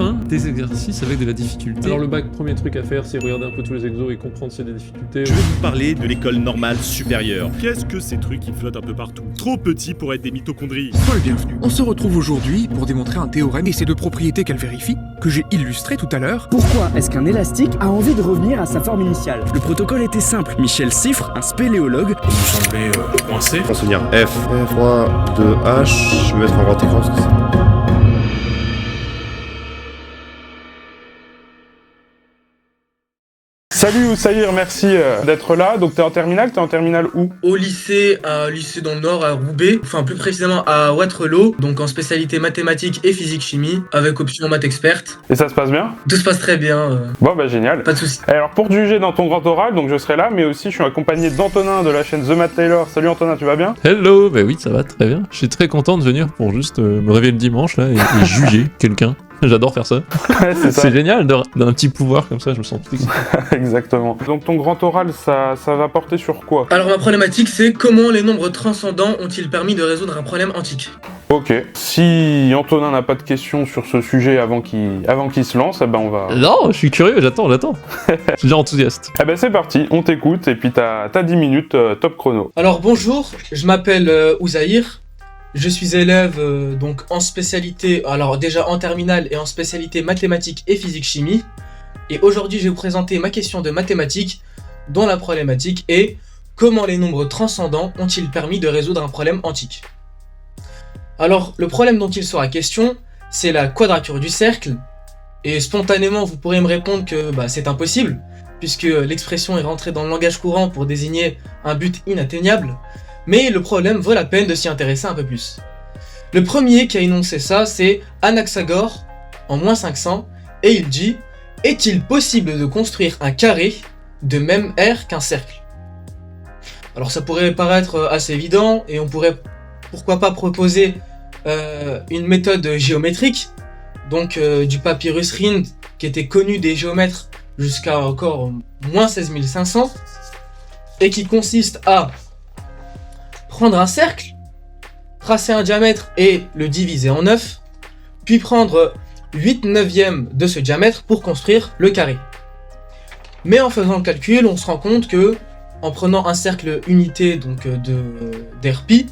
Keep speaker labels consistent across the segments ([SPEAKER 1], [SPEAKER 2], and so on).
[SPEAKER 1] enfin des exercices avec de la difficulté.
[SPEAKER 2] Alors le bac, premier truc à faire, c'est regarder un peu tous les exos et comprendre s'il y a des difficultés.
[SPEAKER 3] Je vais vous parler de l'école normale supérieure. Qu'est-ce que ces trucs qui flottent un peu partout? Trop petits pour être des mitochondries.
[SPEAKER 4] Sois le bienvenu. On se retrouve aujourd'hui pour démontrer un théorème et ses deux propriétés qu'elle vérifie, que j'ai illustré tout à l'heure.
[SPEAKER 5] Pourquoi est-ce qu'un élastique a envie de revenir à sa forme initiale?
[SPEAKER 6] Le protocole était simple. Michel Siffre, un spéléologue,
[SPEAKER 7] Vous me semblez coincé.
[SPEAKER 8] On se dire F3 de H, je vais mettre en grand écran parce que c'est...
[SPEAKER 9] Salut Oussaïr, merci d'être là. Donc t'es en terminale où?
[SPEAKER 10] Au lycée, un lycée dans le Nord, à Roubaix, enfin plus précisément à Waterloo, donc en spécialité mathématiques et physique-chimie, avec option maths experte.
[SPEAKER 9] Et ça se passe bien?
[SPEAKER 10] Tout se passe très bien.
[SPEAKER 9] Bon bah génial.
[SPEAKER 10] Pas de soucis.
[SPEAKER 9] Alors pour te juger dans ton grand oral, donc je serai là, mais aussi je suis accompagné d'Antonin de la chaîne The Math Taylor. Salut Antonin, tu vas bien?
[SPEAKER 1] Hello, bah oui, ça va très bien. Je suis très content de venir pour juste me réveiller le dimanche là et juger quelqu'un. J'adore faire ça.
[SPEAKER 9] Ouais,
[SPEAKER 1] C'est génial d'avoir un petit pouvoir comme ça, je me sens tout excité.
[SPEAKER 9] Exactement. Donc ton grand oral, ça va porter sur quoi?
[SPEAKER 10] Alors ma problématique, c'est comment les nombres transcendants ont-ils permis de résoudre un problème antique?
[SPEAKER 9] Ok. Si Antonin n'a pas de questions sur ce sujet avant qu'il se lance, eh ben on va...
[SPEAKER 1] Non, je suis curieux, j'attends. Je suis déjà enthousiaste.
[SPEAKER 9] Eh ben c'est parti, on t'écoute et puis t'as 10 minutes top chrono.
[SPEAKER 10] Alors bonjour, je m'appelle Oussaïr. Je suis élève donc en spécialité, alors déjà en terminale et en spécialité mathématiques et physique-chimie. Et aujourd'hui je vais vous présenter ma question de mathématiques dont la problématique est comment les nombres transcendants ont-ils permis de résoudre un problème antique? Alors le problème dont il sera question, c'est la quadrature du cercle. Et spontanément vous pourrez me répondre que c'est impossible, puisque l'expression est rentrée dans le langage courant pour désigner un but inatteignable. Mais le problème vaut la peine de s'y intéresser un peu plus. Le premier qui a énoncé ça, c'est Anaxagore, en -500, et il dit « Est-il possible de construire un carré de même aire qu'un cercle ?» Alors ça pourrait paraître assez évident, et on pourrait pourquoi pas proposer une méthode géométrique, donc du papyrus Rhind, qui était connu des géomètres jusqu'à encore -16 500, et qui consiste à prendre un cercle, tracer un diamètre et le diviser en 9, puis prendre 8/9 de ce diamètre pour construire le carré. Mais en faisant le calcul, on se rend compte que, en prenant un cercle unité donc d'Rπ,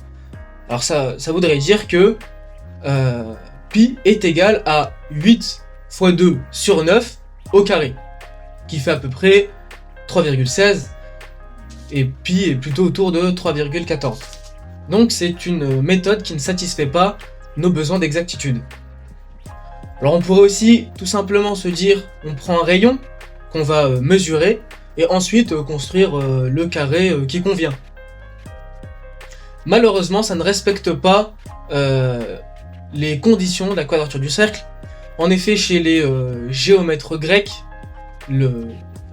[SPEAKER 10] alors ça voudrait dire que pi est égal à 8 fois 2 sur 9 au carré, qui fait à peu près 3,16, et pi est plutôt autour de 3,14. Donc c'est une méthode qui ne satisfait pas nos besoins d'exactitude. Alors on pourrait aussi tout simplement se dire, on prend un rayon qu'on va mesurer, et ensuite construire le carré qui convient. Malheureusement, ça ne respecte pas les conditions de la quadrature du cercle. En effet, chez les géomètres grecs,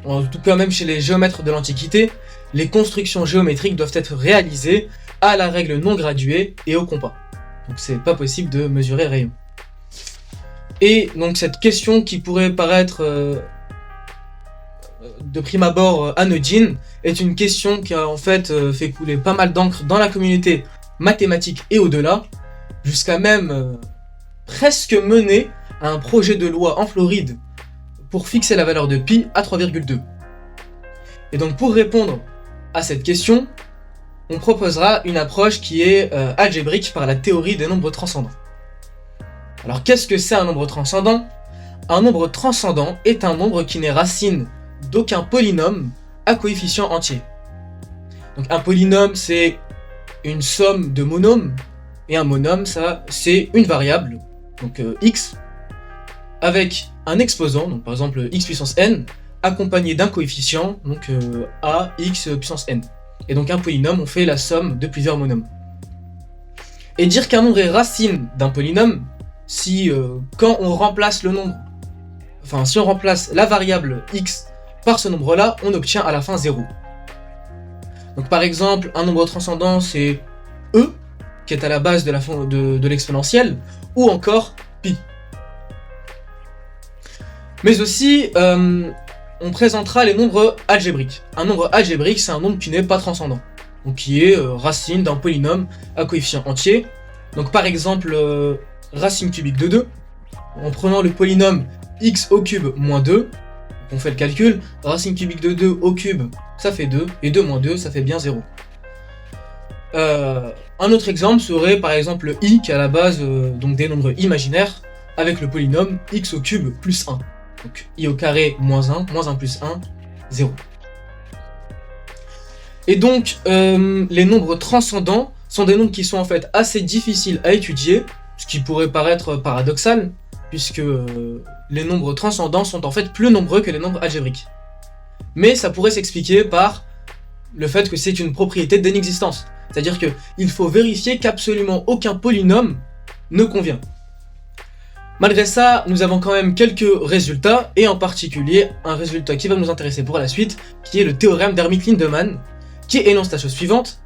[SPEAKER 10] en tout cas même chez les géomètres de l'Antiquité, les constructions géométriques doivent être réalisées à la règle non graduée et au compas. Donc c'est pas possible de mesurer rayon. Et donc cette question qui pourrait paraître de prime abord anodine est une question qui a en fait fait couler pas mal d'encre dans la communauté mathématique et au-delà, jusqu'à même presque mener à un projet de loi en Floride pour fixer la valeur de pi à 3,2. Et donc pour répondre à cette question, on proposera une approche qui est algébrique par la théorie des nombres transcendants. Alors qu'est-ce que c'est un nombre transcendant? Un nombre transcendant est un nombre qui n'est racine d'aucun polynôme à coefficient entier. Donc un polynôme c'est une somme de monômes, et un monôme c'est une variable, donc x, avec un exposant, donc par exemple x puissance n, accompagné d'un coefficient, donc a x puissance n. Et donc un polynôme, on fait la somme de plusieurs monômes. Et dire qu'un nombre est racine d'un polynôme, si quand on remplace le nombre, enfin si on remplace la variable x par ce nombre-là, on obtient à la fin 0. Donc par exemple, un nombre transcendant c'est e, qui est à la base de l'exponentielle, ou encore pi. Mais aussi, on présentera les nombres algébriques. Un nombre algébrique, c'est un nombre qui n'est pas transcendant, donc qui est racine d'un polynôme à coefficient entier. Donc par exemple, racine cubique de 2, en prenant le polynôme x au cube moins 2, on fait le calcul, racine cubique de 2 au cube, ça fait 2, et 2 moins 2, ça fait bien 0. Un autre exemple serait par exemple le i qui est à la base donc des nombres imaginaires avec le polynôme x au cube plus 1. Donc i au carré moins 1 plus 1, 0. Et donc les nombres transcendants sont des nombres qui sont en fait assez difficiles à étudier, ce qui pourrait paraître paradoxal, puisque les nombres transcendants sont en fait plus nombreux que les nombres algébriques. Mais ça pourrait s'expliquer par le fait que c'est une propriété d'inexistence. C'est-à-dire qu'il faut vérifier qu'absolument aucun polynôme ne convient. Malgré ça, nous avons quand même quelques résultats, et en particulier un résultat qui va nous intéresser pour la suite, qui est le théorème d'Hermite-Lindemann, qui énonce la chose suivante.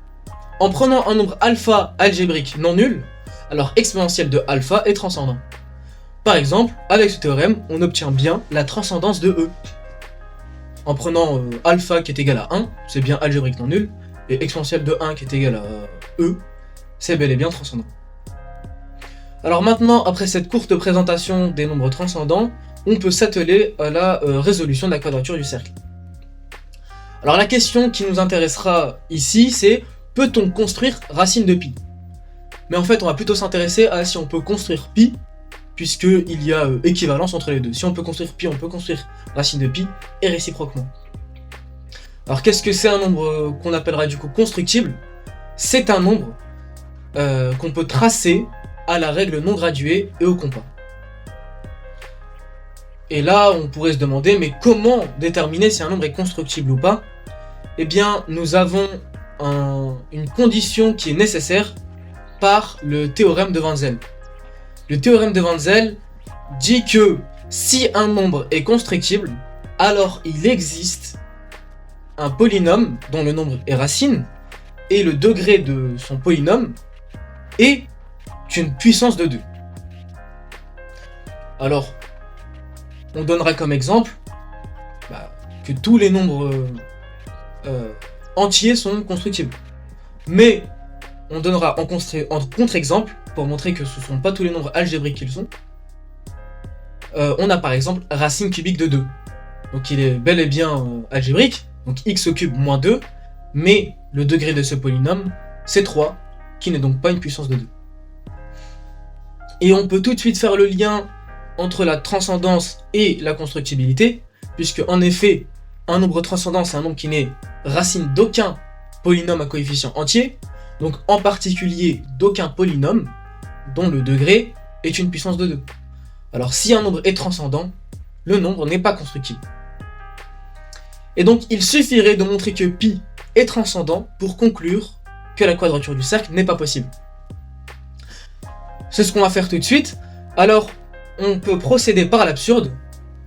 [SPEAKER 10] En prenant un nombre alpha algébrique non nul, alors exponentielle de alpha est transcendant. Par exemple, avec ce théorème, on obtient bien la transcendance de E. En prenant alpha qui est égal à 1, c'est bien algébrique non nul, et exponentielle de 1 qui est égal à E, c'est bel et bien transcendant. Alors maintenant, après cette courte présentation des nombres transcendants, on peut s'atteler à la résolution de la quadrature du cercle. Alors la question qui nous intéressera ici, c'est peut-on construire racine de pi? Mais en fait, on va plutôt s'intéresser à si on peut construire pi, puisqu'il y a équivalence entre les deux. Si on peut construire pi, on peut construire racine de pi, et réciproquement. Alors qu'est-ce que c'est un nombre qu'on appellera du coup constructible? C'est un nombre qu'on peut tracer à la règle non graduée et au compas. Et là, on pourrait se demander, mais comment déterminer si un nombre est constructible ou pas? Eh bien, nous avons une condition qui est nécessaire par le théorème de Wenzel. Le théorème de Wenzel dit que si un nombre est constructible, alors il existe un polynôme dont le nombre est racine, et le degré de son polynôme est une puissance de 2. Alors, on donnera comme exemple que tous les nombres entiers sont constructibles. Mais on donnera en contre-exemple, pour montrer que ce ne sont pas tous les nombres algébriques qu'ils sont, on a par exemple racine cubique de 2. Donc il est bel et bien algébrique, donc x au cube moins 2, mais le degré de ce polynôme, c'est 3, qui n'est donc pas une puissance de 2. Et on peut tout de suite faire le lien entre la transcendance et la constructibilité, puisque en effet, un nombre transcendant, c'est un nombre qui n'est racine d'aucun polynôme à coefficient entier, donc en particulier d'aucun polynôme dont le degré est une puissance de 2. Alors si un nombre est transcendant, le nombre n'est pas constructible. Et donc il suffirait de montrer que pi est transcendant pour conclure que la quadrature du cercle n'est pas possible. C'est ce qu'on va faire tout de suite. Alors on peut procéder par l'absurde,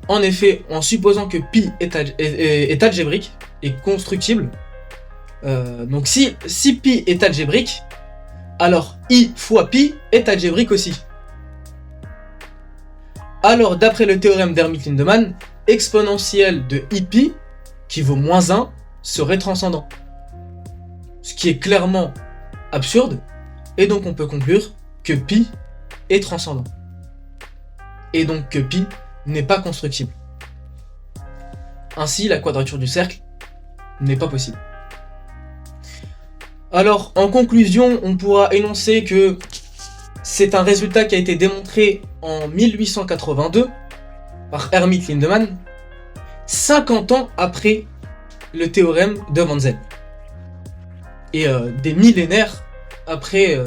[SPEAKER 10] en effet en supposant que pi est algébrique et constructible. Donc si pi est algébrique, alors i fois pi est algébrique aussi. Alors d'après le théorème d'Hermite-Lindemann, exponentielle de ipi, qui vaut moins 1, serait transcendant. Ce qui est clairement absurde, et donc on peut conclure que pi est transcendant. Et donc que pi n'est pas constructible. Ainsi, la quadrature du cercle n'est pas possible. Alors, en conclusion, on pourra énoncer que c'est un résultat qui a été démontré en 1882 par Hermite-Lindemann, 50 ans après le théorème de Wenzel, et des millénaires après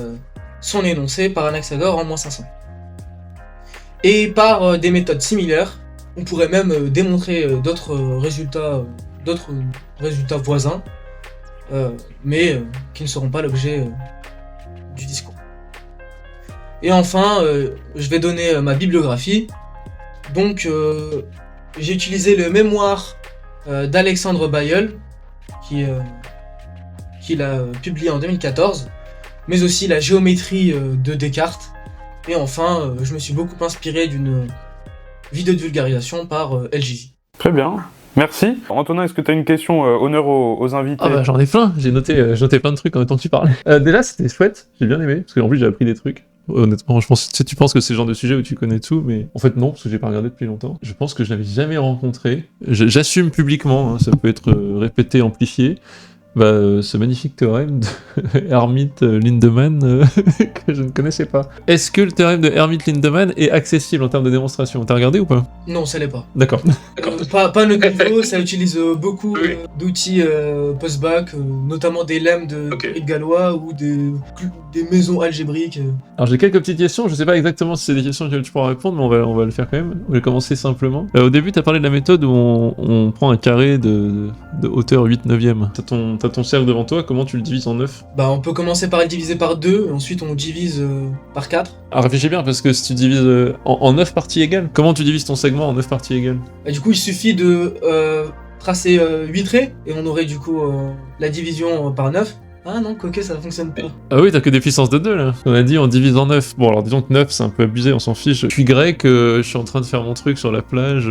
[SPEAKER 10] son énoncé par Anaxagore en -500. Et par des méthodes similaires, on pourrait même démontrer d'autres résultats voisins, mais qui ne seront pas l'objet du discours. Et enfin, je vais donner ma bibliographie. Donc, j'ai utilisé le mémoire d'Alexandre Bailleul, qu'il a publié en 2014, mais aussi la géométrie de Descartes. Et enfin, je me suis beaucoup inspiré d'une vidéo de vulgarisation par LGJ.
[SPEAKER 9] Très bien. Merci. Antonin, est-ce que tu as une question honneur aux invités?
[SPEAKER 1] Ah bah j'en ai plein, j'ai noté plein de trucs en même temps que tu parlais. Déjà c'était chouette, j'ai bien aimé, parce qu'en plus j'ai appris des trucs. Honnêtement, je pense, tu penses que c'est le genre de sujet où tu connais tout, mais en fait non, parce que j'ai pas regardé depuis longtemps. Je pense que je l'avais jamais rencontré. J'assume publiquement, hein, ça peut être répété, amplifié. Ce magnifique théorème de Hermite-Lindemann que je ne connaissais pas. Est-ce que le théorème de Hermite-Lindemann est accessible en termes de démonstration? T'as regardé ou pas?
[SPEAKER 10] Non, ça l'est pas.
[SPEAKER 1] D'accord.
[SPEAKER 10] Pas notre niveau, ça utilise beaucoup d'outils post-bac, notamment des lemmes de Gallois ou des maisons algébriques.
[SPEAKER 1] Alors j'ai quelques petites questions, je sais pas exactement si c'est des questions que tu pourras répondre, mais on va le faire quand même. On va commencer simplement. Au début, t'as parlé de la méthode où on prend un carré de hauteur 8/9. T'as ton cercle devant toi, comment tu le divises en 9?
[SPEAKER 10] On peut commencer par le diviser par 2, et ensuite on divise par 4.
[SPEAKER 1] Alors réfléchis bien, parce que si tu divises en 9 parties égales, comment tu divises ton segment en 9 parties égales?
[SPEAKER 10] Du coup, il suffit de tracer 8 traits, et on aurait du coup la division par 9. Ah non, quoique ça fonctionne pas.
[SPEAKER 1] Ah oui, t'as que des puissances de 2 là. On a dit on divise en 9. Bon alors disons que 9 c'est un peu abusé, on s'en fiche. Je suis grec, je suis en train de faire mon truc sur la plage,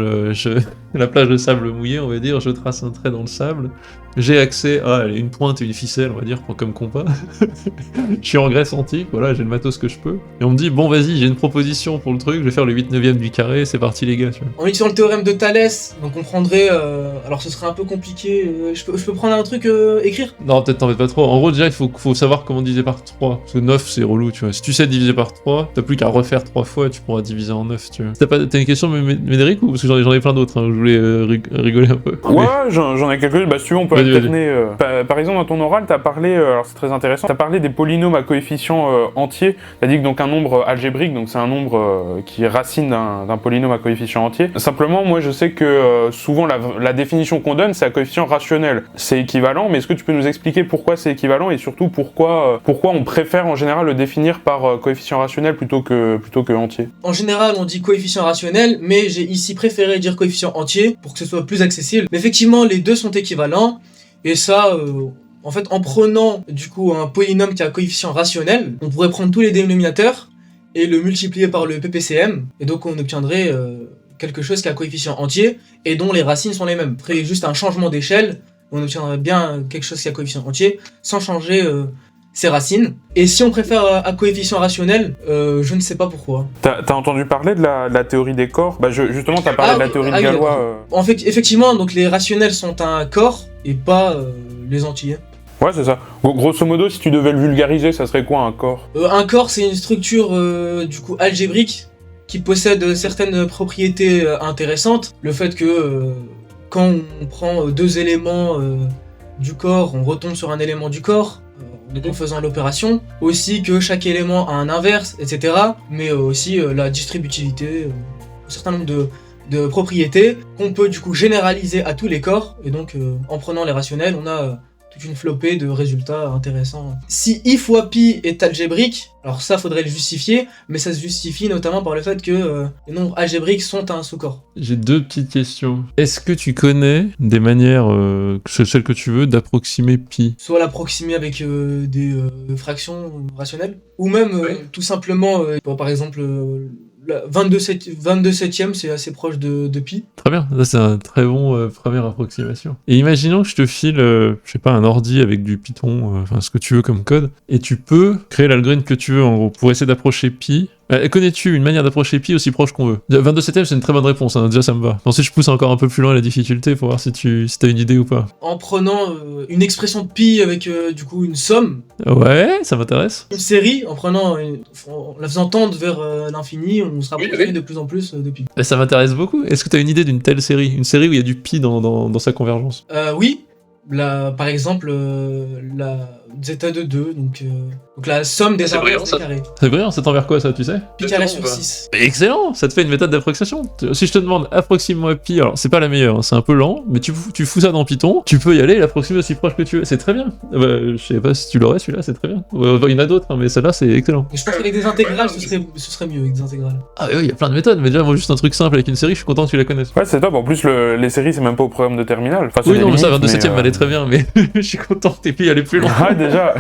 [SPEAKER 1] la plage de sable mouillé on va dire, je trace un trait dans le sable. J'ai accès à une pointe et une ficelle, on va dire, comme compas. Je suis en Grèce antique, voilà, j'ai le matos que je peux. Et on me dit, bon vas-y, j'ai une proposition pour le truc, je vais faire le 8/9 du carré, c'est parti les gars, tu vois.
[SPEAKER 10] En utilisant le théorème de Thalès, donc on prendrait... alors ce serait un peu compliqué, je peux prendre un truc, écrire?
[SPEAKER 1] Non, peut-être t'en fais pas trop. En gros, déjà, il faut savoir comment diviser par 3. Parce que 9, c'est relou, tu vois. Si tu sais diviser par 3, t'as plus qu'à refaire 3 fois, tu pourras diviser en 9, tu vois. T'as une question, Médéric, ou parce que j'en ai plein d'autres, hein, je voulais rigoler un peu.
[SPEAKER 9] Ouais, j'en ai quelques-unes, si tu veux, on peut alterner. Par exemple, dans ton oral, t'as parlé, alors c'est très intéressant, t'as parlé des polynômes à coefficients entiers. T'as dit que donc un nombre algébrique, donc c'est un nombre qui est racine d'un polynôme à coefficient entier. Simplement, moi je sais que souvent la définition qu'on donne, c'est à coefficient rationnel. C'est équivalent, mais est-ce que tu peux nous expliquer pourquoi c'est équivalent et surtout pourquoi on préfère en général le définir par coefficient rationnel plutôt que entier?
[SPEAKER 10] En général, on dit coefficient rationnel, mais j'ai ici préféré dire coefficient entier pour que ce soit plus accessible. Mais effectivement, les deux sont équivalents. Et ça, en fait, en prenant du coup un polynôme qui a un coefficient rationnel, on pourrait prendre tous les dénominateurs et le multiplier par le PPCM, et donc on obtiendrait quelque chose qui a un coefficient entier et dont les racines sont les mêmes. Après, juste un changement d'échelle, on obtiendrait bien quelque chose qui a un coefficient entier sans changer ses racines. Et si on préfère à coefficient rationnel, je ne sais pas pourquoi.
[SPEAKER 9] T'as entendu parler de la théorie des corps? Justement, t'as parlé de la théorie de Galois.
[SPEAKER 10] En fait, effectivement, donc les rationnels sont un corps et pas les entiers.
[SPEAKER 9] Ouais, c'est ça. Grosso modo, si tu devais le vulgariser, ça serait quoi un corps?
[SPEAKER 10] Un corps, c'est une structure du coup algébrique qui possède certaines propriétés intéressantes. Le fait que quand on prend deux éléments du corps, on retombe sur un élément du corps, en faisant l'opération. Aussi que chaque élément a un inverse, etc. Mais aussi la distributivité, un certain nombre de propriétés qu'on peut du coup généraliser à tous les corps. Et donc en prenant les rationnels, on a toute une flopée de résultats intéressants. Si I fois pi est algébrique, alors ça faudrait le justifier, mais ça se justifie notamment par le fait que les nombres algébriques sont un sous-corps.
[SPEAKER 1] J'ai deux petites questions. Est-ce que tu connais des manières, celles que tu veux, d'approximer pi?
[SPEAKER 10] Soit l'approximer avec des fractions rationnelles, ou même tout simplement, par exemple, 22 septième, c'est assez proche de pi.
[SPEAKER 1] Très bien, ça c'est un très bon première approximation. Et imaginons que je te file, je sais pas, un ordi avec du Python, enfin ce que tu veux comme code, et tu peux créer l'algorithme que tu veux en gros, pour essayer d'approcher pi. Connais-tu une manière d'approcher pi aussi proche qu'on veut? 22 septième, c'est une très bonne réponse, hein, déjà ça me va. Ensuite je pousse encore un peu plus loin la difficulté pour voir si t'as une idée ou pas.
[SPEAKER 10] En prenant une expression de pi avec du coup une somme.
[SPEAKER 1] Ouais, ça m'intéresse.
[SPEAKER 10] Une série, en la faisant tendre vers l'infini, on se rapprocherait de plus en plus de pi.
[SPEAKER 1] Ça m'intéresse beaucoup. Est-ce que t'as une idée d'une telle série? Une série où il y a du pi dans sa convergence?
[SPEAKER 10] Oui. Par exemple, la zeta de 2, donc la somme des inverses des carrés.
[SPEAKER 1] C'est brillant, ça tend vers quoi ça, tu sais?
[SPEAKER 10] Pi carré sur 6.
[SPEAKER 1] Excellent, ça te fait une méthode d'approximation. Si je te demande approxime-moi pi, alors c'est pas la meilleure, hein, c'est un peu lent, mais tu fous ça dans Python, tu peux y aller et l'approximer aussi proche que tu veux, c'est très bien. Je sais pas si tu l'aurais celui-là, c'est très bien. Il y en a d'autres, hein, mais celle-là c'est excellent.
[SPEAKER 10] Et je pense qu'avec des intégrales, ce serait mieux avec des intégrales.
[SPEAKER 1] Ah oui, il y a plein de méthodes, mais déjà moi juste un truc simple avec une série, je suis content que tu la connaisses.
[SPEAKER 9] Ouais, c'est top, en plus les séries c'est même pas au programme de terminale. Enfin,
[SPEAKER 1] oui, non, mais ça, 22 septième m'allait très bien, mais je suis content que t'aies pu y aller plus loin.
[SPEAKER 9] Ouais, déjà.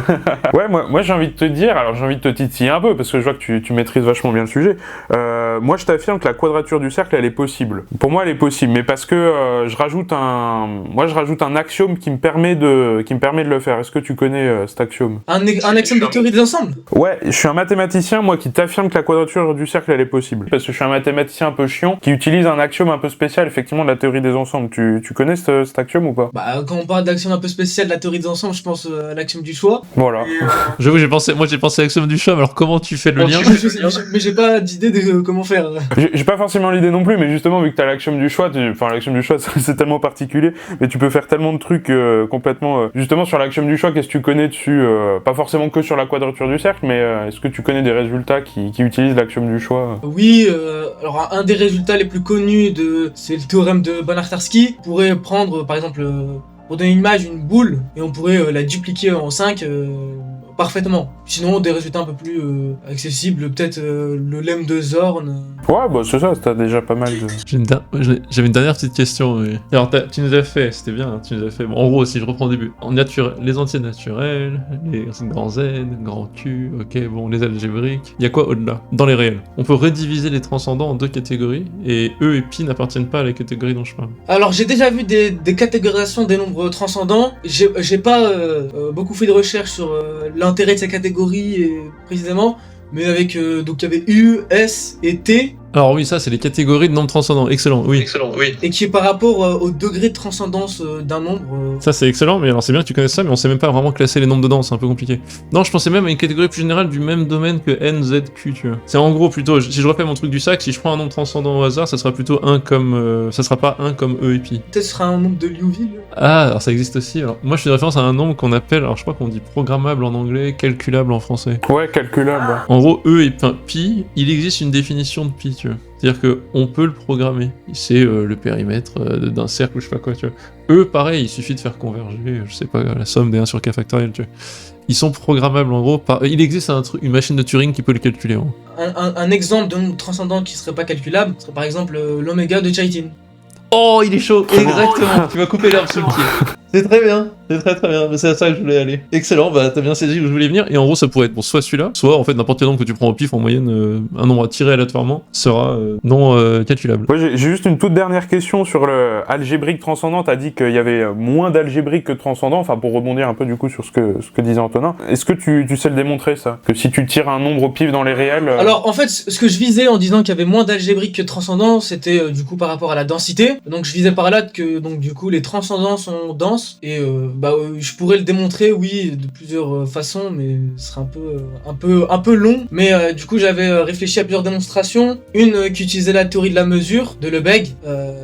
[SPEAKER 9] Ouais, moi j'ai envie de te dire, alors j'ai envie de te titiller un peu, parce que je vois que tu maîtrises vachement bien le sujet. Moi je t'affirme que la quadrature du cercle, elle est possible. Pour moi, elle est possible, mais parce que je rajoute un axiome qui me permet de le faire. Est-ce que tu connais cet axiome?
[SPEAKER 10] Un axiome de théorie des ensembles?
[SPEAKER 9] Ouais, je suis un mathématicien, moi, qui t'affirme que la quadrature du cercle, elle est possible. Parce que je suis un mathématicien un peu chiant, qui utilise un axiome un peu spécial, effectivement, de la théorie des ensembles. Tu connais cet axiome ou pas?
[SPEAKER 10] Bah, quand on parle d'axiome un peu spécial de la théorie des ensembles, je pense à l'axiome du choix.
[SPEAKER 9] Voilà.
[SPEAKER 1] J'avoue, j'ai pensé à l'axiome du chat, mais alors comment tu fais le lien?
[SPEAKER 10] Mais j'ai pas d'idée de comment faire.
[SPEAKER 9] J'ai pas forcément l'idée non plus, mais justement, vu que t'as l'axiome du choix, l'axiome du choix, c'est tellement particulier, mais tu peux faire tellement de trucs complètement... Justement, sur l'axiome du choix, qu'est-ce que tu connais dessus? Pas forcément que sur la quadrature du cercle, mais est-ce que tu connais des résultats qui utilisent l'axiome du choix?
[SPEAKER 10] Oui, alors un des résultats les plus connus c'est le théorème de Banach-Tarski. On pourrait prendre, par exemple, pour donner une image, une boule, et on pourrait la dupliquer en 5 parfaitement. Sinon, des résultats un peu plus accessibles, peut-être le lemme de Zorn.
[SPEAKER 9] Ouais, bah c'est ça, t'as déjà pas mal de...
[SPEAKER 1] J'avais une dernière petite question. Mais... Alors, tu nous as fait, c'était bien, hein, tu nous as fait. Bon, en gros, si je reprends au début, les entiers naturels, les grands Z, grands Q, ok, bon, les algébriques. Il y a quoi au-delà? Dans les réels, on peut rediviser les transcendants en deux catégories, et E et Pi n'appartiennent pas à la catégorie dont je parle.
[SPEAKER 10] Alors, j'ai déjà vu des catégorisations des nombres transcendants. J'ai pas beaucoup fait de recherches sur l'intérêt de ces catégories précisément, mais avec donc il y avait U, S et T.
[SPEAKER 1] Alors oui, ça c'est les catégories de nombres transcendants, excellent, oui.
[SPEAKER 10] Et qui est par rapport au degré de transcendance d'un nombre.
[SPEAKER 1] Ça c'est excellent, mais alors c'est bien que tu connaisses ça, mais on sait même pas vraiment classer les nombres dedans, c'est un peu compliqué. Non, je pensais même à une catégorie plus générale du même domaine que N, Z, Q, tu vois. C'est en gros plutôt, si je refais mon truc du sac, si je prends un nombre transcendant au hasard, ça sera plutôt 1 comme... ça sera pas 1 comme E et Pi.
[SPEAKER 10] Peut-être ce sera un nombre de Liouville.
[SPEAKER 1] Ah, alors ça existe aussi. Alors, moi je fais référence à un nombre qu'on appelle, alors je crois qu'on dit programmable en anglais, calculable en français.
[SPEAKER 9] Ouais, calculable.
[SPEAKER 1] En gros, E et Pi, il existe une définition de Pi, tu vois. C'est-à-dire qu'on peut le programmer. C'est le périmètre d'un cercle ou je sais pas quoi, tu vois. Eux, pareil, il suffit de faire converger, je sais pas, la somme des 1 sur k factoriel, tu vois. Ils sont programmables en gros. Il existe une machine de Turing qui peut le calculer. En gros.
[SPEAKER 10] Un exemple de nombre transcendant qui serait pas calculable serait par exemple l'oméga de Chaitin.
[SPEAKER 1] Oh, il est chaud, exactement. Tu vas couper l'herbe sous le pied. C'est très bien, c'est très bien, mais c'est à ça que je voulais aller. Excellent, bah t'as bien saisi où je voulais venir, et en gros ça pourrait être bon, soit celui-là, soit en fait n'importe quel nombre que tu prends au pif, en moyenne, un nombre à tirer aléatoirement sera non calculable.
[SPEAKER 9] Ouais, j'ai juste une toute dernière question sur le algébrique transcendant. T'as dit qu'il y avait moins d'algébrique que de transcendant, enfin pour rebondir un peu du coup sur ce que disait Antonin. Est-ce que tu sais le démontrer ça? Que si tu tires un nombre au pif dans les réels...
[SPEAKER 10] Alors en fait, ce que je visais en disant qu'il y avait moins d'algébrique que de transcendant, c'était du coup par rapport à la densité. Donc je visais par là que donc du coup les transcendants sont denses. Et je pourrais le démontrer, oui, de plusieurs façons, mais ce serait un peu long. Mais du coup, j'avais réfléchi à plusieurs démonstrations. Une qui utilisait la théorie de la mesure de Lebesgue,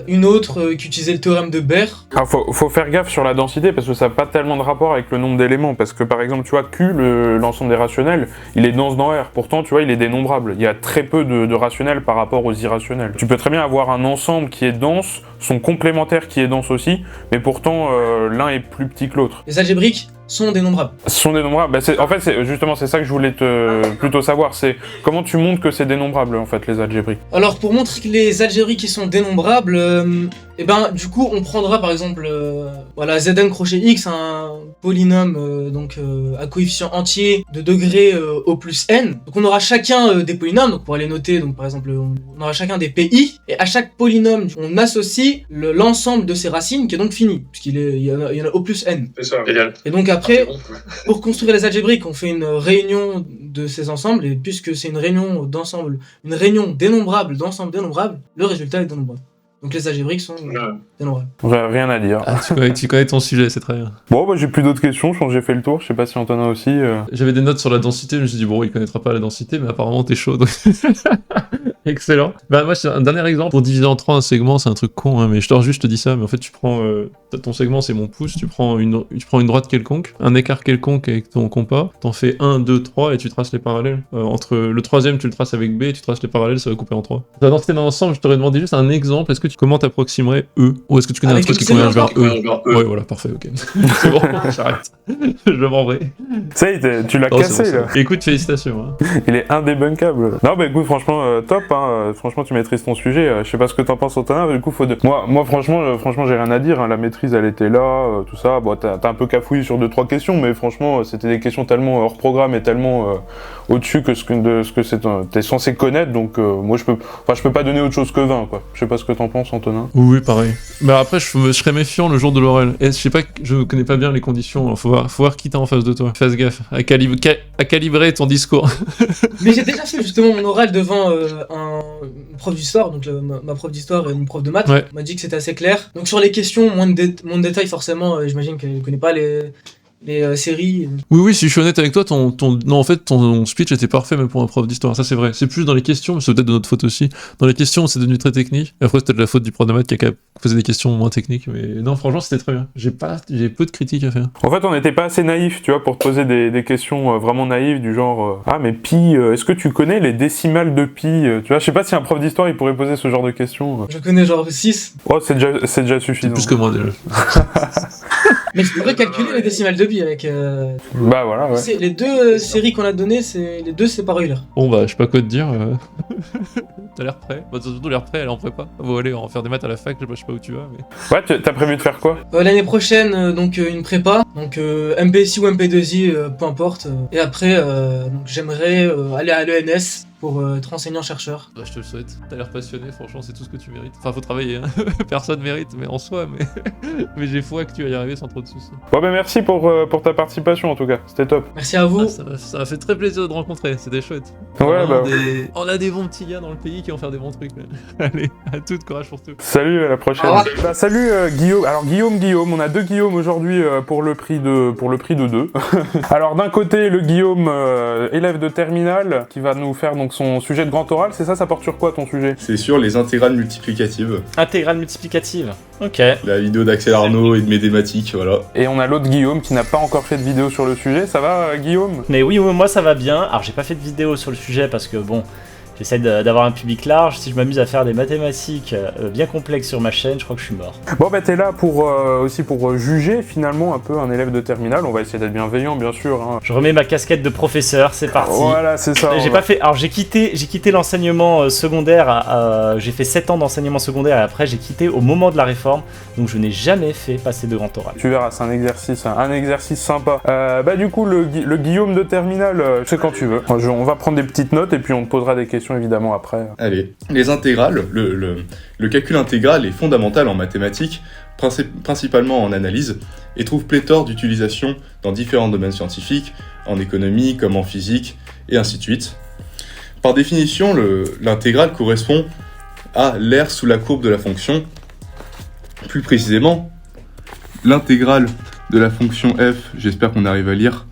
[SPEAKER 10] une autre qui utilisait le théorème de Baire.
[SPEAKER 9] Alors faut faire gaffe sur la densité parce que ça n'a pas tellement de rapport avec le nombre d'éléments. Parce que par exemple, tu vois, Q, l'ensemble des rationnels, il est dense dans R. Pourtant, tu vois, il est dénombrable. Il y a très peu de rationnels par rapport aux irrationnels. Tu peux très bien avoir un ensemble qui est dense, son complémentaire qui est dense aussi, mais pourtant l'un est plus petit que l'autre.
[SPEAKER 10] Les algébriques sont dénombrables.
[SPEAKER 9] Sont dénombrables. Bah en fait, c'est ça que je voulais plutôt savoir. C'est comment tu montres que c'est dénombrable en fait les algébriques.
[SPEAKER 10] Alors pour montrer que les algébriques sont dénombrables, du coup on prendra par exemple Zn crochet x, un polynôme à coefficient entier de degré au plus n. Donc on aura chacun des polynômes, donc pour les noter, donc par exemple on aura chacun des pi, et à chaque polynôme on associe l'ensemble de ses racines qui est donc fini, puisqu'il y en a au plus n.
[SPEAKER 2] C'est ça, génial.
[SPEAKER 10] Et donc après, pour construire les algébriques, on fait une réunion de ces ensembles, et puisque c'est une réunion d'ensemble, une réunion dénombrable d'ensemble dénombrable, le résultat est dénombrable. Donc les algébriques sont dénombrables.
[SPEAKER 9] Rien à dire.
[SPEAKER 1] Ah, tu connais ton sujet, c'est très bien.
[SPEAKER 9] Bon, j'ai plus d'autres questions, je pense que j'ai fait le tour, je sais pas si Antonin aussi...
[SPEAKER 1] J'avais des notes sur la densité, je me suis dit, bon, il connaîtra pas la densité, mais apparemment t'es chaud, donc... Excellent. Bah moi, c'est un dernier exemple. Pour diviser en 3 un segment, c'est un truc con, hein, mais je te dis ça, mais en fait, tu prends... ton segment, c'est mon pouce, tu prends une droite quelconque, un écart quelconque avec ton compas, t'en fais 1, 2, 3, et tu traces les parallèles. Entre le troisième, tu le traces avec B, et tu traces les parallèles, ça va couper en 3. La densité d'un ensemble, je t'aurais demandé juste un exemple. Est-ce que comment t'approximerais E? Ou est-ce que tu connais un truc qui converge vers E? Ouais, voilà, parfait, ok. C'est bon, j'arrête. Je m'en vais.
[SPEAKER 9] Ça y est, tu l'as
[SPEAKER 1] Oh,
[SPEAKER 9] cassé
[SPEAKER 1] c'est bon,
[SPEAKER 9] là.
[SPEAKER 1] c'est bon. Écoute, félicitations. Hein.
[SPEAKER 9] Il est indebunkable. Non, bah écoute, franchement, top. Hein. Franchement, tu maîtrises ton sujet. Je sais pas ce que t'en penses, Antonin. Mais du coup, moi, franchement, j'ai rien à dire. Hein. La maîtrise, elle était là, tout ça. Bon, t'as un peu cafouillé sur 2-3 questions, mais franchement, c'était des questions tellement hors programme et tellement au-dessus de ce que t'es censé connaître. Donc, moi, je peux pas donner autre chose que 20, quoi. Je sais pas ce que t'en penses, Antonin.
[SPEAKER 1] Oui, pareil. Mais après, je serais méfiant le jour de l'oral. Je sais pas, je connais pas bien les conditions. Faut voir qui t'as en face de toi. Fais gaffe à calibrer ton discours.
[SPEAKER 10] Mais j'ai déjà fait justement mon oral devant un prof d'histoire, donc ma prof d'histoire et mon prof de maths.
[SPEAKER 1] Ouais.
[SPEAKER 10] On m'a dit que c'était assez clair. Donc sur les questions, moins de détails forcément, j'imagine qu'elle ne connaît pas les séries.
[SPEAKER 1] Oui, si je suis honnête avec toi, ton speech était parfait même pour un prof d'histoire, ça c'est vrai. C'est plus dans les questions, mais c'est peut-être de notre faute aussi. Dans les questions, c'est devenu très technique. Et après, c'était de la faute du prof de maths qui a posé des questions moins techniques. Mais non, franchement, c'était très bien. J'ai peu de critiques à faire.
[SPEAKER 9] En fait, on n'était pas assez naïf, tu vois, pour te poser des questions vraiment naïves du genre ah, mais pi, est-ce que tu connais les décimales de pi Tu vois, je sais pas si un prof d'histoire il pourrait poser ce genre de questions.
[SPEAKER 10] Je connais genre 6.
[SPEAKER 9] Oh, c'est déjà suffisant.
[SPEAKER 1] C'est plus que moi déjà.
[SPEAKER 10] Mais je pourrais calculer les décimales de pi avec.
[SPEAKER 9] Bah voilà, ouais.
[SPEAKER 10] Les deux séries qu'on a données, les deux c'est par Euler.
[SPEAKER 1] Bon bah, je sais pas quoi te dire. T'as l'air prêt. Bah, t'as surtout l'air prêt, elle est en prépa. Bon, allez, on va faire des maths à la fac, je sais pas où tu vas. Mais...
[SPEAKER 9] Ouais, t'as prévu de faire quoi
[SPEAKER 10] L'année prochaine, donc une prépa, donc MPSI ou MP2I, peu importe. Et après, donc, j'aimerais aller à l'ENS pour être enseignant-chercheur.
[SPEAKER 1] Bah, je te le souhaite. T'as l'air passionné, franchement, c'est tout ce que tu mérites. Enfin, faut travailler, hein. Personne mérite, mais en soi, mais j'ai foi que tu vas y arriver sans trop de soucis.
[SPEAKER 9] Bon, bah merci pour ta participation en tout cas, c'était top.
[SPEAKER 10] Merci à vous.
[SPEAKER 1] Ah, ça m'a fait très plaisir de te rencontrer, c'était chouette.
[SPEAKER 9] Ouais, bah.
[SPEAKER 1] On a des bons petits gars dans le pays qui vont faire des bons trucs. Allez, à toute, courage pour tout.
[SPEAKER 9] Salut, à la prochaine. Bah, salut Guillaume. Alors Guillaume, on a 2 Guillaume aujourd'hui pour le prix de 2. Alors d'un côté le Guillaume élève de terminale qui va nous faire donc son sujet de grand oral, c'est ça porte sur quoi ton sujet?
[SPEAKER 8] C'est sur les intégrales multiplicatives.
[SPEAKER 11] Intégrales multiplicatives. Ok.
[SPEAKER 8] La vidéo d'Axel Arnaud et de Médématique, voilà.
[SPEAKER 9] Et on a l'autre Guillaume qui n'a pas encore fait de vidéo sur le sujet. Ça va Guillaume?
[SPEAKER 11] Mais oui, moi ça va bien. Alors j'ai pas fait de vidéo sur le sujet parce que bon, j'essaie d'avoir un public large. Si je m'amuse à faire des mathématiques bien complexes sur ma chaîne, je crois que je suis mort.
[SPEAKER 9] Bon bah t'es là aussi pour juger finalement un peu un élève de terminale. On va essayer d'être bienveillant bien sûr. Hein.
[SPEAKER 11] Je remets ma casquette de professeur, c'est parti.
[SPEAKER 9] Voilà, c'est ça.
[SPEAKER 11] J'ai pas fait. Alors j'ai quitté l'enseignement secondaire. J'ai fait 7 ans d'enseignement secondaire et après j'ai quitté au moment de la réforme. Donc je n'ai jamais fait passer de grand oral.
[SPEAKER 9] Tu verras, c'est un exercice sympa. Bah du coup le Guillaume de terminale, c'est quand tu veux. On va prendre des petites notes et puis on te posera des questions évidemment après.
[SPEAKER 8] Allez, les intégrales, le calcul intégral est fondamental en mathématiques, principalement en analyse, et trouve pléthore d'utilisations dans différents domaines scientifiques, en économie comme en physique, et ainsi de suite. Par définition, l'intégrale correspond à l'aire sous la courbe de la fonction. Plus précisément, l'intégrale de la fonction f, j'espère qu'on arrive à lire,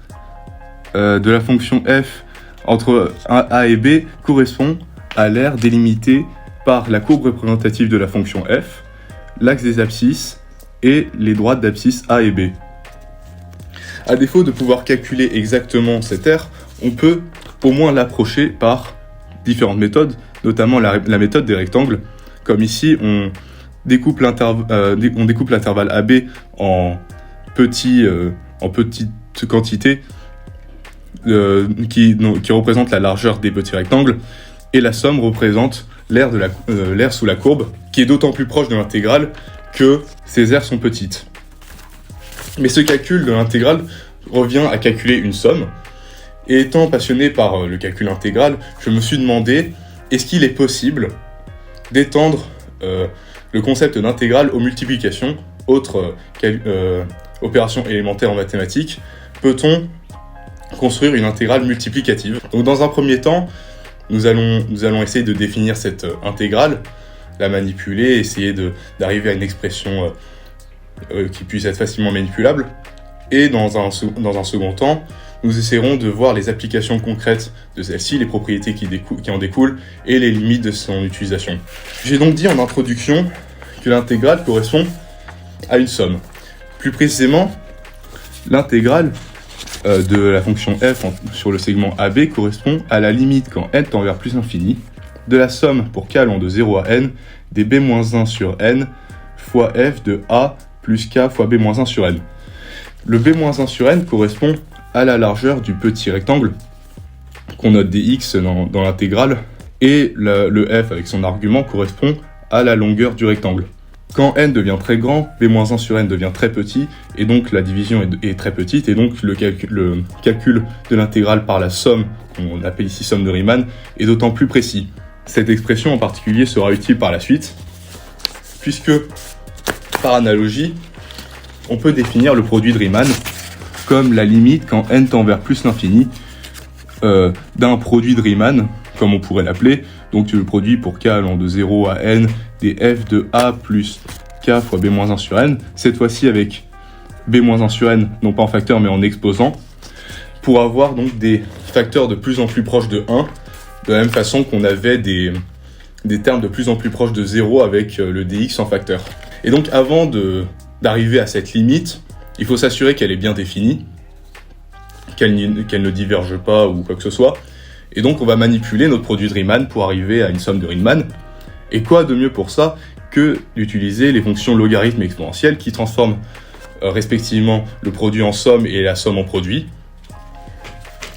[SPEAKER 8] de la fonction f entre A et B correspond à l'aire délimitée par la courbe représentative de la fonction f, l'axe des abscisses et les droites d'abscisse A et B. À défaut de pouvoir calculer exactement cette aire, on peut au moins l'approcher par différentes méthodes, notamment la méthode des rectangles. Comme ici, on découpe l'intervalle AB en petites quantités qui représente la largeur des petits rectangles, et la somme représente l'aire sous la courbe, qui est d'autant plus proche de l'intégrale que ces aires sont petites. Mais ce calcul de l'intégrale revient à calculer une somme, et étant passionné par le calcul intégral, je me suis demandé, est-ce qu'il est possible d'étendre le concept d'intégrale aux multiplications, autre opération élémentaire en mathématiques? Peut-on construire une intégrale multiplicative? Donc dans un premier temps, nous allons essayer de définir cette intégrale, la manipuler, essayer d'arriver à une expression qui puisse être facilement manipulable. Et dans un second temps, nous essaierons de voir les applications concrètes de celle-ci, les propriétés qui en découlent et les limites de son utilisation. J'ai donc dit en introduction que l'intégrale correspond à une somme. Plus précisément, l'intégrale de la fonction f sur le segment AB correspond à la limite quand n tend vers plus l'infini de la somme pour k allant de 0 à n des b-1 sur n fois f de a plus k fois b-1 sur n. Le B-1 sur n correspond à la largeur du petit rectangle qu'on note dx dans l'intégrale, et le f avec son argument correspond à la longueur du rectangle. Quand n devient très grand, b-1 sur n devient très petit, et donc la division est très petite, et donc le calcul de l'intégrale par la somme, qu'on appelle ici somme de Riemann, est d'autant plus précis. Cette expression en particulier sera utile par la suite, puisque, par analogie, on peut définir le produit de Riemann comme la limite quand n tend vers plus l'infini d'un produit de Riemann, comme on pourrait l'appeler. Donc le produit pour k allant de 0 à n des f de a plus k fois b-1 sur n, cette fois-ci avec b-1 sur n, non pas en facteur mais en exposant, pour avoir donc des facteurs de plus en plus proches de 1, de la même façon qu'on avait des termes de plus en plus proches de 0 avec le dx en facteur. Et donc avant d'arriver à cette limite, il faut s'assurer qu'elle est bien définie, qu'elle ne diverge pas ou quoi que ce soit. Et donc on va manipuler notre produit de Riemann pour arriver à une somme de Riemann. Et quoi de mieux pour ça que d'utiliser les fonctions logarithme et exponentielle qui transforment respectivement le produit en somme et la somme en produit.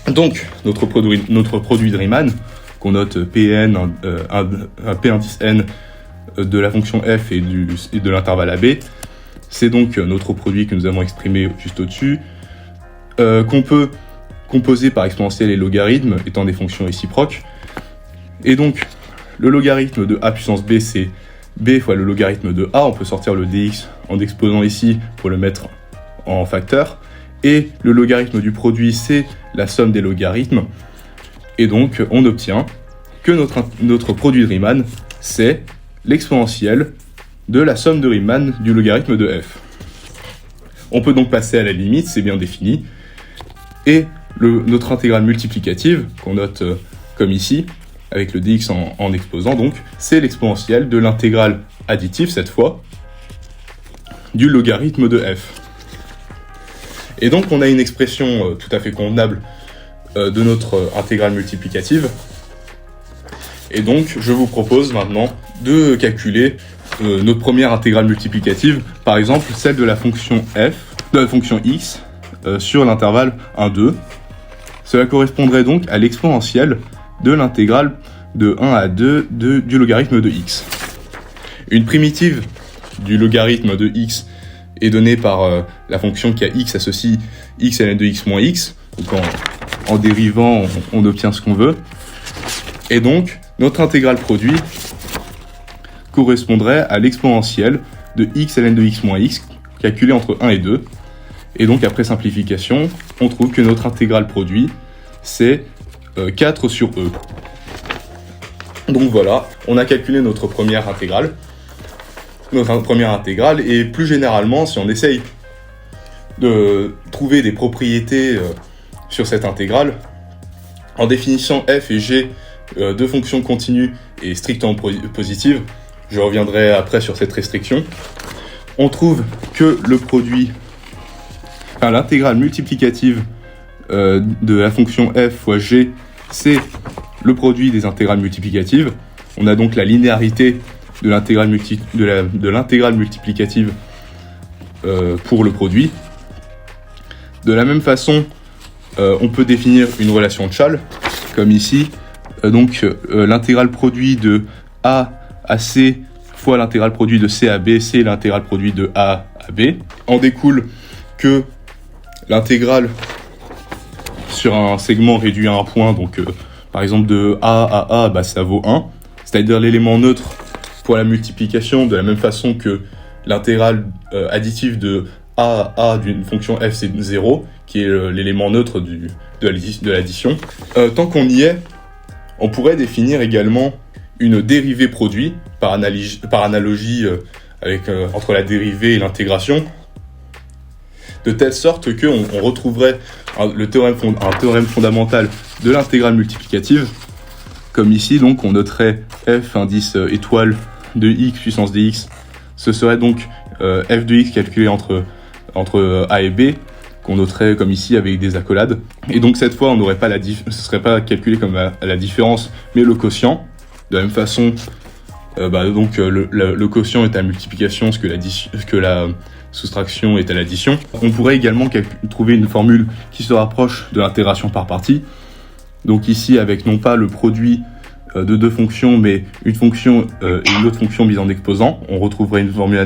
[SPEAKER 8] Donc notre produit de Riemann, qu'on note Pn, un P indice n de la fonction f et de l'intervalle AB, c'est donc notre produit que nous avons exprimé juste au-dessus, qu'on peut composé par exponentielle et logarithme étant des fonctions réciproques. Et donc, le logarithme de a puissance b, c'est b fois le logarithme de a. On peut sortir le dx en exposant ici pour le mettre en facteur. Et le logarithme du produit, c'est la somme des logarithmes. Et donc, on obtient que notre produit de Riemann, c'est l'exponentielle de la somme de Riemann du logarithme de f. On peut donc passer à la limite, c'est bien défini. Et notre intégrale multiplicative, qu'on note comme ici, avec le dx en exposant, donc, c'est l'exponentielle de l'intégrale additive, cette fois, du logarithme de f. Et donc, on a une expression tout à fait convenable de notre intégrale multiplicative. Et donc, je vous propose maintenant de calculer notre première intégrale multiplicative, par exemple, celle de la fonction x, sur l'intervalle 1, 2. Cela correspondrait donc à l'exponentielle de l'intégrale de 1 à 2 du logarithme de x. Une primitive du logarithme de x est donnée par la fonction qui a x associe x ln de x moins x. Donc en dérivant, on obtient ce qu'on veut. Et donc, notre intégrale produit correspondrait à l'exponentielle de x ln de x moins x, calculée entre 1 et 2. Et donc, après simplification, on trouve que notre intégrale produit, c'est 4 sur e. Donc voilà, on a calculé notre première intégrale. Et plus généralement, si on essaye de trouver des propriétés sur cette intégrale, en définissant f et g de fonctions continues et strictement positives, je reviendrai après sur cette restriction, on trouve que le produit, l'intégrale multiplicative de la fonction f fois g, c'est le produit des intégrales multiplicatives. On a donc la linéarité de l'intégrale multiplicative pour le produit. De la même façon, on peut définir une relation de Chasles, comme ici. L'intégrale produit de a à c fois l'intégrale produit de c à b, c'est l'intégrale produit de a à b. En découle que l'intégrale sur un segment réduit à un point, donc par exemple de a à a, ça vaut 1, c'est-à-dire l'élément neutre pour la multiplication, de la même façon que l'intégrale additive de a à a d'une fonction f, c'est 0, qui est l'élément neutre de l'addition. Tant qu'on y est, on pourrait définir également une dérivée produit, par analogie entre la dérivée et l'intégration, de telle sorte qu'on retrouverait un théorème fondamental de l'intégrale multiplicative, comme ici, donc on noterait f indice étoile de x puissance dx, ce serait donc f de x calculé entre a et b, qu'on noterait comme ici avec des accolades. Et donc cette fois, on n'aurait pas ce serait pas calculé comme la différence, mais le quotient. De la même façon, le quotient est à multiplication, ce que la soustraction égale addition. On pourrait également trouver une formule qui se rapproche de l'intégration par partie. Donc ici, avec non pas le produit de deux fonctions, mais une fonction et une autre fonction mise en exposant, on retrouverait une formule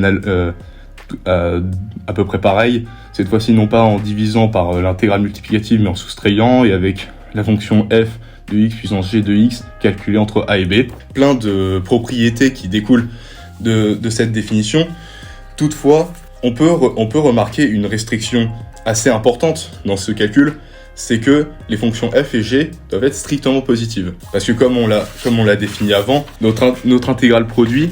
[SPEAKER 8] à peu près pareille. Cette fois-ci, non pas en divisant par l'intégrale multiplicative, mais en soustrayant, et avec la fonction f de x puissance g de x calculée entre a et b. Plein de propriétés qui découlent de cette définition. Toutefois, on peut remarquer une restriction assez importante dans ce calcul, c'est que les fonctions f et g doivent être strictement positives. Parce que comme on l'a défini avant, notre intégrale produit,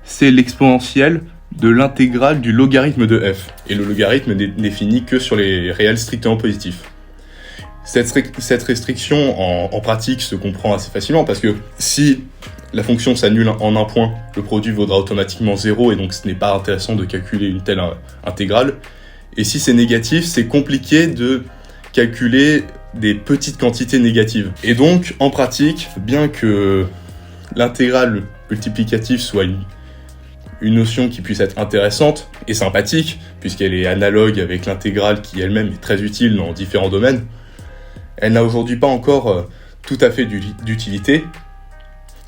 [SPEAKER 8] c'est l'exponentielle de l'intégrale du logarithme de f. Et le logarithme n'est défini que sur les réels strictement positifs. Cette restriction en pratique se comprend assez facilement parce que si la fonction s'annule en un point, le produit vaudra automatiquement 0 et donc ce n'est pas intéressant de calculer une telle intégrale. Et si c'est négatif, c'est compliqué de calculer des petites quantités négatives. Et donc, en pratique, bien que l'intégrale multiplicative soit une notion qui puisse être intéressante et sympathique, puisqu'elle est analogue avec l'intégrale qui elle-même est très utile dans différents domaines, elle n'a aujourd'hui pas encore tout à fait d'utilité.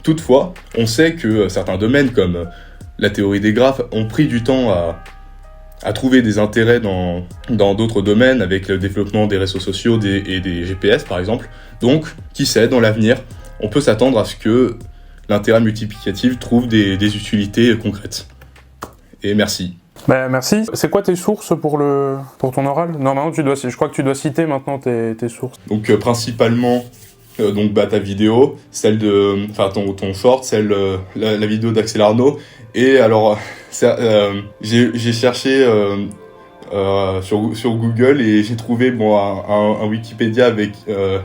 [SPEAKER 8] Toutefois, on sait que certains domaines comme la théorie des graphes ont pris du temps à trouver des intérêts dans d'autres domaines avec le développement des réseaux sociaux et des GPS par exemple. Donc, qui sait, dans l'avenir, on peut s'attendre à ce que l'intégrale multiplicative trouve des utilités concrètes. Et merci.
[SPEAKER 9] Bah, merci. C'est quoi tes sources pour ton oral ? Normalement, je crois que tu dois citer maintenant tes sources.
[SPEAKER 8] Donc, principalement, ta vidéo, celle de, ton short, la vidéo d'Axel Arnaud. Et alors, j'ai cherché sur Google et j'ai trouvé un Wikipédia avec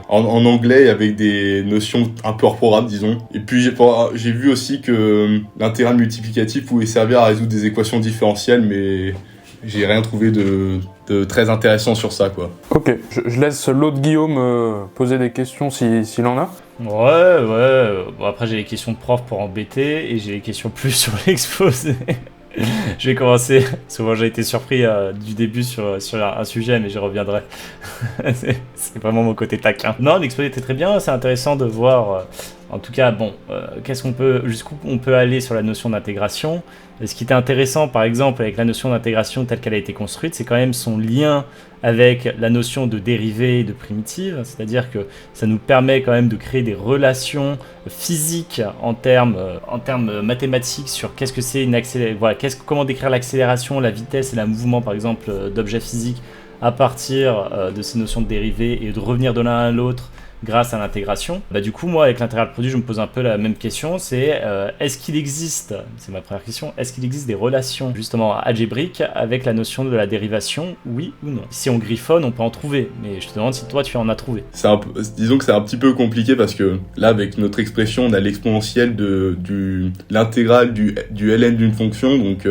[SPEAKER 8] en anglais avec des notions un peu hors programme, disons. Et puis j'ai vu aussi que l'intégrale multiplicative pouvait servir à résoudre des équations différentielles, mais j'ai rien trouvé de très intéressant sur ça, quoi.
[SPEAKER 9] Ok, je laisse l'autre Guillaume poser des questions s'il en a.
[SPEAKER 11] Ouais. Bon, après, j'ai les questions de prof pour embêter et j'ai les questions plus sur l'exposé. Je vais commencer. Souvent, j'ai été surpris du début sur un sujet, mais j'y reviendrai. c'est vraiment mon côté taquin. Non, l'exposé était très bien. C'est intéressant de voir. En tout cas, jusqu'où on peut aller sur la notion d'intégration. Et ce qui était intéressant, par exemple, avec la notion d'intégration telle qu'elle a été construite, c'est quand même son lien avec la notion de dérivée et de primitive, c'est-à-dire que ça nous permet quand même de créer des relations physiques en termes mathématiques sur qu'est-ce que c'est une accélération, comment décrire l'accélération, la vitesse et le mouvement, par exemple, d'objets physiques à partir de ces notions de dérivée et de revenir de l'un à l'autre grâce à l'intégration. Du coup, moi, avec l'intégral produit, je me pose un peu la même question, c'est est-ce qu'il existe, c'est ma première question, est-ce qu'il existe des relations justement algébriques avec la notion de la dérivation, oui ou non? Si on griffonne, on peut en trouver, mais je te demande si toi, tu en as trouvé.
[SPEAKER 8] Disons que c'est un petit peu compliqué parce que là, avec notre expression, on a l'exponentielle de l'intégrale du ln d'une fonction, donc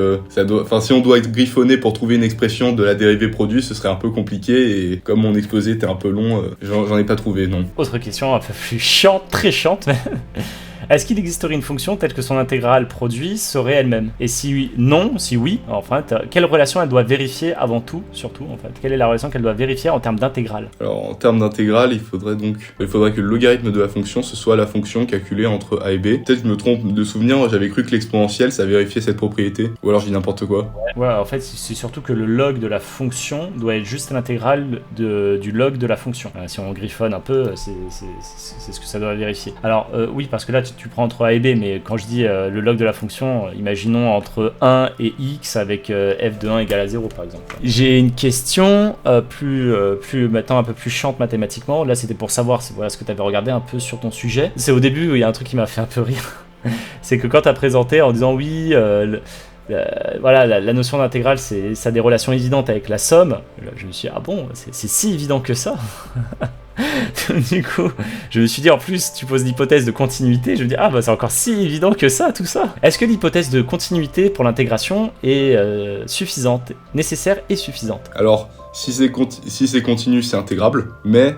[SPEAKER 8] si on doit être griffonné pour trouver une expression de la dérivée produit, ce serait un peu compliqué, et comme mon exposé était un peu long, j'en ai pas trouvé, non.
[SPEAKER 11] Autre question un peu plus chiante, très chiante. Est-ce qu'il existerait une fonction telle que son intégrale produit serait elle-même? Et si oui, enfin, quelle relation elle doit vérifier avant tout, surtout, en fait? Quelle est la relation qu'elle doit vérifier en termes d'intégrale?
[SPEAKER 8] Alors, en termes d'intégrale, il faudrait que le logarithme de la fonction, ce soit la fonction calculée entre a et b. Peut-être que je me trompe de souvenir, j'avais cru que l'exponentielle, ça vérifiait cette propriété. Ou alors je dis n'importe quoi. Ouais,
[SPEAKER 11] en fait, c'est surtout que le log de la fonction doit être juste l'intégrale du log de la fonction. Si on griffonne un peu, c'est ce que ça doit vérifier. Alors, oui, parce que là, tu prends entre a et b, mais quand je dis le log de la fonction, imaginons entre 1 et x avec f de 1 égale à 0 par exemple. J'ai une question plus maintenant un peu plus chiante mathématiquement. Là, c'était pour savoir ce que tu avais regardé un peu sur ton sujet. C'est au début où il y a un truc qui m'a fait un peu rire. C'est que quand tu as présenté en disant oui, la notion d'intégrale, ça a des relations évidentes avec la somme. Je me suis dit, ah bon, c'est si évident que ça. Du coup, je me suis dit, en plus, tu poses l'hypothèse de continuité. Je me dis, c'est encore si évident que ça, tout ça. Est-ce que l'hypothèse de continuité pour l'intégration est suffisante, nécessaire et suffisante?
[SPEAKER 8] Alors, si c'est continu, c'est intégrable, mais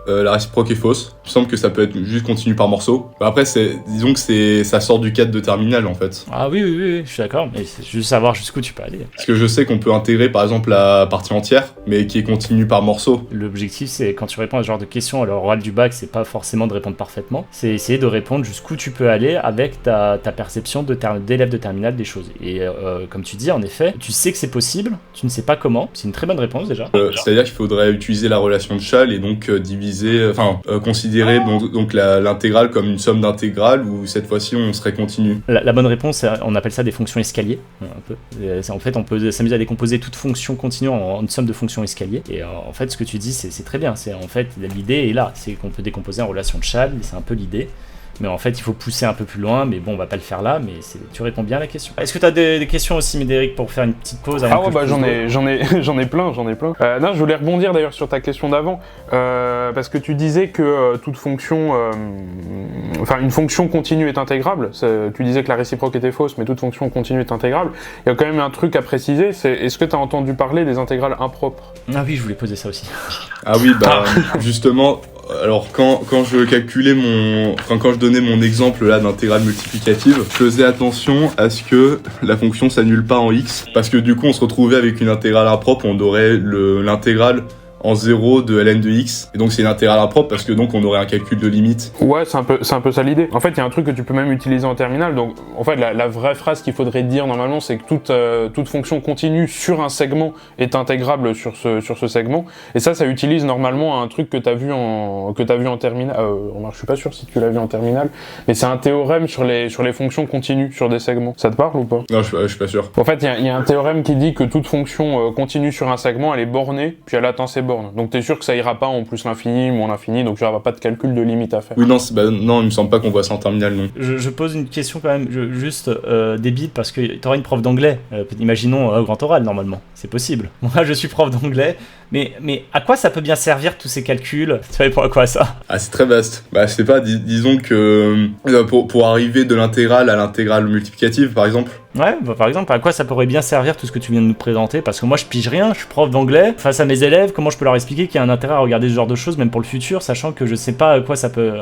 [SPEAKER 8] la réciproque est fausse. Il me semble que ça peut être juste continu par morceaux. Bah après, disons que ça sort du cadre de terminal en fait.
[SPEAKER 11] Ah oui, je suis d'accord, mais c'est juste savoir jusqu'où tu peux aller.
[SPEAKER 8] Parce que je sais qu'on peut intégrer par exemple la partie entière, mais qui est continue par morceaux.
[SPEAKER 11] L'objectif, c'est quand tu réponds à ce genre de questions à l'oral du bac, c'est pas forcément de répondre parfaitement, c'est essayer de répondre jusqu'où tu peux aller avec ta perception d'élève de terminale des choses. Et comme tu dis, en effet, tu sais que c'est possible, tu ne sais pas comment. C'est une très bonne réponse déjà.
[SPEAKER 8] C'est-à-dire qu'il faudrait utiliser la relation de Schall et donc considérer donc l'intégrale comme une somme d'intégrales, ou cette fois-ci on serait continu.
[SPEAKER 11] La bonne réponse, on appelle ça des fonctions escaliers. En fait, on peut s'amuser à décomposer toute fonction continue en une somme de fonctions escaliers. Et en fait, ce que tu dis, c'est très bien. C'est en fait l'idée est là, c'est qu'on peut décomposer en relation de Schall. C'est un peu l'idée. Mais en fait, il faut pousser un peu plus loin. Mais bon, on va pas le faire là. Mais tu réponds bien à la question. Est-ce que tu as des questions aussi, Médéric, pour faire une petite pause avant
[SPEAKER 9] j'en ai plein. Non, je voulais rebondir d'ailleurs sur ta question d'avant, parce que tu disais que toute fonction, une fonction continue est intégrable. Tu disais que la réciproque était fausse, mais toute fonction continue est intégrable. Il y a quand même un truc à préciser. C'est est-ce que tu as entendu parler des intégrales impropres?
[SPEAKER 11] Ah oui, je voulais poser ça aussi.
[SPEAKER 8] Ah oui, justement. Alors quand je calculais quand je donnais mon exemple là d'intégrale multiplicative, je faisais attention à ce que la fonction s'annule pas en x, parce que du coup on se retrouvait avec une intégrale impropre, on aurait l'intégrale en 0 de ln de x, et donc c'est une intégrale impropre parce que donc on aurait un calcul de limite.
[SPEAKER 9] Ouais, c'est un peu ça l'idée. En fait, il y a un truc que tu peux même utiliser en terminale. Donc en fait, la vraie phrase qu'il faudrait dire normalement, c'est que toute fonction continue sur un segment est intégrable sur ce segment. Et ça utilise normalement un truc que t'as vu en terminale. Je suis pas sûr si tu l'as vu en terminale, mais c'est un théorème sur les fonctions continues sur des segments. Ça te parle ou pas?
[SPEAKER 8] Non, je suis pas sûr.
[SPEAKER 9] En fait, il y a un théorème qui dit que toute fonction continue sur un segment, elle est bornée, puis elle atteint ses bornes. Donc t'es sûr que ça ira pas en plus l'infini, moins l'infini, donc il n'y aura pas de calcul de limite à faire.
[SPEAKER 8] Oui, non, non, il me semble pas qu'on voit ça en terminale, non.
[SPEAKER 11] Je pose une question quand même, juste débile, parce que t'auras une prof d'anglais, imaginons grand oral normalement, c'est possible. Moi je suis prof d'anglais, mais à quoi ça peut bien servir tous ces calculs? Tu savais pour quoi ça?
[SPEAKER 8] Ah, c'est très vaste. Bah, je sais pas, disons que pour arriver de l'intégrale à l'intégrale multiplicative, par exemple.
[SPEAKER 11] Ouais, par exemple, à quoi ça pourrait bien servir tout ce que tu viens de nous présenter? Parce que moi je pige rien, je suis prof d'anglais, face à mes élèves, comment je peux leur expliquer qu'il y a un intérêt à regarder ce genre de choses, même pour le futur, sachant que je sais pas à quoi ça peut,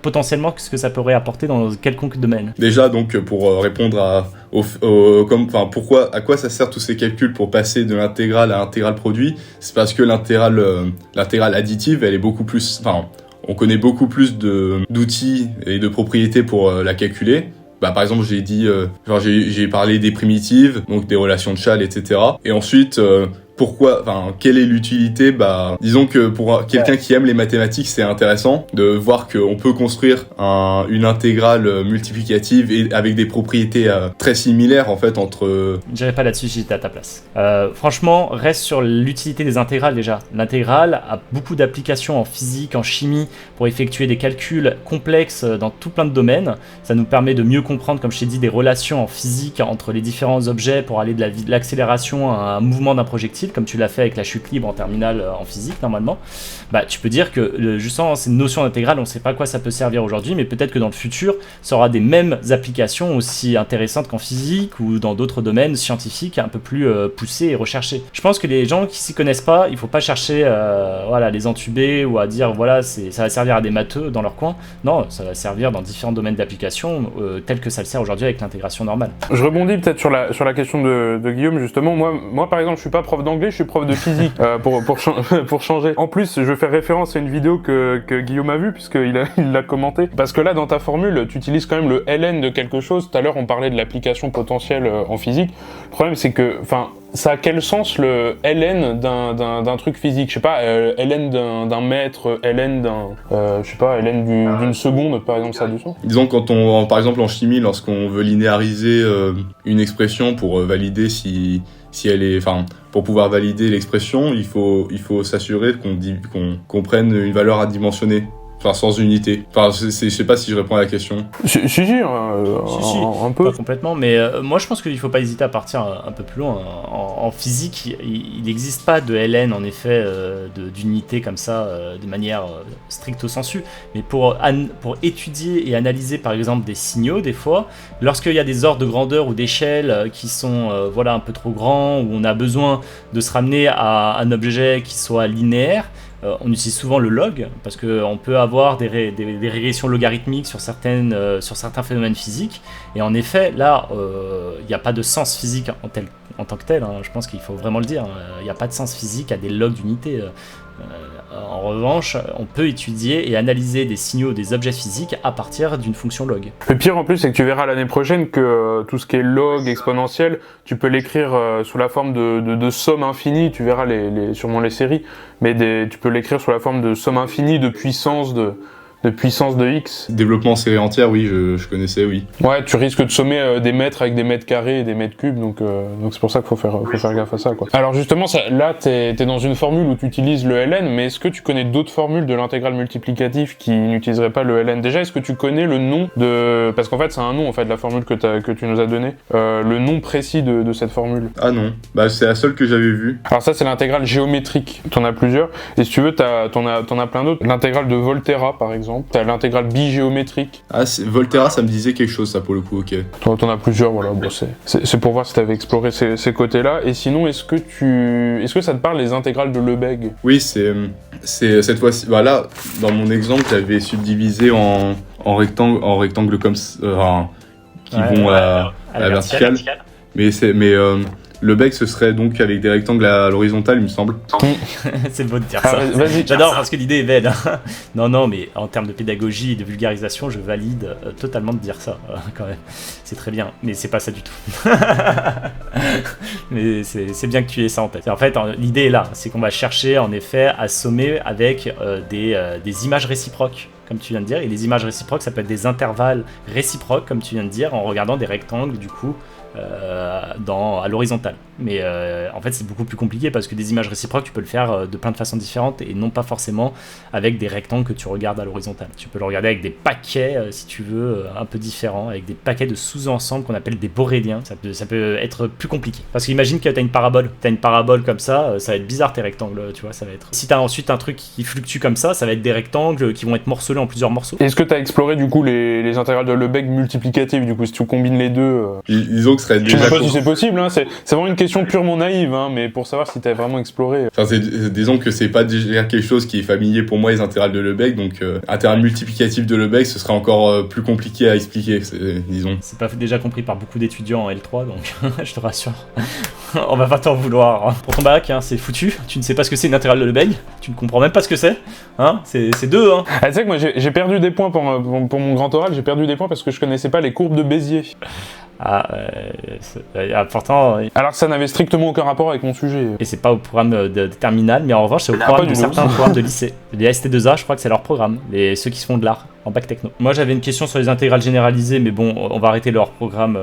[SPEAKER 11] potentiellement, ce que ça pourrait apporter dans quelconque domaine.
[SPEAKER 8] Déjà, donc, pour répondre à quoi ça sert tous ces calculs pour passer de l'intégrale à l'intégrale produit, c'est parce que l'intégrale additive, elle est beaucoup plus, on connaît beaucoup plus d'outils et de propriétés pour la calculer. Bah, par exemple, j'ai parlé des primitives, donc des relations de Schall, etc. Et ensuite, quelle est l'utilité? Bah, disons que pour quelqu'un qui aime les mathématiques, c'est intéressant de voir qu'on peut construire une intégrale multiplicative et avec des propriétés très similaires en fait entre.
[SPEAKER 11] J'irai pas là-dessus, j'étais à ta place. Franchement, reste sur l'utilité des intégrales déjà. L'intégrale a beaucoup d'applications en physique, en chimie, pour effectuer des calculs complexes dans tout plein de domaines. Ça nous permet de mieux comprendre, comme je t'ai dit, des relations en physique entre les différents objets pour aller de l'accélération à un mouvement d'un projectile, comme tu l'as fait avec la chute libre en terminale en physique normalement. Bah, tu peux dire que justement cette notion d'intégrale, on ne sait pas à quoi ça peut servir aujourd'hui, mais peut-être que dans le futur, ça aura des mêmes applications aussi intéressantes qu'en physique ou dans d'autres domaines scientifiques un peu plus poussés et recherchés. Je pense que les gens qui s'y connaissent pas, il faut pas chercher les entuber ou à dire ça va servir à des matheux dans leur coin. Non, ça va servir dans différents domaines d'application tels que ça le sert aujourd'hui avec l'intégration normale.
[SPEAKER 9] Je rebondis peut-être sur la question de Guillaume justement. Moi par exemple, je suis pas prof d'anglais, je suis prof de physique pour changer. En plus, je fais référence à une vidéo que Guillaume a vue puisqu'il l'a commenté. Parce que là, dans ta formule, tu utilises quand même le ln de quelque chose. Tout à l'heure, on parlait de l'application potentielle en physique. Le problème, c'est que, ça a quel sens le ln d'un truc physique? Je sais pas, ln d'un mètre, ln d'une seconde, par exemple, ça a du sens?
[SPEAKER 8] Disons par exemple en chimie, lorsqu'on veut linéariser une expression pour valider si elle est, pour pouvoir valider l'expression, il faut s'assurer qu'on prenne une valeur adimensionnée. Sans unité. Je sais pas si je réponds à la question.
[SPEAKER 9] Si, un peu.
[SPEAKER 11] Pas complètement, mais moi je pense qu'il faut pas hésiter à partir un peu plus loin. En physique, il n'existe pas de ln en effet d'unité comme ça, de manière stricto sensu. Mais pour étudier et analyser par exemple des signaux, des fois, lorsqu'il y a des ordres de grandeur ou d'échelle qui sont un peu trop grands, où on a besoin de se ramener à un objet qui soit linéaire, on utilise souvent le log, parce qu'on peut avoir des régressions logarithmiques sur certains phénomènes physiques, et en effet, là, il n'y a pas de sens physique en tant que tel, hein. Je pense qu'il faut vraiment le dire, il n'y a pas de sens physique à des logs d'unités. En revanche, on peut étudier et analyser des signaux des objets physiques à partir d'une fonction log.
[SPEAKER 9] Le pire en plus, c'est que tu verras l'année prochaine que tout ce qui est log, exponentiel, tu peux l'écrire sous la forme de somme infinie, tu verras sûrement les séries, mais tu peux l'écrire sous la forme de somme infinie de puissance de x.
[SPEAKER 8] Développement série entière, oui, je connaissais, oui.
[SPEAKER 9] Ouais, tu risques de sommer des mètres avec des mètres carrés et des mètres cubes, donc c'est pour ça qu'il faut faire gaffe à ça, quoi. Alors justement, là, t'es dans une formule où tu utilises le ln, mais est-ce que tu connais d'autres formules de l'intégrale multiplicative qui n'utiliseraient pas le ln? Déjà, est-ce que tu connais le nom de... Parce qu'en fait, c'est un nom, en fait, la formule que tu nous as donnée. Le nom précis de cette formule.
[SPEAKER 8] Ah non, bah c'est la seule que j'avais vue.
[SPEAKER 9] Alors ça, c'est l'intégrale géométrique. T'en as plusieurs. Et si tu veux, t'en as plein d'autres. L'intégrale de Volterra, par exemple. T'as l'intégrale bigéométrique.
[SPEAKER 8] Ah, Volterra, ça me disait quelque chose, ça, pour le coup, ok.
[SPEAKER 9] T'en as plusieurs, voilà. Bon, c'est pour voir si t'avais exploré ces côtés-là. Et sinon, est-ce que ça te parle les intégrales de Lebesgue?
[SPEAKER 8] Oui, c'est cette fois-ci... Bah là, dans mon exemple, j'avais subdivisé en rectangles comme... qui vont à la verticale. Mais Lebesgue, ce serait donc avec des rectangles à l'horizontale, il me semble.
[SPEAKER 11] C'est beau de dire ça. J'adore parce que l'idée est belle. Non, mais en termes de pédagogie et de vulgarisation, je valide totalement de dire ça, quand même. C'est très bien, mais c'est pas ça du tout. Mais c'est bien que tu aies ça en tête. En fait, l'idée est là, c'est qu'on va chercher en effet à sommer avec des images réciproques, comme tu viens de dire. Et les images réciproques, ça peut être des intervalles réciproques, comme tu viens de dire, en regardant des rectangles, du coup, à l'horizontale. Mais en fait, c'est beaucoup plus compliqué parce que des images réciproques, tu peux le faire de plein de façons différentes et non pas forcément avec des rectangles que tu regardes à l'horizontale. Tu peux le regarder avec des paquets, si tu veux, un peu différents, avec des paquets de sous-ensembles qu'on appelle des borréliens. Ça peut être plus compliqué. Parce qu'imagine que tu as une parabole comme ça, ça va être bizarre tes rectangles, tu vois, ça va être... Si tu as ensuite un truc qui fluctue comme ça va être des rectangles qui vont être morcelés en plusieurs morceaux.
[SPEAKER 9] Est-ce que tu as exploré du coup les intégrales de Lebesgue multiplicatives, du coup, si tu combines les deux
[SPEAKER 8] Disons que ce serait déjà...
[SPEAKER 9] Je sais pas si c'est possible, hein, c'est vraiment une question purement naïve, hein, mais pour savoir si t'as vraiment exploré.
[SPEAKER 8] Enfin, disons que c'est pas déjà quelque chose qui est familier pour moi, les intégrales de Lebesgue, donc intégrale multiplicative de Lebesgue, ce serait encore plus compliqué à expliquer, disons.
[SPEAKER 11] C'est pas déjà compris par beaucoup d'étudiants en L3, donc je te rassure. On va pas t'en vouloir. Hein. Pour ton bac, hein, c'est foutu, tu ne sais pas ce que c'est une intégrale de Lebesgue, tu ne comprends même pas ce que c'est, hein, c'est deux, hein.
[SPEAKER 9] Ah, tu sais que moi j'ai perdu des points pour mon grand oral, j'ai perdu des points parce que je connaissais pas les courbes de Bézier.
[SPEAKER 11] Pourtant...
[SPEAKER 9] Alors ça n'avait strictement aucun rapport avec mon sujet.
[SPEAKER 11] Et c'est pas au programme de terminale, mais en revanche c'est au programme de certains programmes de lycée. Les ST2A, je crois que c'est leur programme, ceux qui se font de l'art, en bac techno. Moi j'avais une question sur les intégrales généralisées, mais bon, on va arrêter leur programme.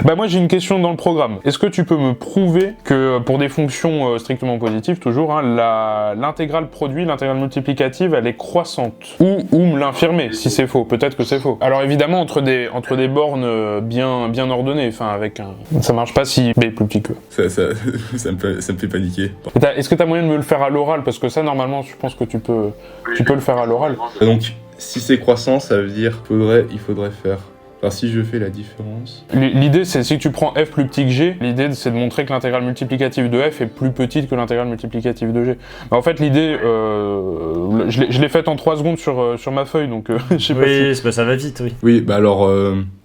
[SPEAKER 9] Bah moi j'ai une question dans le programme. Est-ce que tu peux me prouver que pour des fonctions strictement positives, toujours, hein, l'intégrale produit, l'intégrale multiplicative, elle est croissante? Ou me l'infirmer, si c'est faux, peut-être que c'est faux. Alors évidemment, entre des bornes bien ordonnées, enfin avec un... Ça marche pas si B est plus petit que...
[SPEAKER 8] Ça me fait paniquer.
[SPEAKER 9] Est-ce que t'as moyen de me le faire à l'oral? Parce que ça, normalement, je pense que tu peux le faire à l'oral.
[SPEAKER 8] Donc, si c'est croissant, ça veut dire il faudrait faire... Alors si je fais la différence...
[SPEAKER 9] L'idée, c'est si tu prends f plus petit que g, l'idée c'est de montrer que l'intégrale multiplicative de f est plus petite que l'intégrale multiplicative de g. Mais en fait, l'idée, je l'ai faite en 3 secondes sur ma feuille, donc je sais pas si...
[SPEAKER 11] Oui, ça va vite, oui.
[SPEAKER 8] Oui, bah alors,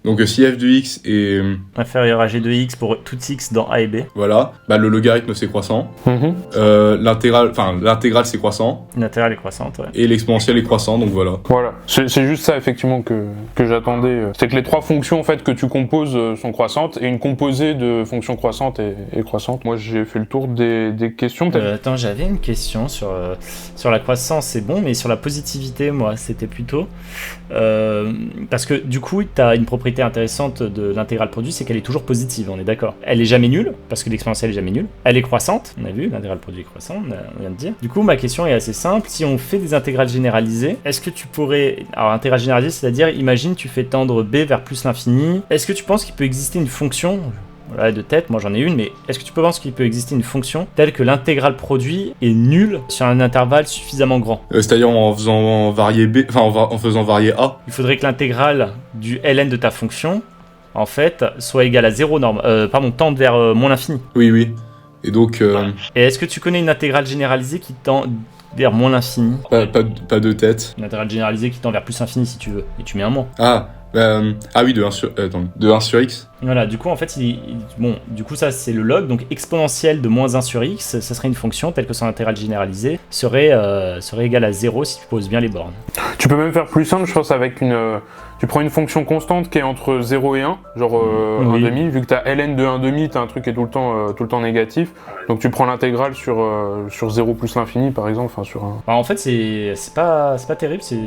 [SPEAKER 8] donc si f de x est...
[SPEAKER 11] inférieur à g de x pour tout x dans a et b.
[SPEAKER 8] Voilà, bah le logarithme c'est croissant. L'intégrale c'est croissant.
[SPEAKER 11] L'intégrale est croissante, ouais.
[SPEAKER 8] Et l'exponentielle est croissant, donc voilà.
[SPEAKER 9] Voilà, c'est juste ça effectivement que j'attendais. C'est que les 3 fonctions en fait que tu composes sont croissantes et une composée de fonctions croissantes est croissante. Moi j'ai fait le tour des questions.
[SPEAKER 11] Attends, j'avais une question sur la croissance, c'est bon, mais sur la positivité, moi c'était plutôt parce que du coup tu as une propriété intéressante de l'intégrale produit, c'est qu'elle est toujours positive, on est d'accord. Elle est jamais nulle parce que l'exponentielle est jamais nulle. Elle est croissante, on a vu, l'intégrale produit est croissante, on vient de dire. Du coup ma question est assez simple, si on fait des intégrales généralisées, est-ce que tu pourrais, alors intégrale généralisée, c'est-à-dire imagine tu fais tendre b vers plus l'infini, est-ce que tu penses qu'il peut exister une fonction, voilà, de tête, moi j'en ai une, mais est-ce que tu penses qu'il peut exister une fonction telle que l'intégrale produit est nulle sur un intervalle suffisamment grand?
[SPEAKER 8] C'est-à-dire en faisant varier b, enfin en faisant varier a.
[SPEAKER 11] Il faudrait que l'intégrale du ln de ta fonction, en fait, soit égale à 0 tende vers moins l'infini.
[SPEAKER 8] Oui. Et donc,
[SPEAKER 11] Et est-ce que tu connais une intégrale généralisée qui tend vers moins l'infini?
[SPEAKER 8] pas de tête.
[SPEAKER 11] Une intégrale généralisée qui tend vers plus infini si tu veux, et tu mets un moins.
[SPEAKER 8] Oui, de 1 sur x.
[SPEAKER 11] Voilà, du coup, en fait, du coup, ça, c'est le log, donc exponentielle de moins 1 sur x, ça serait une fonction telle que son intégrale généralisée serait égale à 0 si tu poses bien les bornes.
[SPEAKER 9] Tu peux même faire plus simple, je pense, avec tu prends une fonction constante qui est entre 0 et 1, genre 1,5, vu que t'as ln de 1,5, t'as un truc qui est tout le temps négatif, donc tu prends l'intégrale sur 0 plus l'infini, par exemple, enfin sur un...
[SPEAKER 11] Alors, en fait, c'est pas terrible, c'est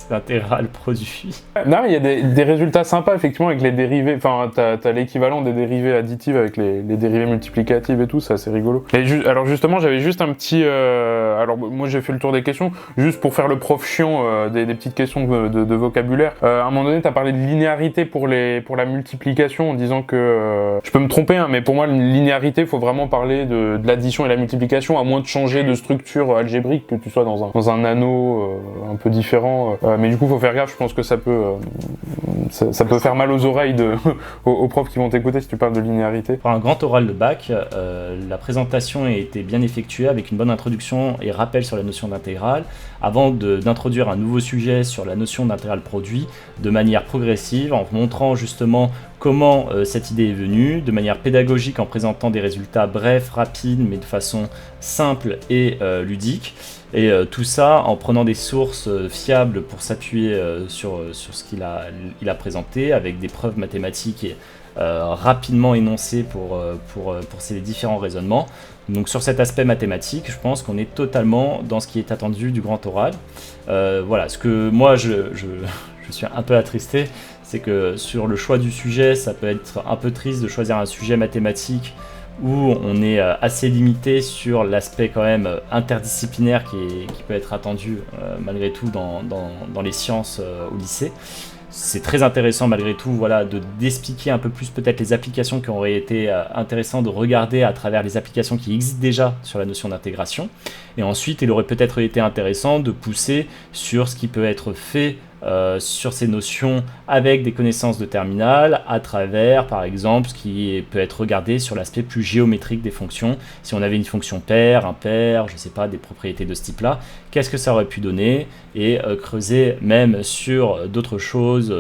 [SPEAKER 11] l'intégrale produit.
[SPEAKER 9] Non, il y a des résultats sympas, effectivement, avec les dérivés, enfin, t'as l'équivalent des dérivées additives avec les dérivées multiplicatives et tout, c'est assez rigolo. Et alors justement, j'avais juste un petit... alors moi j'ai fait le tour des questions, juste pour faire le prof chiant des petites questions de vocabulaire. À un moment donné, t'as parlé de linéarité pour la multiplication en disant que... je peux me tromper, hein, mais pour moi, la linéarité, faut vraiment parler de l'addition et la multiplication, à moins de changer de structure algébrique, que tu sois dans un anneau un peu différent. Mais du coup, faut faire gaffe, je pense que ça peut faire mal aux oreilles aux profs qui vont t'écouter si tu parles de linéarité.
[SPEAKER 11] Pour un grand oral de bac, la présentation a été bien effectuée avec une bonne introduction et rappel sur la notion d'intégrale, avant d'introduire un nouveau sujet sur la notion d'intégrale produit de manière progressive, en montrant justement comment cette idée est venue, de manière pédagogique en présentant des résultats brefs, rapides, mais de façon simple et ludique. Et tout ça en prenant des sources fiables pour s'appuyer sur ce qu'il a présenté, avec des preuves mathématiques et rapidement énoncées pour ces différents raisonnements. Donc sur cet aspect mathématique, je pense qu'on est totalement dans ce qui est attendu du grand oral. Voilà, ce que moi je suis un peu attristé, c'est que sur le choix du sujet, ça peut être un peu triste de choisir un sujet mathématique où on est assez limité sur l'aspect quand même interdisciplinaire qui peut être attendu malgré tout dans les sciences au lycée. C'est très intéressant malgré tout, voilà, d'expliquer un peu plus peut-être les applications qui auraient été intéressantes de regarder à travers les applications qui existent déjà sur la notion d'intégration. Et ensuite, il aurait peut-être été intéressant de pousser sur ce qui peut être fait sur ces notions avec des connaissances de terminal à travers par exemple ce qui peut être regardé sur l'aspect plus géométrique des fonctions. Si on avait une fonction paire, impair, je sais pas, des propriétés de ce type là, qu'est-ce que ça aurait pu donner, et creuser même sur d'autres choses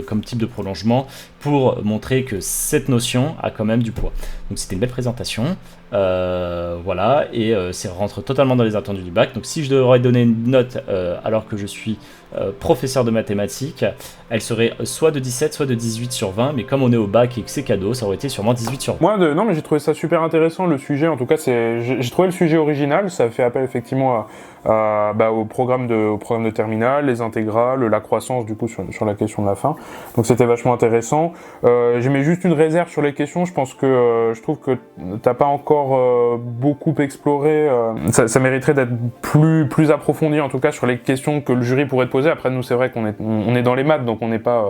[SPEAKER 11] comme type de prolongement pour montrer que cette notion a quand même du poids. Donc c'était une belle présentation. Voilà, et ça rentre totalement dans les attendus du bac. Donc si je devrais donner une note alors que je suis professeur de mathématiques, elle serait soit de 17 soit de 18 sur 20, mais comme on est au bac et que c'est cadeau, ça aurait été sûrement 18 sur 20.
[SPEAKER 9] Non, mais j'ai trouvé ça super intéressant, le sujet, en tout cas j'ai trouvé le sujet original, ça fait appel effectivement au programme de terminale, les intégrales, la croissance du coup sur la question de la fin, donc c'était vachement intéressant. J'ai mis juste une réserve sur les questions, je pense que je trouve que t'as pas encore beaucoup exploré, ça mériterait d'être plus approfondi en tout cas sur les questions que le jury pourrait te poser. Après nous c'est vrai qu'on est dans les maths, donc on n'est pas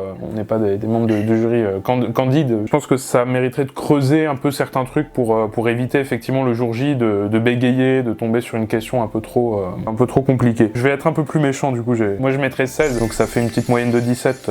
[SPEAKER 9] des membres de jury candides. Je pense que ça mériterait de creuser un peu certains trucs pour éviter effectivement le jour J de bégayer, de tomber sur une question un peu trop compliquée. Je vais être un peu plus méchant du coup, moi je mettrais 16, donc ça fait une petite moyenne de 17,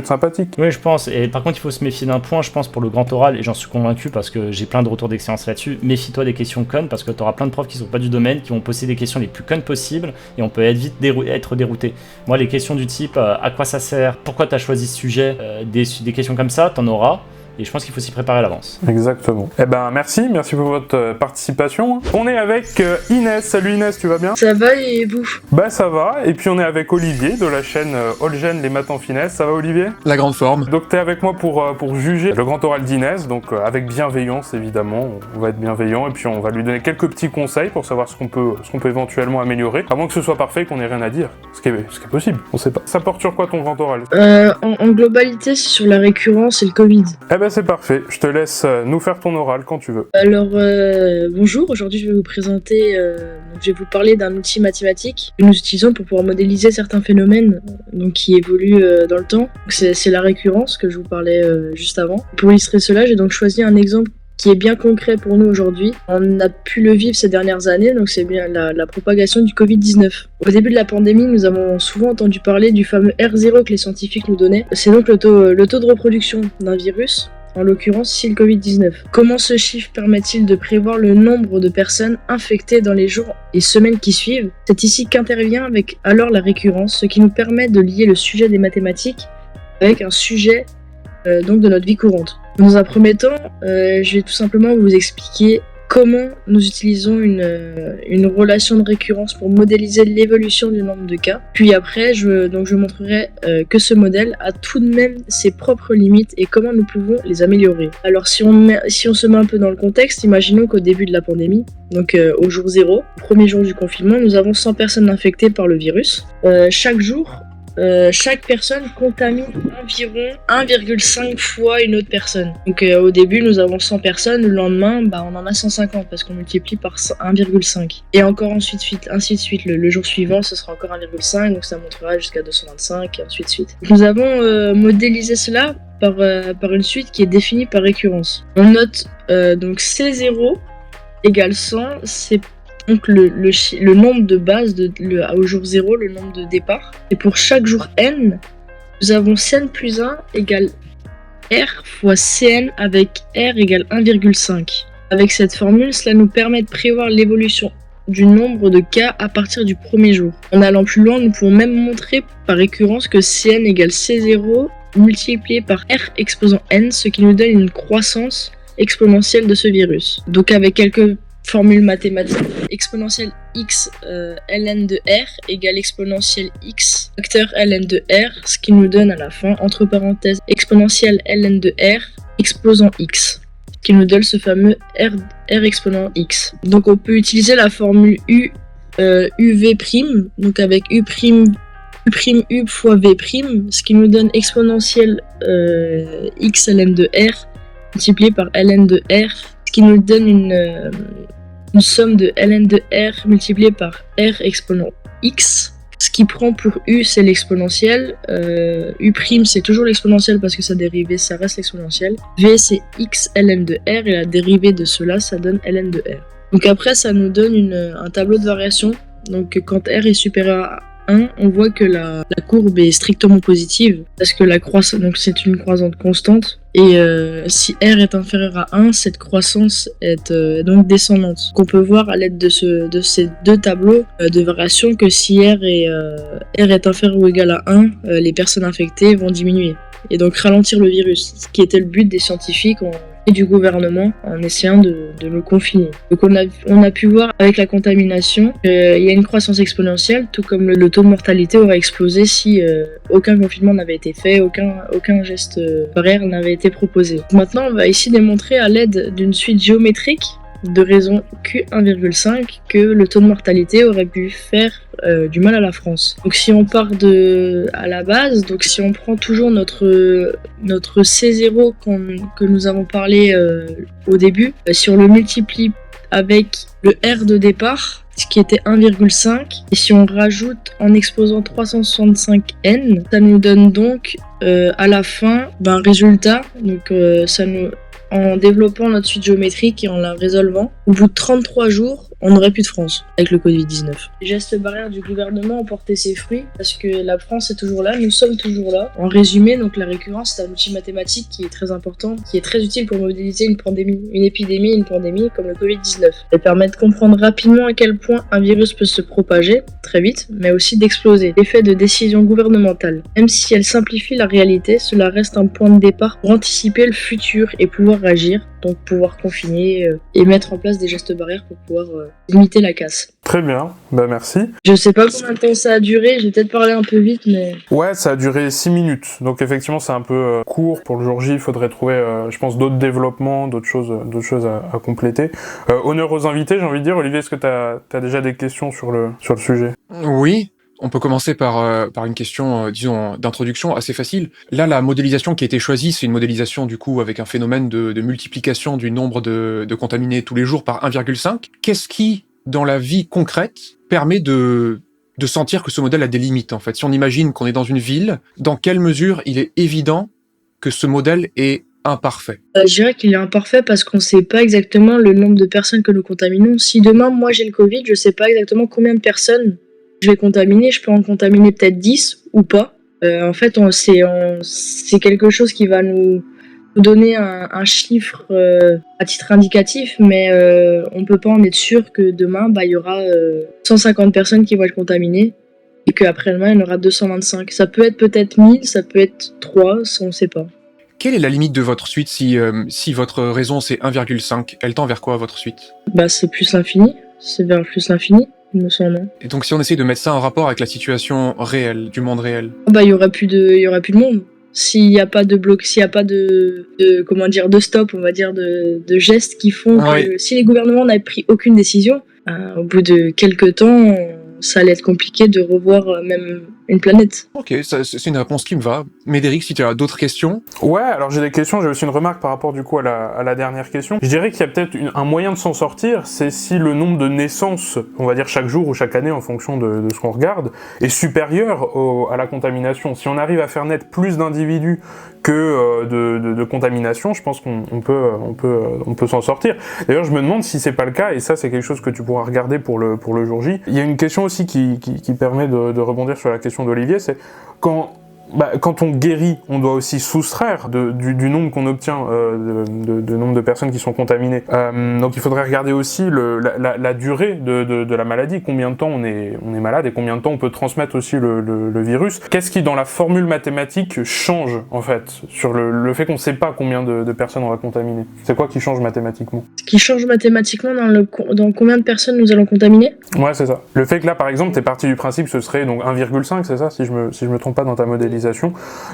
[SPEAKER 9] sympathique.
[SPEAKER 11] Oui, je pense, et par contre il faut se méfier d'un point, je pense, pour le grand oral, et j'en suis convaincu parce que j'ai plein de retours d'expérience là-dessus. Méfie-toi des questions connes, parce que tu auras plein de profs qui sont pas du domaine, qui vont poser des questions les plus connes possibles, et on peut vite être dérouté. Moi, les questions du type à quoi ça sert, pourquoi tu as choisi ce sujet, des questions comme ça, t'en auras. Et je pense qu'il faut s'y préparer à l'avance.
[SPEAKER 9] Exactement. Eh ben merci pour votre participation. On est avec Inès. Salut Inès, tu vas bien?
[SPEAKER 12] Ça va et vous?
[SPEAKER 9] Bah ça va. Et puis on est avec Olivier de la chaîne Olgen les maths en finesse. Ça va Olivier?
[SPEAKER 4] La grande forme.
[SPEAKER 9] Donc t'es avec moi pour juger le grand oral d'Inès, donc avec bienveillance évidemment. On va être bienveillant et puis on va lui donner quelques petits conseils pour savoir ce qu'on peut éventuellement améliorer. À moins que ce soit parfait, qu'on ait rien à dire. Ce qui est possible, on sait pas. Ça porte sur quoi ton grand oral?
[SPEAKER 12] En globalité, c'est sur la récurrence et le Covid.
[SPEAKER 9] Eh ben c'est parfait, je te laisse nous faire ton oral quand tu veux.
[SPEAKER 12] Alors bonjour, aujourd'hui je vais vous présenter, je vais vous parler d'un outil mathématique que nous utilisons pour pouvoir modéliser certains phénomènes qui évoluent dans le temps. C'est la récurrence que je vous parlais juste avant. Pour illustrer cela, j'ai donc choisi un exemple qui est bien concret pour nous aujourd'hui. On a pu le vivre ces dernières années, donc c'est bien la propagation du Covid-19. Au début de la pandémie, nous avons souvent entendu parler du fameux R0 que les scientifiques nous donnaient. C'est donc le taux de reproduction d'un virus. en l'occurrence ici le Covid-19. Comment ce chiffre permet-il de prévoir le nombre de personnes infectées dans les jours et semaines qui suivent? C'est ici qu'intervient avec alors la récurrence, ce qui nous permet de lier le sujet des mathématiques avec un sujet donc de notre vie courante. Dans un premier temps, je vais tout simplement vous expliquer comment nous utilisons une relation de récurrence pour modéliser l'évolution du nombre de cas. Puis après, je montrerai que ce modèle a tout de même ses propres limites et comment nous pouvons les améliorer. Alors si on se met un peu dans le contexte, imaginons qu'au début de la pandémie, donc au jour 0, premier jour du confinement, nous avons 100 personnes infectées par le virus. Chaque jour, chaque personne contamine environ 1,5 fois une autre personne. Donc au début nous avons 100 personnes, le lendemain on en a 150 parce qu'on multiplie par 1,5. Et encore ainsi de suite. Le jour suivant ce sera encore 1,5, donc ça montera jusqu'à 225 et ainsi de suite. Nous avons modélisé cela par une suite qui est définie par récurrence. On note donc C0 égale 100, c'est donc le nombre de base au jour 0, le nombre de départ. Et pour chaque jour n, nous avons Cn plus 1 égale R fois Cn avec R égale 1,5. Avec cette formule, cela nous permet de prévoir l'évolution du nombre de cas à partir du premier jour. En allant plus loin, nous pouvons même montrer par récurrence que Cn égale C0 multiplié par R exposant n, ce qui nous donne une croissance exponentielle de ce virus. Donc avec quelques formule mathématique, exponentielle x ln de r égale exponentielle x facteur ln de r, ce qui nous donne à la fin, entre parenthèses, exponentielle ln de r exposant x, qui nous donne ce fameux r exponent x. Donc on peut utiliser la formule uv', donc avec u' fois v', ce qui nous donne exponentielle x ln de r multiplié par ln de r, ce qui nous donne une somme de ln de r multipliée par r exponent x. Ce qui prend pour u, c'est l'exponentielle. U' c'est toujours l'exponentielle parce que sa dérivée, ça reste l'exponentielle. V, c'est x ln de r et la dérivée de cela, ça donne ln de r. Donc après, ça nous donne un tableau de variation. Donc quand r est supérieur à 1, on voit que la courbe est strictement positive parce que la croissance, donc c'est une croissante constante. Et si R est inférieur à 1, cette croissance est donc descendante. Donc on peut voir à l'aide de ces deux tableaux de variation que si R est inférieur ou égal à 1, les personnes infectées vont diminuer. Et donc ralentir le virus, ce qui était le but des scientifiques et du gouvernement en essayant de le confiner. Donc on a pu voir avec la contamination il y a une croissance exponentielle, tout comme le taux de mortalité aurait explosé si aucun confinement n'avait été fait, aucun geste barrière n'avait été proposé. Maintenant on va ici démontrer à l'aide d'une suite géométrique de raison Q1,5 que le taux de mortalité aurait pu faire du mal à la France. Donc si on part à la base, donc si on prend toujours notre C0 que nous avons parlé au début, si on le multiplie avec le R de départ, ce qui était 1,5, et si on rajoute en exposant 365n, ça nous donne donc à la fin un résultat. Donc en développant notre suite géométrique et en la résolvant, au bout de 33 jours, on n'aurait plus de France avec le Covid-19. Les gestes barrières du gouvernement ont porté ses fruits parce que la France est toujours là, nous sommes toujours là. En résumé, donc la récurrence, c'est un outil mathématique qui est très important, qui est très utile pour modéliser une pandémie comme le Covid-19. Elle permet de comprendre rapidement à quel point un virus peut se propager très vite, mais aussi d'exploser. L'effet de décision gouvernementale. Même si elle simplifie la réalité, cela reste un point de départ pour anticiper le futur et pouvoir réagir, donc pouvoir confiner et mettre en place des gestes barrières pour pouvoir limiter la casse.
[SPEAKER 9] Très bien, merci.
[SPEAKER 12] Je sais pas combien de temps ça a duré, j'ai peut-être parlé un peu vite, mais...
[SPEAKER 9] Ouais, ça a duré 6 minutes, donc effectivement c'est un peu court. Pour le jour J, il faudrait trouver, je pense, d'autres développements, d'autres choses à compléter. Honneur aux invités, j'ai envie de dire. Olivier, est-ce que t'as déjà des questions sur le sujet?
[SPEAKER 4] Oui. On peut commencer par une question, disons, d'introduction assez facile. Là, la modélisation qui a été choisie, c'est une modélisation, du coup, avec un phénomène de multiplication du nombre de contaminés tous les jours par 1,5. Qu'est-ce qui, dans la vie concrète, permet de sentir que ce modèle a des limites, en fait? Si on imagine qu'on est dans une ville, dans quelle mesure il est évident que ce modèle est imparfait?
[SPEAKER 12] Je dirais qu'il est imparfait parce qu'on ne sait pas exactement le nombre de personnes que nous contaminons. Si demain, moi, j'ai le Covid, je ne sais pas exactement combien de personnes je vais contaminer, je peux en contaminer peut-être 10 ou pas. En fait, c'est quelque chose qui va nous vous donner un chiffre à titre indicatif, mais on peut pas en être sûr que demain, il y aura 150 personnes qui vont être contaminées et qu'après-demain, il y en aura 225. Ça peut être peut-être 1000, ça peut être 3, on ne sait pas.
[SPEAKER 4] Quelle est la limite de votre suite si votre raison c'est 1,5? Elle tend vers quoi votre suite?
[SPEAKER 12] C'est plus l'infini, c'est vers plus l'infini, il me semble.
[SPEAKER 4] Et donc si on essaye de mettre ça en rapport avec la situation réelle, du monde réel?
[SPEAKER 12] Il y aurait plus de monde. S'il n'y a pas de bloc, s'il n'y a pas de stop, on va dire, de gestes qui font que si les gouvernements n'avaient pris aucune décision, au bout de quelques temps, ça allait être compliqué de revoir même une planète.
[SPEAKER 4] Ok, c'est une réponse qui me va. Médéric, si tu as d'autres questions?
[SPEAKER 9] Ouais, alors j'ai des questions, j'ai aussi une remarque par rapport du coup à la dernière question. Je dirais qu'il y a peut-être un moyen de s'en sortir, c'est si le nombre de naissances, on va dire chaque jour ou chaque année en fonction de ce qu'on regarde, est supérieur à la contamination. Si on arrive à faire naître plus d'individus que de contamination, je pense qu'on peut s'en sortir. D'ailleurs, je me demande si c'est pas le cas, et ça c'est quelque chose que tu pourras regarder pour le jour J. Il y a une question aussi qui permet de rebondir sur la question d'Olivier, c'est quand on guérit, on doit aussi soustraire du nombre qu'on obtient, de nombre de personnes qui sont contaminées. Donc il faudrait regarder aussi la durée de la maladie, combien de temps on est malade et combien de temps on peut transmettre aussi le virus. Qu'est-ce qui, dans la formule mathématique, change, en fait, sur le fait qu'on ne sait pas combien de personnes on va contaminer? C'est quoi qui change mathématiquement? Ce
[SPEAKER 12] qui change mathématiquement dans combien de personnes nous allons contaminer?
[SPEAKER 9] Ouais, c'est ça. Le fait que là, par exemple, t'es parti du principe que ce serait donc 1,5, c'est ça, si je me trompe pas dans ta modélisation.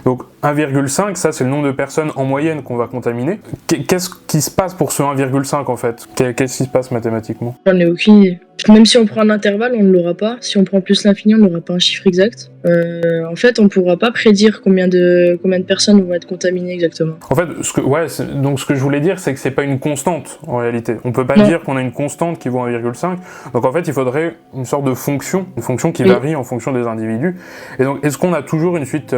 [SPEAKER 9] Donc 1,5, ça c'est le nombre de personnes en moyenne qu'on va contaminer. Qu'est-ce qui se passe pour ce 1,5 en fait? Qu'est-ce qui se passe mathématiquement?
[SPEAKER 12] J'en ai aucune idée. Même si on prend un intervalle, on ne l'aura pas. Si on prend plus l'infini, on n'aura pas un chiffre exact. En fait, on ne pourra pas prédire combien de personnes vont être contaminées exactement.
[SPEAKER 9] En fait, ce que je voulais dire, c'est que c'est pas une constante en réalité. On peut pas dire qu'on a une constante qui vaut 1,5. Donc en fait, il faudrait une sorte de fonction, qui varie en fonction des individus. Et donc, est-ce qu'on a toujours une suite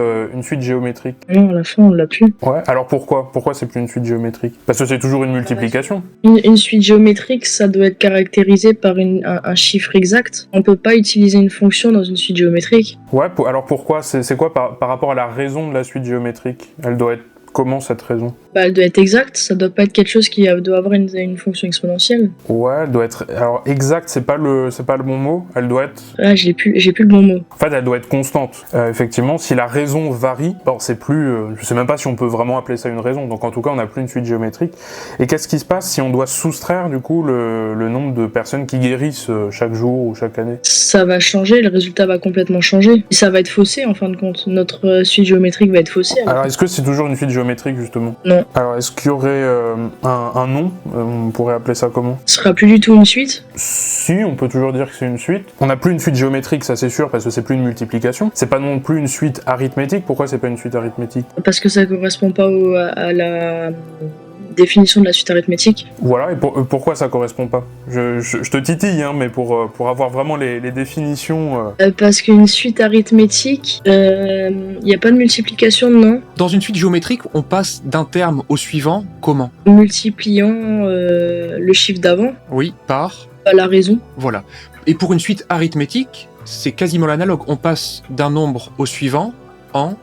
[SPEAKER 9] géométrique?
[SPEAKER 12] Non, à la fin, on l'a plus.
[SPEAKER 9] Ouais. Alors pourquoi c'est plus une suite géométrique? Parce que c'est toujours une multiplication.
[SPEAKER 12] Une suite géométrique, ça doit être caractérisé par un chiffre exact. On peut pas utiliser une fonction dans une suite géométrique.
[SPEAKER 9] Ouais, alors pourquoi? C'est quoi par rapport à la raison de la suite géométrique? Elle doit être comment, cette raison?
[SPEAKER 12] Elle doit être exacte, ça doit pas être quelque chose qui doit avoir une fonction exponentielle.
[SPEAKER 9] Ouais, elle doit être... Alors, exact, c'est pas le bon mot, elle doit être...
[SPEAKER 12] Ah, j'ai plus le bon mot.
[SPEAKER 9] En fait, elle doit être constante. Effectivement, si la raison varie, c'est plus... je sais même pas si on peut vraiment appeler ça une raison, donc en tout cas, on n'a plus une suite géométrique. Et qu'est-ce qui se passe si on doit soustraire, du coup, le nombre de personnes qui guérissent chaque jour ou chaque année? Ça
[SPEAKER 12] va changer, le résultat va complètement changer. Et ça va être faussé, en fin de compte. Notre suite géométrique va être faussée.
[SPEAKER 9] Alors, est-ce que c'est toujours une suite géométrique, justement?
[SPEAKER 12] Non.
[SPEAKER 9] Alors, est-ce qu'il y aurait un nom? On pourrait appeler ça comment?
[SPEAKER 12] Ce sera plus du tout une suite?
[SPEAKER 9] Si, on peut toujours dire que c'est une suite. On n'a plus une suite géométrique, ça c'est sûr, parce que c'est plus une multiplication. C'est pas non plus une suite arithmétique. Pourquoi c'est pas une suite arithmétique?
[SPEAKER 12] Parce que ça correspond pas à la définition de la suite arithmétique.
[SPEAKER 9] Voilà, et pourquoi ça correspond pas? Je te titille, mais pour avoir vraiment les définitions...
[SPEAKER 12] Parce qu'une suite arithmétique, il n'y a pas de multiplication, non.
[SPEAKER 4] Dans une suite géométrique, on passe d'un terme au suivant, comment?
[SPEAKER 12] Multipliant le chiffre d'avant.
[SPEAKER 4] Oui, par
[SPEAKER 12] la raison.
[SPEAKER 4] Voilà. Et pour une suite arithmétique, c'est quasiment l'analogue. On passe d'un nombre au suivant en...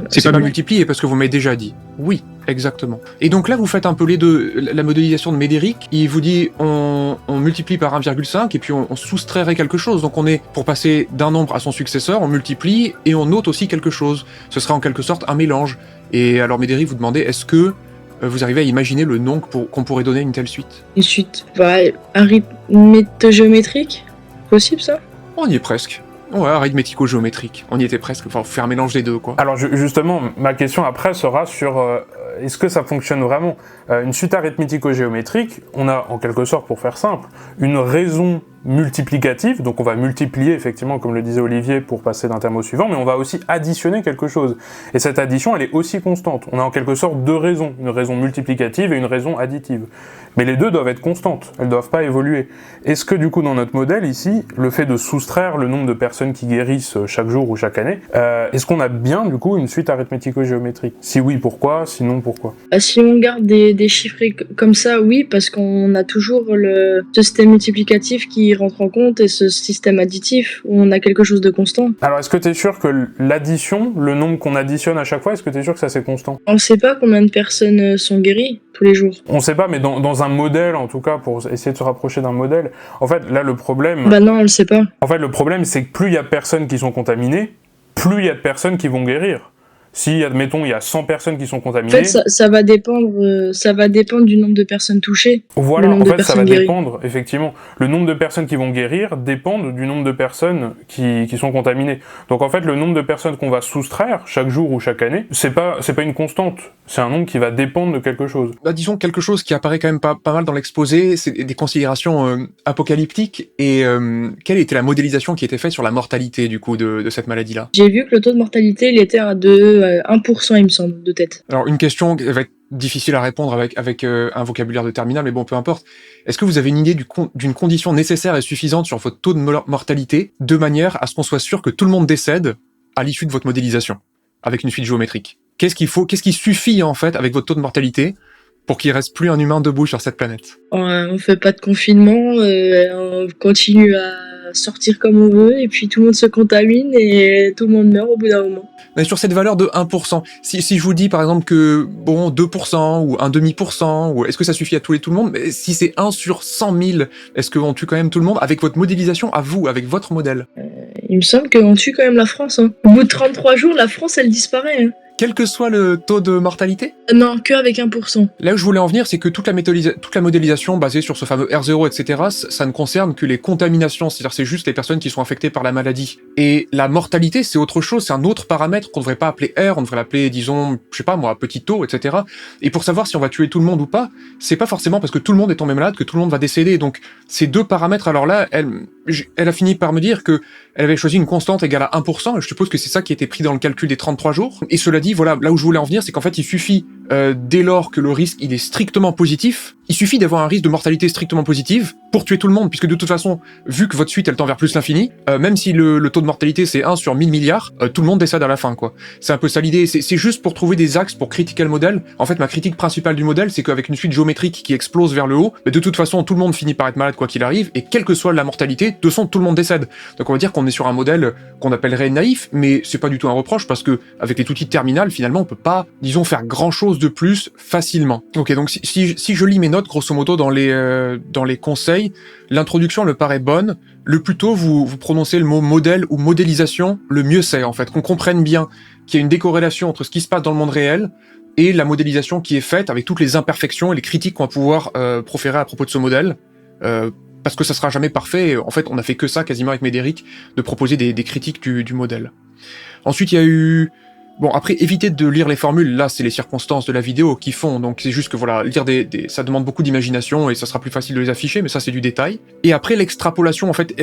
[SPEAKER 4] C'est pas multiplié, parce que vous m'avez déjà dit. Oui, exactement. Et donc là, vous faites un peu les deux. La modélisation de Médéric, il vous dit on multiplie par 1,5 et puis on soustrairait quelque chose. Donc on est, pour passer d'un nombre à son successeur, on multiplie et on note aussi quelque chose. Ce serait en quelque sorte un mélange. Et alors Médéric vous demandait, est-ce que vous arrivez à imaginer le nom qu'on pourrait donner à une telle suite?
[SPEAKER 12] Une suite arithméto-géométrique? Possible ça?
[SPEAKER 4] On y est presque. Ouais, arithmético-géométrique. On y était presque. Enfin, faut faire un mélange des deux, quoi.
[SPEAKER 9] Alors, justement, ma question après sera sur est-ce que ça fonctionne vraiment? Une suite arithmético-géométrique, on a, en quelque sorte, pour faire simple, une raison multiplicative, donc on va multiplier effectivement, comme le disait Olivier, pour passer d'un terme au suivant, mais on va aussi additionner quelque chose. Et cette addition, elle est aussi constante. On a en quelque sorte deux raisons, une raison multiplicative et une raison additive. Mais les deux doivent être constantes, elles ne doivent pas évoluer. Est-ce que du coup, dans notre modèle ici, le fait de soustraire le nombre de personnes qui guérissent chaque jour ou chaque année, est-ce qu'on a bien du coup une suite arithmético-géométrique? Si oui, pourquoi? Sinon, pourquoi?
[SPEAKER 12] Si on garde des chiffres comme ça, oui, parce qu'on a toujours le système multiplicatif qui rentre en compte et ce système additif où on a quelque chose de constant.
[SPEAKER 9] Alors, est-ce que tu es sûr que l'addition, le nombre qu'on additionne à chaque fois, est-ce que tu es sûr que ça c'est constant?
[SPEAKER 12] On ne sait pas combien de personnes sont guéries tous les jours.
[SPEAKER 9] On sait pas, mais dans un modèle, en tout cas, pour essayer de se rapprocher d'un modèle, en fait, là, le problème...
[SPEAKER 12] Bah non, on le sait pas.
[SPEAKER 9] En fait, le problème, c'est que plus il y a de personnes qui sont contaminées, plus il y a de personnes qui vont guérir. Si, admettons, il y a 100 personnes qui sont contaminées...
[SPEAKER 12] En fait, ça va dépendre du nombre de personnes touchées.
[SPEAKER 9] Voilà, en fait, ça va dépendre, effectivement. Le nombre de personnes qui vont guérir dépend du nombre de personnes qui sont contaminées. Donc, en fait, le nombre de personnes qu'on va soustraire chaque jour ou chaque année, c'est pas une constante. C'est un nombre qui va dépendre de quelque chose.
[SPEAKER 4] Bah, disons quelque chose qui apparaît quand même pas mal dans l'exposé, c'est des considérations apocalyptiques. Et quelle était la modélisation qui était faite sur la mortalité, du coup, de cette maladie-là?
[SPEAKER 12] J'ai vu que le taux de mortalité, il était de 1%, il me semble, de tête.
[SPEAKER 4] Alors, une question va être difficile à répondre avec un vocabulaire de terminal, mais bon, peu importe. Est-ce que vous avez une idée d'une condition nécessaire et suffisante sur votre taux de mortalité, de manière à ce qu'on soit sûr que tout le monde décède à l'issue de votre modélisation, avec une suite géométrique? Qu'est-ce qui suffit, en fait, avec votre taux de mortalité, pour qu'il reste plus un humain debout sur cette planète?
[SPEAKER 12] On fait pas de confinement, on continue à sortir comme on veut, et puis tout le monde se contamine, et tout le monde meurt au bout d'un moment.
[SPEAKER 4] Mais sur cette valeur de 1%, si je vous dis par exemple que, bon, 2% ou 1,5%, ou est-ce que ça suffit à tout le monde? Mais si c'est 1 sur 100 000, est-ce qu'on tue quand même tout le monde avec votre modélisation à vous, avec votre modèle?
[SPEAKER 12] Il me semble qu'on tue quand même la France. Hein. Au bout de 33 jours, la France, elle disparaît. Hein.
[SPEAKER 4] Quel que soit le taux de mortalité?
[SPEAKER 12] Non, que avec 1%.
[SPEAKER 4] Là où je voulais en venir, c'est que toute la modélisation basée sur ce fameux R0, etc., ça ne concerne que les contaminations, c'est-à-dire c'est juste les personnes qui sont infectées par la maladie. Et la mortalité, c'est autre chose, c'est un autre paramètre qu'on ne devrait pas appeler R, on devrait l'appeler, disons, je sais pas moi, petit taux, etc. Et pour savoir si on va tuer tout le monde ou pas, c'est pas forcément parce que tout le monde est tombé malade que tout le monde va décéder. Donc ces deux paramètres, alors là, elle a fini par me dire que elle avait choisi une constante égale à 1%, et je suppose que c'est ça qui a été pris dans le calcul des 33 jours. Et cela dit, voilà, là où je voulais en venir, c'est qu'en fait, il suffit, dès lors que le risque, il est strictement positif, il suffit d'avoir un risque de mortalité strictement positive pour tuer tout le monde, puisque de toute façon, vu que votre suite, elle tend vers plus l'infini, même si le taux de mortalité, c'est 1 sur 1000 milliards, tout le monde décède à la fin, quoi. C'est un peu ça l'idée, c'est juste pour trouver des axes pour critiquer le modèle. En fait, ma critique principale du modèle, c'est qu'avec une suite géométrique qui explose vers le haut, mais de toute façon, tout le monde finit par être malade quoi qu'il arrive, et quelle que soit la mortalité, de toute façon, tout le monde décède. Donc on va dire qu'on est sur un modèle qu'on appellerait naïf, mais c'est pas du tout un reproche, parce que avec les outils de terminal, finalement, on peut pas, disons, faire grand chose de plus facilement. Ok, donc si je lis mes notes, grosso modo, dans les conseils, l'introduction me paraît bonne. Le plus tôt vous prononcez le mot modèle ou modélisation, le mieux c'est, en fait, qu'on comprenne bien qu'il y a une décorrélation entre ce qui se passe dans le monde réel et la modélisation qui est faite avec toutes les imperfections et les critiques qu'on va pouvoir proférer à propos de ce modèle. Parce que ça sera jamais parfait, et en fait on a fait que ça quasiment avec Médéric, de proposer des critiques du modèle. Ensuite il y a eu... Bon, après, évitez de lire les formules, là c'est les circonstances de la vidéo qui font, donc c'est juste que voilà, lire ça demande beaucoup d'imagination et ça sera plus facile de les afficher, mais ça c'est du détail. Et après, l'extrapolation en fait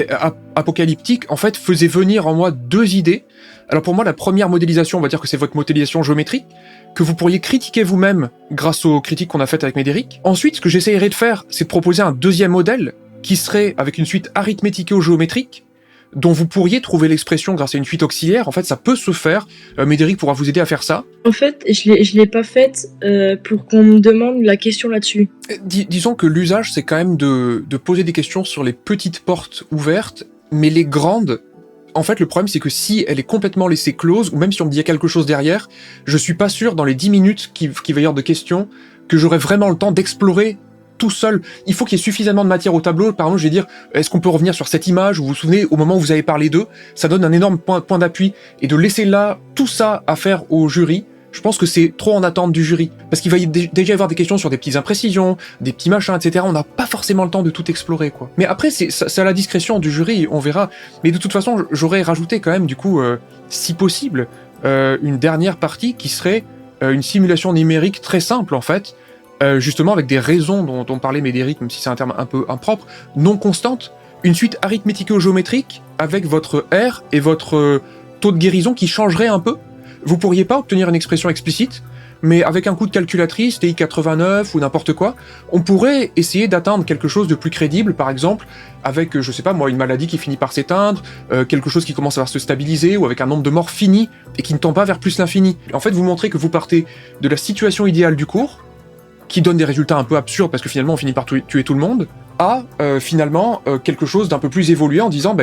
[SPEAKER 4] apocalyptique, en fait, faisait venir en moi deux idées. Alors pour moi, la première modélisation, on va dire que c'est votre modélisation géométrique, que vous pourriez critiquer vous-même grâce aux critiques qu'on a faites avec Médéric. Ensuite, ce que j'essayerais de faire, c'est de proposer un deuxième modèle, qui serait avec une suite arithmético-géométrique, dont vous pourriez trouver l'expression grâce à une suite auxiliaire. En fait, ça peut se faire. Médéric pourra vous aider à faire ça.
[SPEAKER 12] En fait, je l'ai pas faite pour qu'on me demande la question là-dessus.
[SPEAKER 4] Disons que l'usage, c'est quand même de poser des questions sur les petites portes ouvertes, mais les grandes... En fait, le problème, c'est que si elle est complètement laissée close, ou même si on me dit il y a quelque chose derrière, je suis pas sûr, dans les 10 minutes qui va y avoir de questions, que j'aurai vraiment le temps d'explorer tout seul. Il faut qu'il y ait suffisamment de matière au tableau. Par exemple, je vais dire, est-ce qu'on peut revenir sur cette image, vous vous souvenez, au moment où vous avez parlé d'eux, ça donne un énorme point d'appui, et de laisser là tout ça à faire au jury, je pense que c'est trop en attente du jury. Parce qu'il va déjà y avoir des questions sur des petites imprécisions, des petits machins, etc. On n'a pas forcément le temps de tout explorer, quoi. Mais après, c'est à la discrétion du jury, on verra. Mais de toute façon, j'aurais rajouté quand même, du coup, si possible, une dernière partie qui serait une simulation numérique très simple, en fait, justement avec des raisons dont parlait Médéric, même si c'est un terme un peu impropre, non constante, une suite arithmético-géométrique avec votre R et votre taux de guérison qui changerait un peu. Vous pourriez pas obtenir une expression explicite, mais avec un coup de calculatrice, TI-89 ou n'importe quoi, on pourrait essayer d'atteindre quelque chose de plus crédible, par exemple, avec, je sais pas moi, une maladie qui finit par s'éteindre, quelque chose qui commence à se stabiliser, ou avec un nombre de morts fini, et qui ne tend pas vers plus l'infini. En fait, vous montrez que vous partez de la situation idéale du cours, qui donne des résultats un peu absurdes parce que finalement on finit par tuer tout le monde, à finalement quelque chose d'un peu plus évolué en disant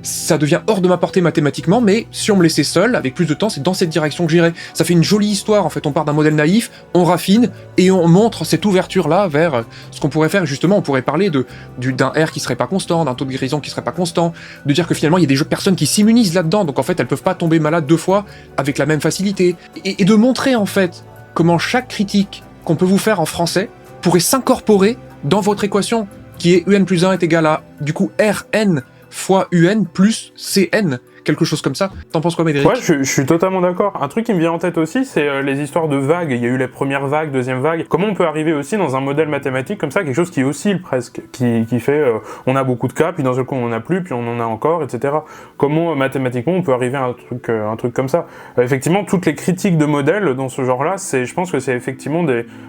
[SPEAKER 4] ça devient hors de ma portée mathématiquement, mais si on me laissait seul, avec plus de temps, c'est dans cette direction que j'irais. Ça fait une jolie histoire, en fait, on part d'un modèle naïf, on raffine, et on montre cette ouverture-là vers ce qu'on pourrait faire, justement, on pourrait parler d'un R qui serait pas constant, d'un taux de guérison qui serait pas constant, de dire que finalement, il y a des personnes qui s'immunisent là-dedans, donc en fait, elles peuvent pas tomber malades 2 fois avec la même facilité, et de montrer, en fait, comment chaque critique qu'on peut vous faire en français pourrait s'incorporer dans votre équation, qui est UN plus 1 est égal à, du coup, Rn fois UN plus CN, quelque chose comme ça. T'en penses quoi, Médéric ?
[SPEAKER 9] Ouais, je suis totalement d'accord. Un truc qui me vient en tête aussi, c'est les histoires de vagues. Il y a eu les premières vagues, deuxième vague. Comment on peut arriver aussi dans un modèle mathématique comme ça, quelque chose qui oscille presque, qui fait on a beaucoup de cas, puis dans un coup on en a plus, puis on en a encore, etc. Comment mathématiquement on peut arriver à un truc comme ça ? Effectivement, toutes les critiques de modèles dans ce genre-là, je pense que c'est effectivement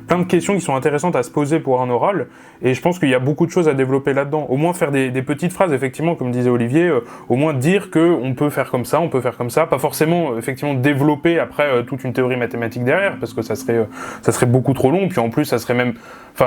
[SPEAKER 9] plein de questions qui sont intéressantes à se poser pour un oral, et je pense qu'il y a beaucoup de choses à développer là-dedans. Au moins faire des petites phrases, effectivement, comme disait Olivier, au moins dire que on peut faire comme ça, pas forcément effectivement développer après toute une théorie mathématique derrière, parce que ça serait beaucoup trop long, puis en plus ça serait même,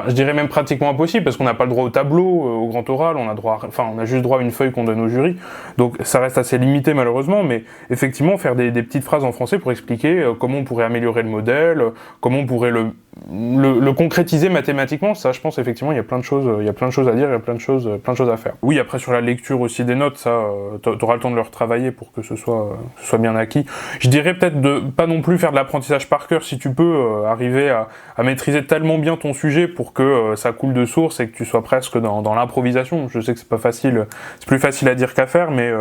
[SPEAKER 9] je dirais même pratiquement impossible, parce qu'on n'a pas le droit au tableau, au grand oral, on a juste droit à une feuille qu'on donne au jury, donc ça reste assez limité malheureusement, mais effectivement faire des petites phrases en français pour expliquer comment on pourrait améliorer le modèle, comment on pourrait le concrétiser mathématiquement, ça je pense effectivement il y a plein de choses à dire, il y a plein de choses à faire. Oui, après sur la lecture aussi des notes, ça t'auras le temps de le retravailler pour que ce soit bien acquis. Je dirais peut-être de pas non plus faire de l'apprentissage par cœur, si tu peux arriver à maîtriser tellement bien ton sujet pour que ça coule de source et que tu sois presque dans l'improvisation. Je sais que c'est pas facile, c'est plus facile à dire qu'à faire, mais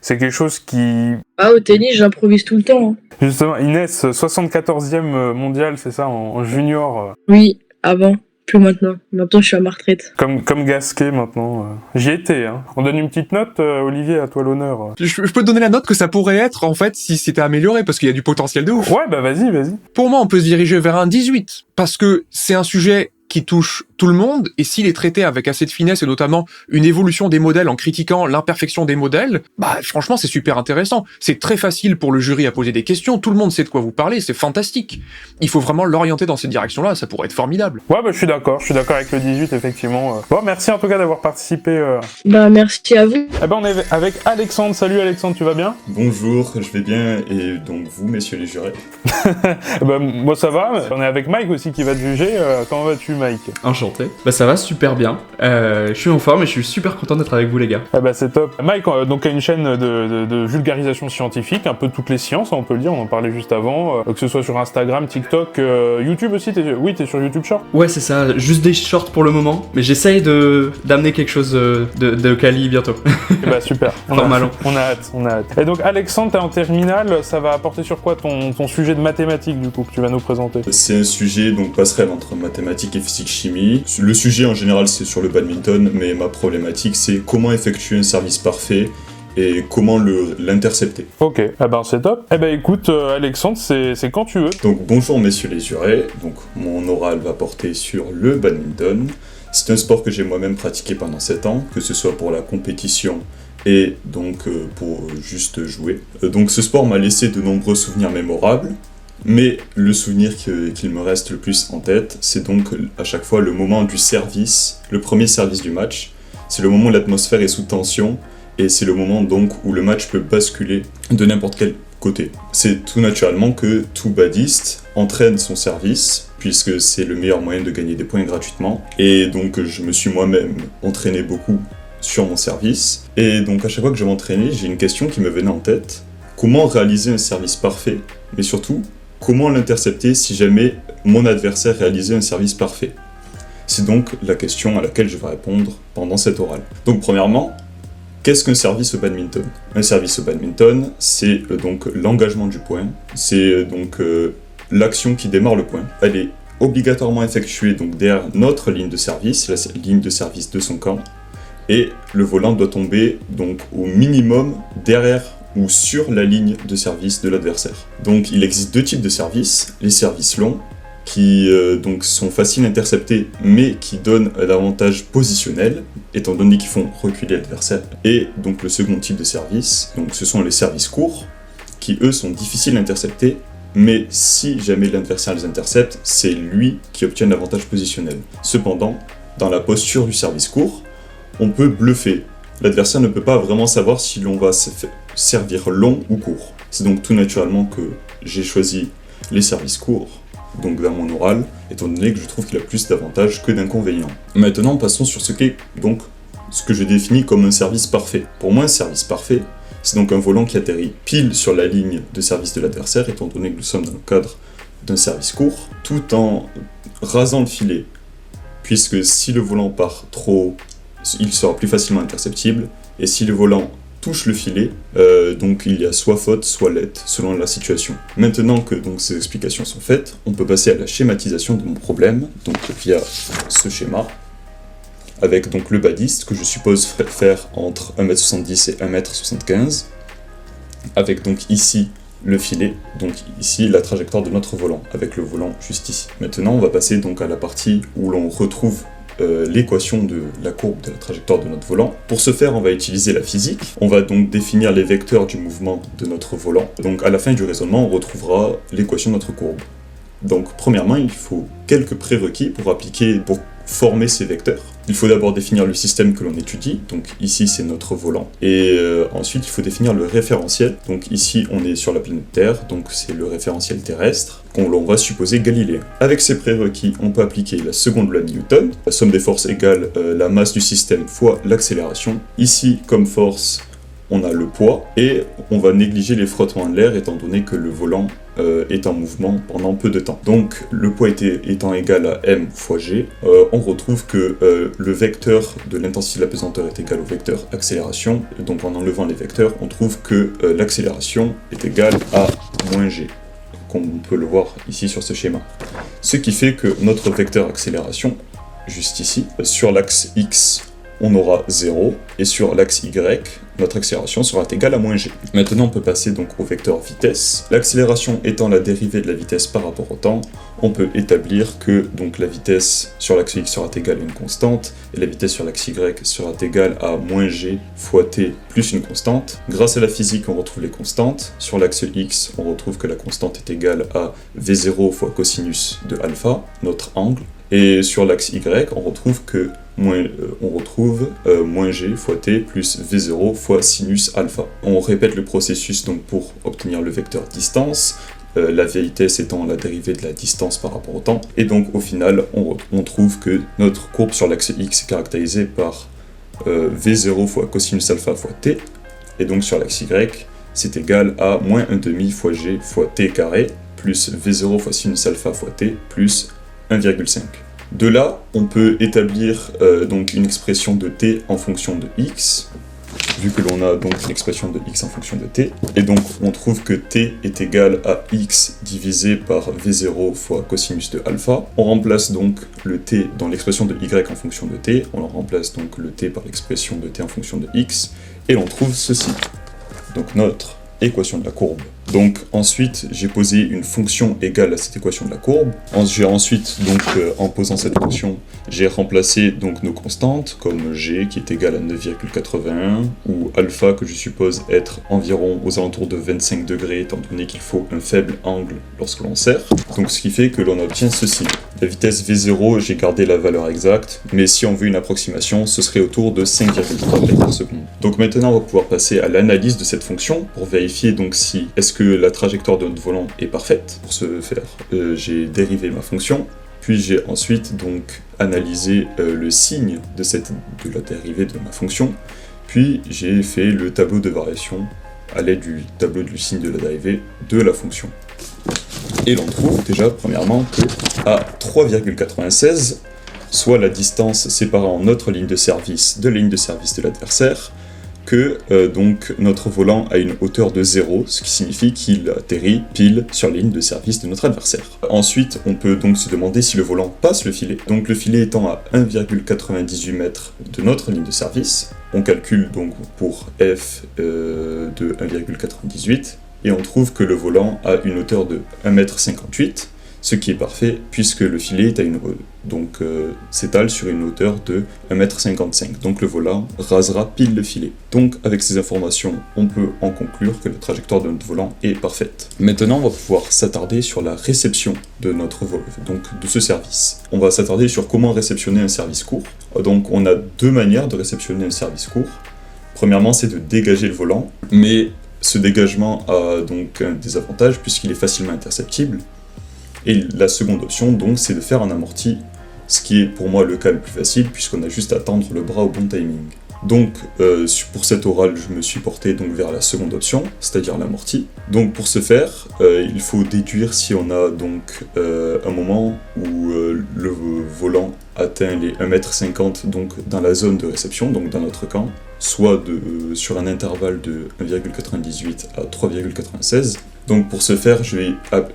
[SPEAKER 9] c'est quelque chose qui...
[SPEAKER 12] Ah, au tennis, j'improvise tout le temps. Hein.
[SPEAKER 9] Justement, Inès, 74e mondial, c'est ça, en junior.
[SPEAKER 12] Oui, avant. Plus maintenant. Maintenant, je suis à ma retraite.
[SPEAKER 9] Comme Gasquet, maintenant. J'y étais, hein. On donne une petite note, Olivier, à toi l'honneur.
[SPEAKER 4] Je peux te donner la note que ça pourrait être, en fait, si c'était amélioré, parce qu'il y a du potentiel de ouf.
[SPEAKER 9] Ouais, bah vas-y.
[SPEAKER 4] Pour moi, on peut se diriger vers un 18, parce que c'est un sujet qui touche tout le monde, et s'il est traité avec assez de finesse, et notamment une évolution des modèles en critiquant l'imperfection des modèles, franchement, c'est super intéressant. C'est très facile pour le jury à poser des questions, tout le monde sait de quoi vous parlez, c'est fantastique. Il faut vraiment l'orienter dans cette direction-là, ça pourrait être formidable.
[SPEAKER 9] Ouais, je suis d'accord avec le 18, effectivement. Bon, merci en tout cas d'avoir participé.
[SPEAKER 12] Merci à vous.
[SPEAKER 9] On est avec Alexandre. Salut Alexandre, tu vas bien ?
[SPEAKER 13] Bonjour, je vais bien, et donc vous, messieurs les jurés ?
[SPEAKER 9] Moi ça va, on est avec Mike aussi qui va te juger. Comment vas-tu, Mike ?
[SPEAKER 14] Enchanté. Ça va super bien. Je suis en forme et je suis super content d'être avec vous, les gars.
[SPEAKER 9] C'est top. Mike donc a une chaîne de vulgarisation scientifique, un peu toutes les sciences, on peut le dire, on en parlait juste avant, que ce soit sur Instagram, TikTok, YouTube aussi. T'es sur YouTube Short ?
[SPEAKER 14] Ouais, c'est ça, juste des shorts pour le moment, mais j'essaye d'amener quelque chose de quali bientôt.
[SPEAKER 9] Super. On a hâte. Et donc Alexandre, t'es en terminale, ça va apporter sur quoi ton sujet de mathématiques du coup que tu vas nous présenter ?
[SPEAKER 13] C'est un sujet donc passerelle entre mathématiques et physique-chimie. Le sujet en général c'est sur le badminton, mais ma problématique c'est comment effectuer un service parfait et comment l'intercepter.
[SPEAKER 9] Ok, c'est top. Écoute Alexandre, c'est quand tu veux.
[SPEAKER 13] Donc bonjour messieurs les jurés, donc mon oral va porter sur le badminton. C'est un sport que j'ai moi-même pratiqué pendant 7 ans, que ce soit pour la compétition et donc pour juste jouer. Donc ce sport m'a laissé de nombreux souvenirs mémorables, mais le souvenir qu'il me reste le plus en tête, c'est donc à chaque fois le moment du service, le premier service du match. C'est le moment où l'atmosphère est sous tension, et c'est le moment donc où le match peut basculer de n'importe quel côté. C'est tout naturellement que tout badiste entraîne son service, puisque c'est le meilleur moyen de gagner des points gratuitement, et donc je me suis moi-même entraîné beaucoup sur mon service, et donc à chaque fois que je m'entraînais, j'ai une question qui me venait en tête: comment réaliser un service parfait, mais surtout, comment l'intercepter si jamais mon adversaire réalisait un service parfait? C'est donc la question à laquelle je vais répondre pendant cet oral. Donc premièrement, qu'est-ce qu'un service au badminton ? Un service au badminton, c'est donc l'engagement du point, c'est donc l'action qui démarre le point. Elle est obligatoirement effectuée donc derrière notre ligne de service, la ligne de service de son camp, et le volant doit tomber donc au minimum derrière ou sur la ligne de service de l'adversaire. Donc il existe 2 types de services, les services longs, qui donc sont faciles à intercepter, mais qui donnent un avantage positionnel, étant donné qu'ils font reculer l'adversaire. Et donc le second type de service, donc ce sont les services courts, qui eux sont difficiles à intercepter, mais si jamais l'adversaire les intercepte, c'est lui qui obtient l'avantage positionnel. Cependant, dans la posture du service court, on peut bluffer. L'adversaire ne peut pas vraiment savoir si l'on va servir long ou court. C'est donc tout naturellement que j'ai choisi les services courts, donc dans mon oral, étant donné que je trouve qu'il a plus d'avantages que d'inconvénients. Maintenant, passons sur ce qu'est donc ce que je définis comme un service parfait. Pour moi, un service parfait, c'est donc un volant qui atterrit pile sur la ligne de service de l'adversaire, étant donné que nous sommes dans le cadre d'un service court, tout en rasant le filet, puisque si le volant part trop haut, il sera plus facilement interceptible, et si le volant touche le filet, donc il y a soit faute, soit let, selon la situation. Maintenant que donc, ces explications sont faites, on peut passer à la schématisation de mon problème, donc via ce schéma, avec donc le badiste que je suppose faire entre 1m70 et 1m75, avec donc ici le filet, donc ici la trajectoire de notre volant, avec le volant juste ici. Maintenant on va passer donc à la partie où l'on retrouve l'équation de la courbe de la trajectoire de notre volant. Pour ce faire, on va utiliser la physique. On va donc définir les vecteurs du mouvement de notre volant. Donc à la fin du raisonnement, on retrouvera l'équation de notre courbe. Donc premièrement, il faut quelques prérequis pour former ces vecteurs. Il faut d'abord définir le système que l'on étudie, donc ici c'est notre volant, et ensuite il faut définir le référentiel, donc ici on est sur la planète Terre, donc c'est le référentiel terrestre, qu'on va supposer galiléen. Avec ces prérequis, on peut appliquer la seconde loi de Newton, la somme des forces égale la masse du système fois l'accélération. Ici, comme force, on a le poids, et on va négliger les frottements de l'air étant donné que le volant est en mouvement pendant peu de temps. Donc le poids étant égal à m fois g, on retrouve que le vecteur de l'intensité de la pesanteur est égal au vecteur accélération, donc en enlevant les vecteurs, on trouve que l'accélération est égale à moins g, comme on peut le voir ici sur ce schéma. Ce qui fait que notre vecteur accélération, juste ici, sur l'axe x, on aura 0, et sur l'axe y, notre accélération sera égale à moins g. Maintenant, on peut passer donc au vecteur vitesse. L'accélération étant la dérivée de la vitesse par rapport au temps, on peut établir que donc, la vitesse sur l'axe x sera égale à une constante, et la vitesse sur l'axe y sera égale à moins g fois t plus une constante. Grâce à la physique, on retrouve les constantes. Sur l'axe x, on retrouve que la constante est égale à v0 fois cosinus de alpha, notre angle. Et sur l'axe y, on retrouve que moins g fois t plus v0 fois sinus alpha. On répète le processus donc pour obtenir le vecteur distance, la vitesse étant la dérivée de la distance par rapport au temps, et donc au final on trouve que notre courbe sur l'axe x est caractérisée par v0 fois cosinus alpha fois t, et donc sur l'axe y c'est égal à moins 1/2 fois g fois t carré plus v0 fois sinus alpha fois t plus 1,5. De là, on peut établir donc une expression de t en fonction de x, vu que l'on a donc une expression de x en fonction de t, et donc on trouve que t est égal à x divisé par v0 fois cosinus de alpha. On remplace donc le t dans l'expression de y en fonction de t, on remplace donc le t par l'expression de t en fonction de x, et l'on trouve ceci. Donc notre équation de la courbe. Donc ensuite j'ai posé une fonction égale à cette équation de la courbe. J'ai ensuite donc en posant cette fonction, j'ai remplacé donc nos constantes comme g qui est égal à 9,81 ou alpha que je suppose être environ aux alentours de 25 degrés étant donné qu'il faut un faible angle lorsque l'on serre. Donc ce qui fait que l'on obtient ceci. La vitesse v0, j'ai gardé la valeur exacte, mais si on veut une approximation, ce serait autour de 5,3 mètres par seconde. Donc maintenant on va pouvoir passer à l'analyse de cette fonction pour vérifier donc si est-ce que la trajectoire de notre volant est parfaite. Pour ce faire, j'ai dérivé ma fonction, puis j'ai ensuite donc analysé le signe de la dérivée de ma fonction, puis j'ai fait le tableau de variation à l'aide du tableau du signe de la dérivée de la fonction. Et l'on trouve déjà premièrement que à 3,96, soit la distance séparant notre ligne de service de la ligne de service de l'adversaire, que donc notre volant a une hauteur de 0, ce qui signifie qu'il atterrit pile sur la ligne de service de notre adversaire. Ensuite, on peut donc se demander si le volant passe le filet. Donc le filet étant à 1,98 mètres de notre ligne de service, on calcule donc pour f de 1,98 et on trouve que le volant a une hauteur de 1,58 m, ce qui est parfait puisque le filet s'étale sur une hauteur de 1,55 m. Donc le volant rasera pile le filet. Donc avec ces informations, on peut en conclure que la trajectoire de notre volant est parfaite. Maintenant, on va pouvoir s'attarder sur la réception de de ce service. On va s'attarder sur comment réceptionner un service court. Donc on a deux manières de réceptionner un service court. Premièrement, c'est de dégager le volant, mais ce dégagement a donc un désavantage puisqu'il est facilement interceptible. Et la seconde option, donc, c'est de faire un amorti, ce qui est pour moi le cas le plus facile puisqu'on a juste à tendre le bras au bon timing. Donc, pour cet oral, je me suis porté donc vers la seconde option, c'est-à-dire l'amorti. Donc, pour ce faire, il faut déduire si on a donc un moment où le volant atteint les 1,50 m donc dans la zone de réception, donc dans notre camp, soit sur un intervalle de 1,98 à 3,96. Donc pour ce faire, je vais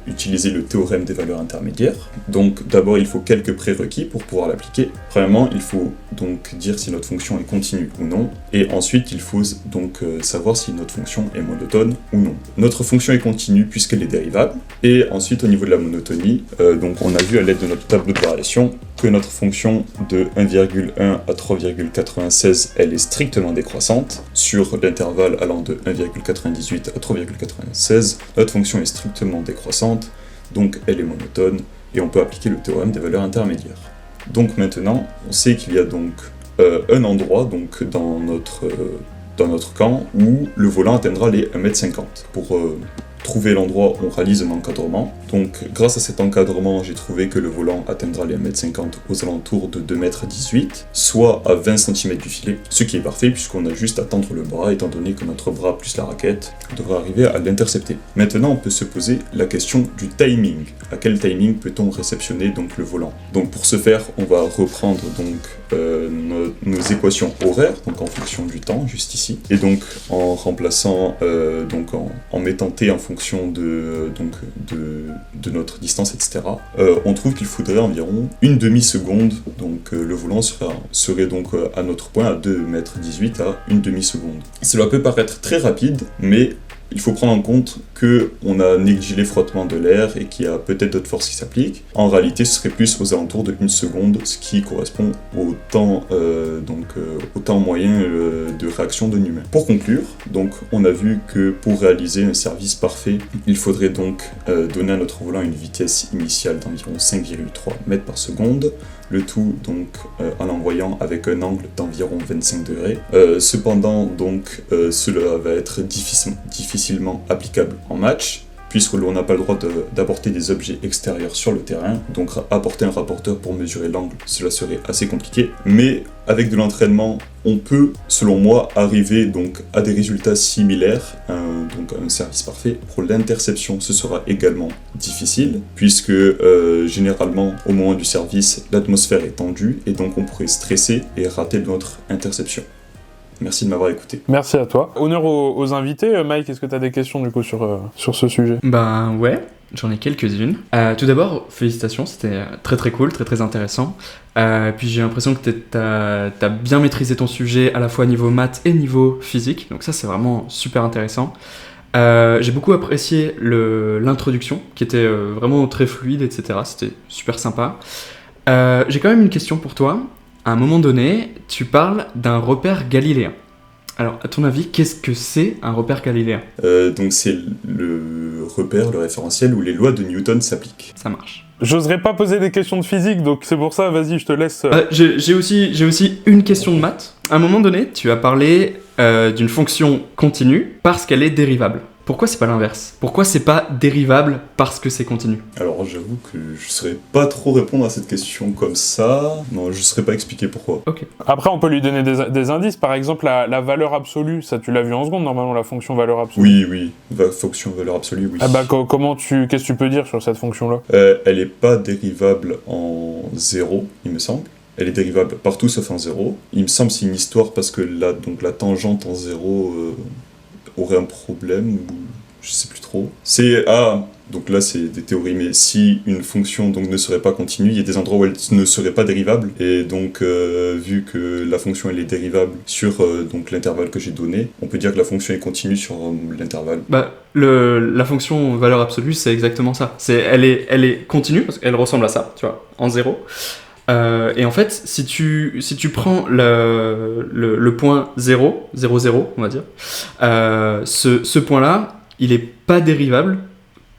[SPEAKER 13] utiliser le théorème des valeurs intermédiaires. Donc d'abord, il faut quelques prérequis pour pouvoir l'appliquer. Premièrement, il faut donc dire si notre fonction est continue ou non. Et ensuite, il faut donc savoir si notre fonction est monotone ou non. Notre fonction est continue puisqu'elle est dérivable. Et ensuite, au niveau de la monotonie, donc on a vu à l'aide de notre tableau de variation que notre fonction de 1,1 à 3,96, elle est strictement décroissante. Sur l'intervalle allant de 1,98 à 3,96, notre fonction est strictement décroissante, donc elle est monotone, et on peut appliquer le théorème des valeurs intermédiaires. Donc maintenant, on sait qu'il y a donc un endroit donc, dans notre camp où le volant atteindra les 1,50 m. Pour trouver l'endroit, on réalise un encadrement. Donc grâce à cet encadrement, j'ai trouvé que le volant atteindra les 1,50 m aux alentours de 2,18 m, soit à 20 cm du filet, ce qui est parfait puisqu'on a juste à tendre le bras, étant donné que notre bras plus la raquette devrait arriver à l'intercepter. Maintenant, on peut se poser la question du timing. À quel timing peut-on réceptionner donc le volant? Donc pour ce faire, on va reprendre donc nos équations horaires, donc en fonction du temps, juste ici, et donc en remplaçant, en mettant t en fonction de notre distance, etc. On trouve qu'il faudrait environ une demi-seconde, donc le volant serait donc à notre point à 2,18 m à une demi-seconde. Cela peut paraître très rapide, mais il faut prendre en compte qu'on a négligé les frottements de l'air et qu'il y a peut-être d'autres forces qui s'appliquent. En réalité, ce serait plus aux alentours de 1 seconde, ce qui correspond au temps, au temps moyen de réaction d'un humain. Pour conclure, donc, on a vu que pour réaliser un service parfait, il faudrait donc donner à notre volant une vitesse initiale d'environ 5,3 mètres par seconde, le tout donc en l'envoyant avec un angle d'environ 25 degrés. Cependant, donc, cela va être difficilement applicable en match, puisque l'on n'a pas le droit d'apporter des objets extérieurs sur le terrain, donc apporter un rapporteur pour mesurer l'angle, cela serait assez compliqué, mais avec de l'entraînement, on peut, selon moi, arriver donc à des résultats similaires, donc à un service parfait. Pour l'interception, ce sera également difficile, puisque généralement, au moment du service, l'atmosphère est tendue, et donc on pourrait stresser et rater notre interception. Merci de m'avoir écouté.
[SPEAKER 9] Merci à toi. Honneur aux invités. Mike, est-ce que tu as des questions du coup sur ce sujet?
[SPEAKER 14] Ben ouais, j'en ai quelques-unes. Tout d'abord, félicitations, c'était très très cool, très très intéressant. Puis j'ai l'impression que t'as bien maîtrisé ton sujet à la fois niveau maths et niveau physique, donc ça c'est vraiment super intéressant. J'ai beaucoup apprécié l'introduction, qui était vraiment très fluide, etc. C'était super sympa. J'ai quand même une question pour toi. À un moment donné, tu parles d'un repère galiléen. Alors, à ton avis, qu'est-ce que c'est un repère galiléen?
[SPEAKER 13] Donc c'est le repère, le référentiel où les lois de Newton s'appliquent.
[SPEAKER 14] Ça marche.
[SPEAKER 9] J'oserais pas poser des questions de physique, donc c'est pour ça, vas-y, je te laisse.
[SPEAKER 14] J'ai aussi une question de maths. À un moment donné, tu as parlé d'une fonction continue parce qu'elle est dérivable. Pourquoi c'est pas l'inverse? Pourquoi c'est pas dérivable parce que c'est continu?
[SPEAKER 13] Alors j'avoue que je saurais pas trop répondre à cette question comme ça. Non, je saurais pas expliquer pourquoi.
[SPEAKER 14] Ok.
[SPEAKER 9] Après, on peut lui donner des indices. Par exemple, la valeur absolue, ça tu l'as vu en seconde normalement, la fonction valeur absolue.
[SPEAKER 13] Oui. Fonction valeur absolue, oui.
[SPEAKER 9] Ah bah qu'est-ce que tu peux dire sur cette fonction-là?
[SPEAKER 13] Elle est pas dérivable en 0, il me semble. Elle est dérivable partout sauf en 0. Il me semble que c'est une histoire parce que la tangente en 0 aurait un problème, ou je sais plus trop. Donc là, c'est des théories, mais si une fonction donc ne serait pas continue, il y a des endroits où elle ne serait pas dérivable, et donc vu que la fonction elle est dérivable sur donc l'intervalle que j'ai donné, on peut dire que la fonction est continue sur l'intervalle.
[SPEAKER 14] Bah, la fonction valeur absolue, c'est exactement ça. Elle est continue, parce qu'elle ressemble à ça, tu vois, en 0. Et en fait, si tu prends le point 0, 0, 0, on va dire, ce point-là, il est pas dérivable,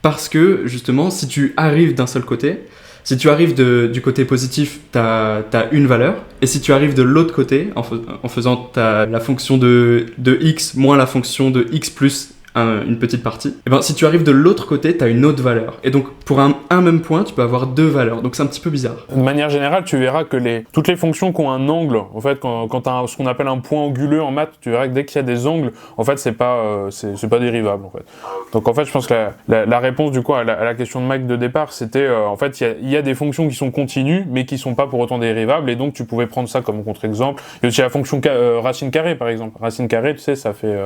[SPEAKER 14] parce que, justement, si tu arrives d'un seul côté, si tu arrives du côté positif, t'as une valeur, et si tu arrives de l'autre côté, en faisant la fonction de x moins la fonction de x plus une petite partie, et ben si tu arrives de l'autre côté, t'as une autre valeur. Et donc pour un même point, tu peux avoir deux valeurs. Donc c'est un petit peu bizarre.
[SPEAKER 9] De manière générale, tu verras que toutes les fonctions qui ont un angle, en fait, quand t'as ce qu'on appelle un point anguleux en maths, tu verras que dès qu'il y a des angles, en fait, c'est pas dérivable, en fait. Donc en fait, je pense que la réponse du coup à la question de Mike de départ, c'était en fait, il y a des fonctions qui sont continues, mais qui sont pas pour autant dérivables, et donc tu pouvais prendre ça comme contre-exemple. Il y a aussi la fonction racine carrée, par exemple. Racine carrée, tu sais, ça fait.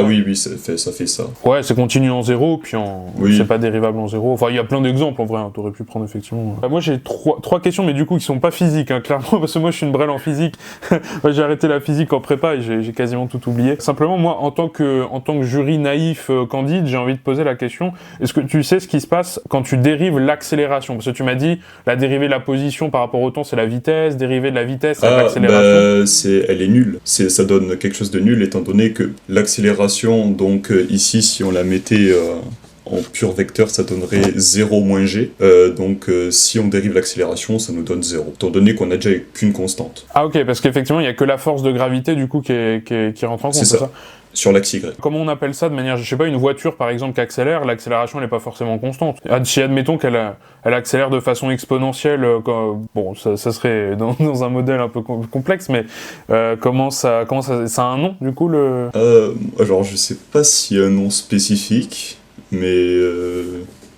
[SPEAKER 13] Oui, ça fait ça.
[SPEAKER 9] Ouais, c'est continu en 0, puis
[SPEAKER 13] oui.
[SPEAKER 9] C'est pas dérivable en 0. Enfin, il y a plein d'exemples en vrai, hein, t'aurais pu prendre effectivement. Moi j'ai trois questions, mais du coup qui sont pas physiques, hein, clairement, parce que moi je suis une brêle en physique. J'ai arrêté la physique en prépa et j'ai quasiment tout oublié. Simplement, moi, en tant que jury naïf candide, j'ai envie de poser la question, est-ce que tu sais ce qui se passe quand tu dérives l'accélération? Parce que tu m'as dit, la dérivée de la position par rapport au temps, c'est la vitesse, dérivée de la vitesse, c'est l'accélération.
[SPEAKER 13] Elle est nulle. Ça donne quelque chose de nul, étant donné que l'accélération, donc ici, si on la mettait en pur vecteur, ça donnerait 0 moins g. Donc si on dérive l'accélération, ça nous donne 0. Étant donné qu'on a déjà qu'une constante.
[SPEAKER 9] Ah ok, parce qu'effectivement, il n'y a que la force de gravité du coup qui rentre en compte,
[SPEAKER 13] c'est ça. Sur l'axe Y.
[SPEAKER 9] Comment on appelle ça de manière, je sais pas, une voiture par exemple qui accélère, l'accélération elle est pas forcément constante. Si admettons qu'elle accélère de façon exponentielle, bon ça serait dans un modèle un peu complexe, mais comment ça a un nom du coup
[SPEAKER 13] Alors je sais pas s'il y a un nom spécifique, mais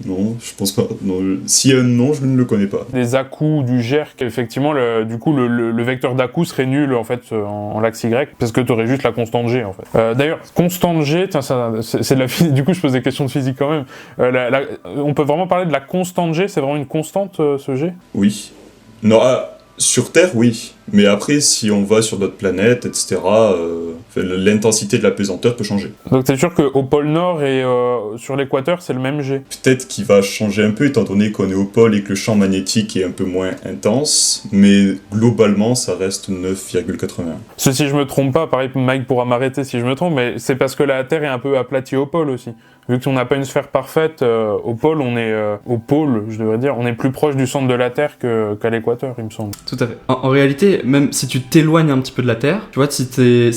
[SPEAKER 13] non, je pense pas. Non, s'il y a un nom, je ne le connais pas.
[SPEAKER 9] Les à-coups du GERC, effectivement, le vecteur d'à-coups serait nul en fait en l'axe Y, parce que tu aurais juste la constante G en fait. D'ailleurs, constante G, tiens, c'est de la physique. Du coup, je pose des questions de physique quand même. On peut vraiment parler de la constante G, c'est vraiment une constante ce G?
[SPEAKER 13] Oui. Non, sur Terre, oui. Mais après, si on va sur d'autres planètes, etc., l'intensité de la pesanteur peut changer.
[SPEAKER 9] Donc t'es sûr qu'au pôle Nord et sur l'équateur, c'est le même G?
[SPEAKER 13] Peut-être qu'il va changer un peu, étant donné qu'on est au pôle et que le champ magnétique est un peu moins intense, mais globalement, ça reste 9,81.
[SPEAKER 9] Si je me trompe pas, pareil, Mike pourra m'arrêter si je me trompe, mais c'est parce que la Terre est un peu aplatie au pôle aussi. Vu qu'on n'a pas une sphère parfaite, au pôle, on est au pôle, je devrais dire, on est plus proche du centre de la Terre qu'à l'équateur, il me semble.
[SPEAKER 14] Tout à fait. En réalité, même si tu t'éloignes un petit peu de la Terre, tu vois, si t'es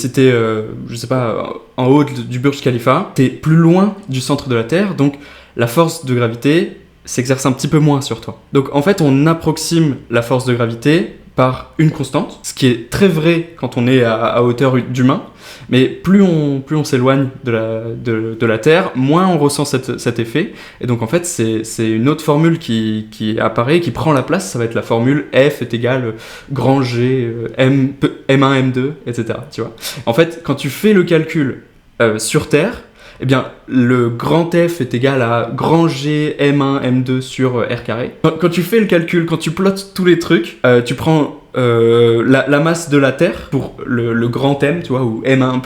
[SPEAKER 14] je sais pas, en haut du Burj Khalifa, t'es plus loin du centre de la Terre, donc la force de gravité s'exerce un petit peu moins sur toi. Donc en fait, on approxime la force de gravité par une constante, ce qui est très vrai quand on est à hauteur d'humain, mais plus on s'éloigne de la Terre, moins on ressent cet effet, et donc en fait c'est une autre formule qui apparaît, qui prend la place, ça va être la formule F est égal grand G, M1, M2, etc. Tu vois. En fait, quand tu fais le calcul sur Terre, eh bien, le grand F est égal à grand G, M1, M2 sur R carré. Quand tu fais le calcul, quand tu plottes tous les trucs, tu prends la masse de la Terre pour le grand M, tu vois, ou M1,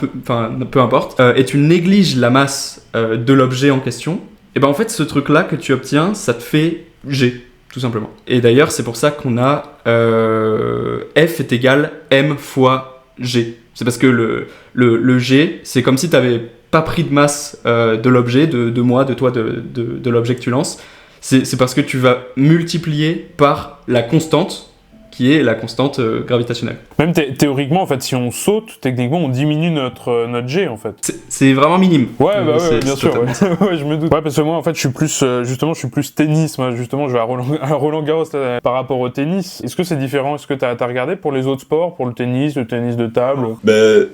[SPEAKER 14] peu importe, et tu négliges la masse de l'objet en question, et ben en fait, ce truc-là que tu obtiens, ça te fait G, tout simplement. Et d'ailleurs, c'est pour ça qu'on a F est égal M fois G. C'est parce que le G, c'est comme si tu avais pas pris de masse de l'objet, de moi, de toi, de l'objet que tu lances. C'est parce que tu vas multiplier par la constante, qui est la constante gravitationnelle.
[SPEAKER 9] Même théoriquement, en fait, si on saute, techniquement, on diminue notre G, en fait.
[SPEAKER 14] C'est vraiment minime.
[SPEAKER 9] Ouais, bien sûr. Ouais, je me doute. Ouais, parce que moi, en fait, je suis plus tennis. Moi, justement, je vais à Roland Garros par rapport au tennis. Est-ce que c'est différent? Est-ce que t'as regardé pour les autres sports, pour le tennis de table?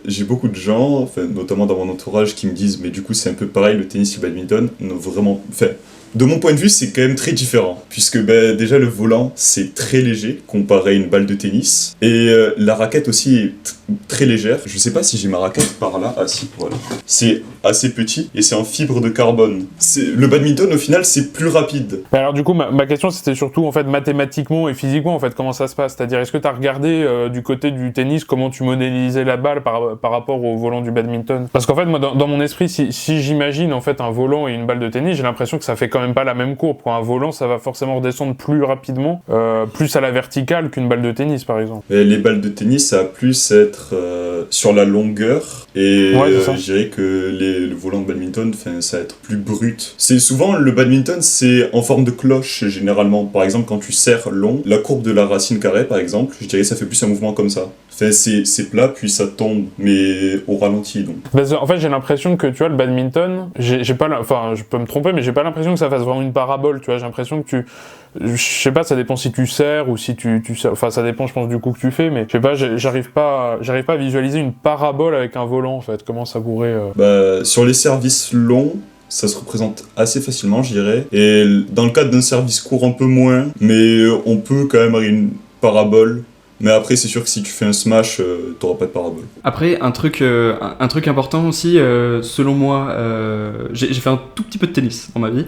[SPEAKER 13] J'ai beaucoup de gens, notamment dans mon entourage, qui me disent, mais du coup, c'est un peu pareil, le tennis et le badminton. Non, vraiment, De mon point de vue, c'est quand même très différent, puisque déjà le volant, c'est très léger, comparé à une balle de tennis, et la raquette aussi est très légère. Je sais pas si j'ai ma raquette par là, ah si, voilà. C'est assez petit, et c'est en fibre de carbone. Le badminton, au final, c'est plus rapide.
[SPEAKER 9] Mais alors du coup, ma question, c'était surtout, en fait, mathématiquement et physiquement, en fait, comment ça se passe? C'est-à-dire, est-ce que tu as regardé du côté du tennis, comment tu modélisais la balle par rapport au volant du badminton? Parce qu'en fait, moi, dans mon esprit, si j'imagine, en fait, un volant et une balle de tennis, j'ai l'impression que ça fait quand même pas la même courbe. Pour un volant, ça va forcément redescendre plus rapidement, plus à la verticale qu'une balle de tennis, par exemple.
[SPEAKER 13] Et les balles de tennis, ça va plus être sur la longueur, et je dirais que le volant de badminton, ça va être plus brut. C'est souvent, le badminton, c'est en forme de cloche, généralement. Par exemple, quand tu serres long, la courbe de la racine carrée, par exemple, je dirais que ça fait plus un mouvement comme ça. C'est plat, puis ça tombe, mais au ralenti, donc.
[SPEAKER 9] En fait, j'ai l'impression que, tu vois, le badminton, j'ai pas enfin, je peux me tromper, mais j'ai pas l'impression que ça fasse vraiment une parabole, tu vois, j'ai l'impression que je sais pas, ça dépend si tu serres ou si tu serres, enfin, ça dépend, je pense, du coup que tu fais, mais je sais pas, j'arrive pas à visualiser une parabole avec un volant, en fait, comment ça pourrait...
[SPEAKER 13] Sur les services longs, ça se représente assez facilement, je dirais, et dans le cadre d'un service court, un peu moins, mais on peut quand même avoir une parabole. Mais après, c'est sûr que si tu fais un smash, t'auras pas de parabole.
[SPEAKER 14] Après, un truc important aussi, selon moi, j'ai fait un tout petit peu de tennis dans ma vie.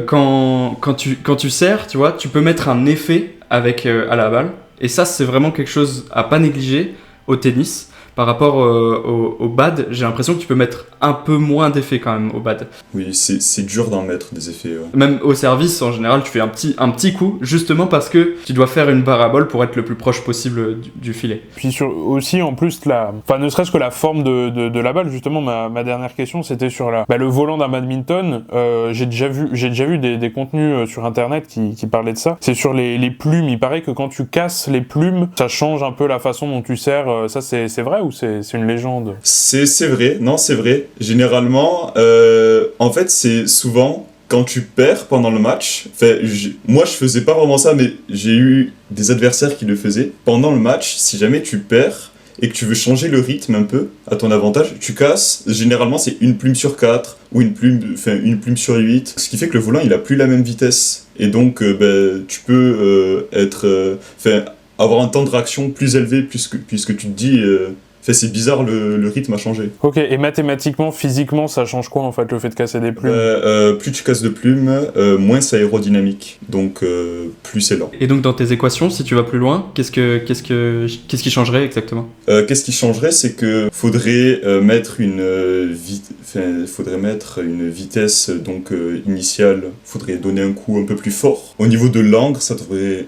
[SPEAKER 14] Quand tu serres, tu vois, tu peux mettre un effet avec à la balle. Et ça, c'est vraiment quelque chose à pas négliger au tennis. Par rapport au bad, j'ai l'impression que tu peux mettre un peu moins d'effets quand même au bad.
[SPEAKER 13] Oui, c'est dur d'en mettre des effets. Ouais.
[SPEAKER 14] Même au service, en général, tu fais un petit coup, justement parce que tu dois faire une parabole pour être le plus proche possible du filet.
[SPEAKER 9] Puis aussi, en plus, ne serait-ce que la forme de la balle, justement, ma dernière question, c'était sur le volant d'un badminton. J'ai déjà vu des contenus sur Internet qui parlaient de ça. C'est sur les plumes. Il paraît que quand tu casses les plumes, ça change un peu la façon dont tu serres. Ça, c'est vrai ou c'est une légende?
[SPEAKER 13] C'est vrai, non, c'est vrai. Généralement, en fait, c'est souvent quand tu perds pendant le match. Moi, je faisais pas vraiment ça, mais j'ai eu des adversaires qui le faisaient. Pendant le match, si jamais tu perds et que tu veux changer le rythme un peu à ton avantage, tu casses. Généralement, c'est une plume sur 4 ou une plume sur 8. Ce qui fait que le volant, il a plus la même vitesse. Et donc, tu peux avoir un temps de réaction plus élevé puisque tu te dis... c'est bizarre, le rythme a changé.
[SPEAKER 9] Ok, et mathématiquement, physiquement, ça change quoi en fait, le fait de casser des plumes?
[SPEAKER 13] Plus tu casses de plumes, moins c'est aérodynamique, donc plus c'est lent.
[SPEAKER 14] Et donc dans tes équations, si tu vas plus loin, qu'est-ce qui changerait exactement?
[SPEAKER 13] Qu'est-ce qui changerait, c'est que faudrait mettre une vitesse donc initiale, faudrait donner un coup un peu plus fort. Au niveau de l'angle, ça devrait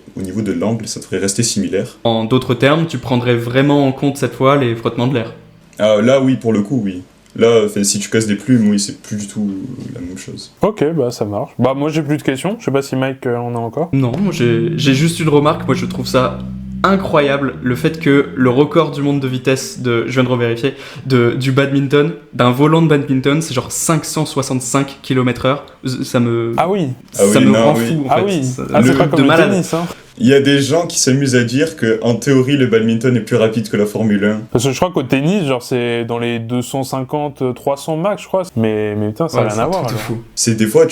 [SPEAKER 13] rester similaire.
[SPEAKER 14] En d'autres termes, tu prendrais vraiment en compte cette fois les frottements de l'air.
[SPEAKER 13] Là oui, pour le coup oui. Là, si tu casses des plumes, oui, c'est plus du tout la même chose.
[SPEAKER 9] Ok, ça marche. Moi j'ai plus de questions, je sais pas si Mike en a encore.
[SPEAKER 14] Non, moi j'ai juste une remarque, moi je trouve ça incroyable, le fait que le record du monde de vitesse je viens de revérifier, du badminton, d'un volant de badminton, c'est genre 565 km/h. Ça me...
[SPEAKER 9] Ah oui.
[SPEAKER 14] Ça me rend fou, en fait.
[SPEAKER 9] Ah oui. C'est pas comme le tennis, hein.
[SPEAKER 13] Il y a des gens qui s'amusent à dire qu'en théorie, le badminton est plus rapide que la Formule 1.
[SPEAKER 9] Parce que je crois qu'au tennis, genre, c'est dans les 250, 300 max, je crois. Mais putain, ça n'a rien à voir.
[SPEAKER 13] C'est des fois,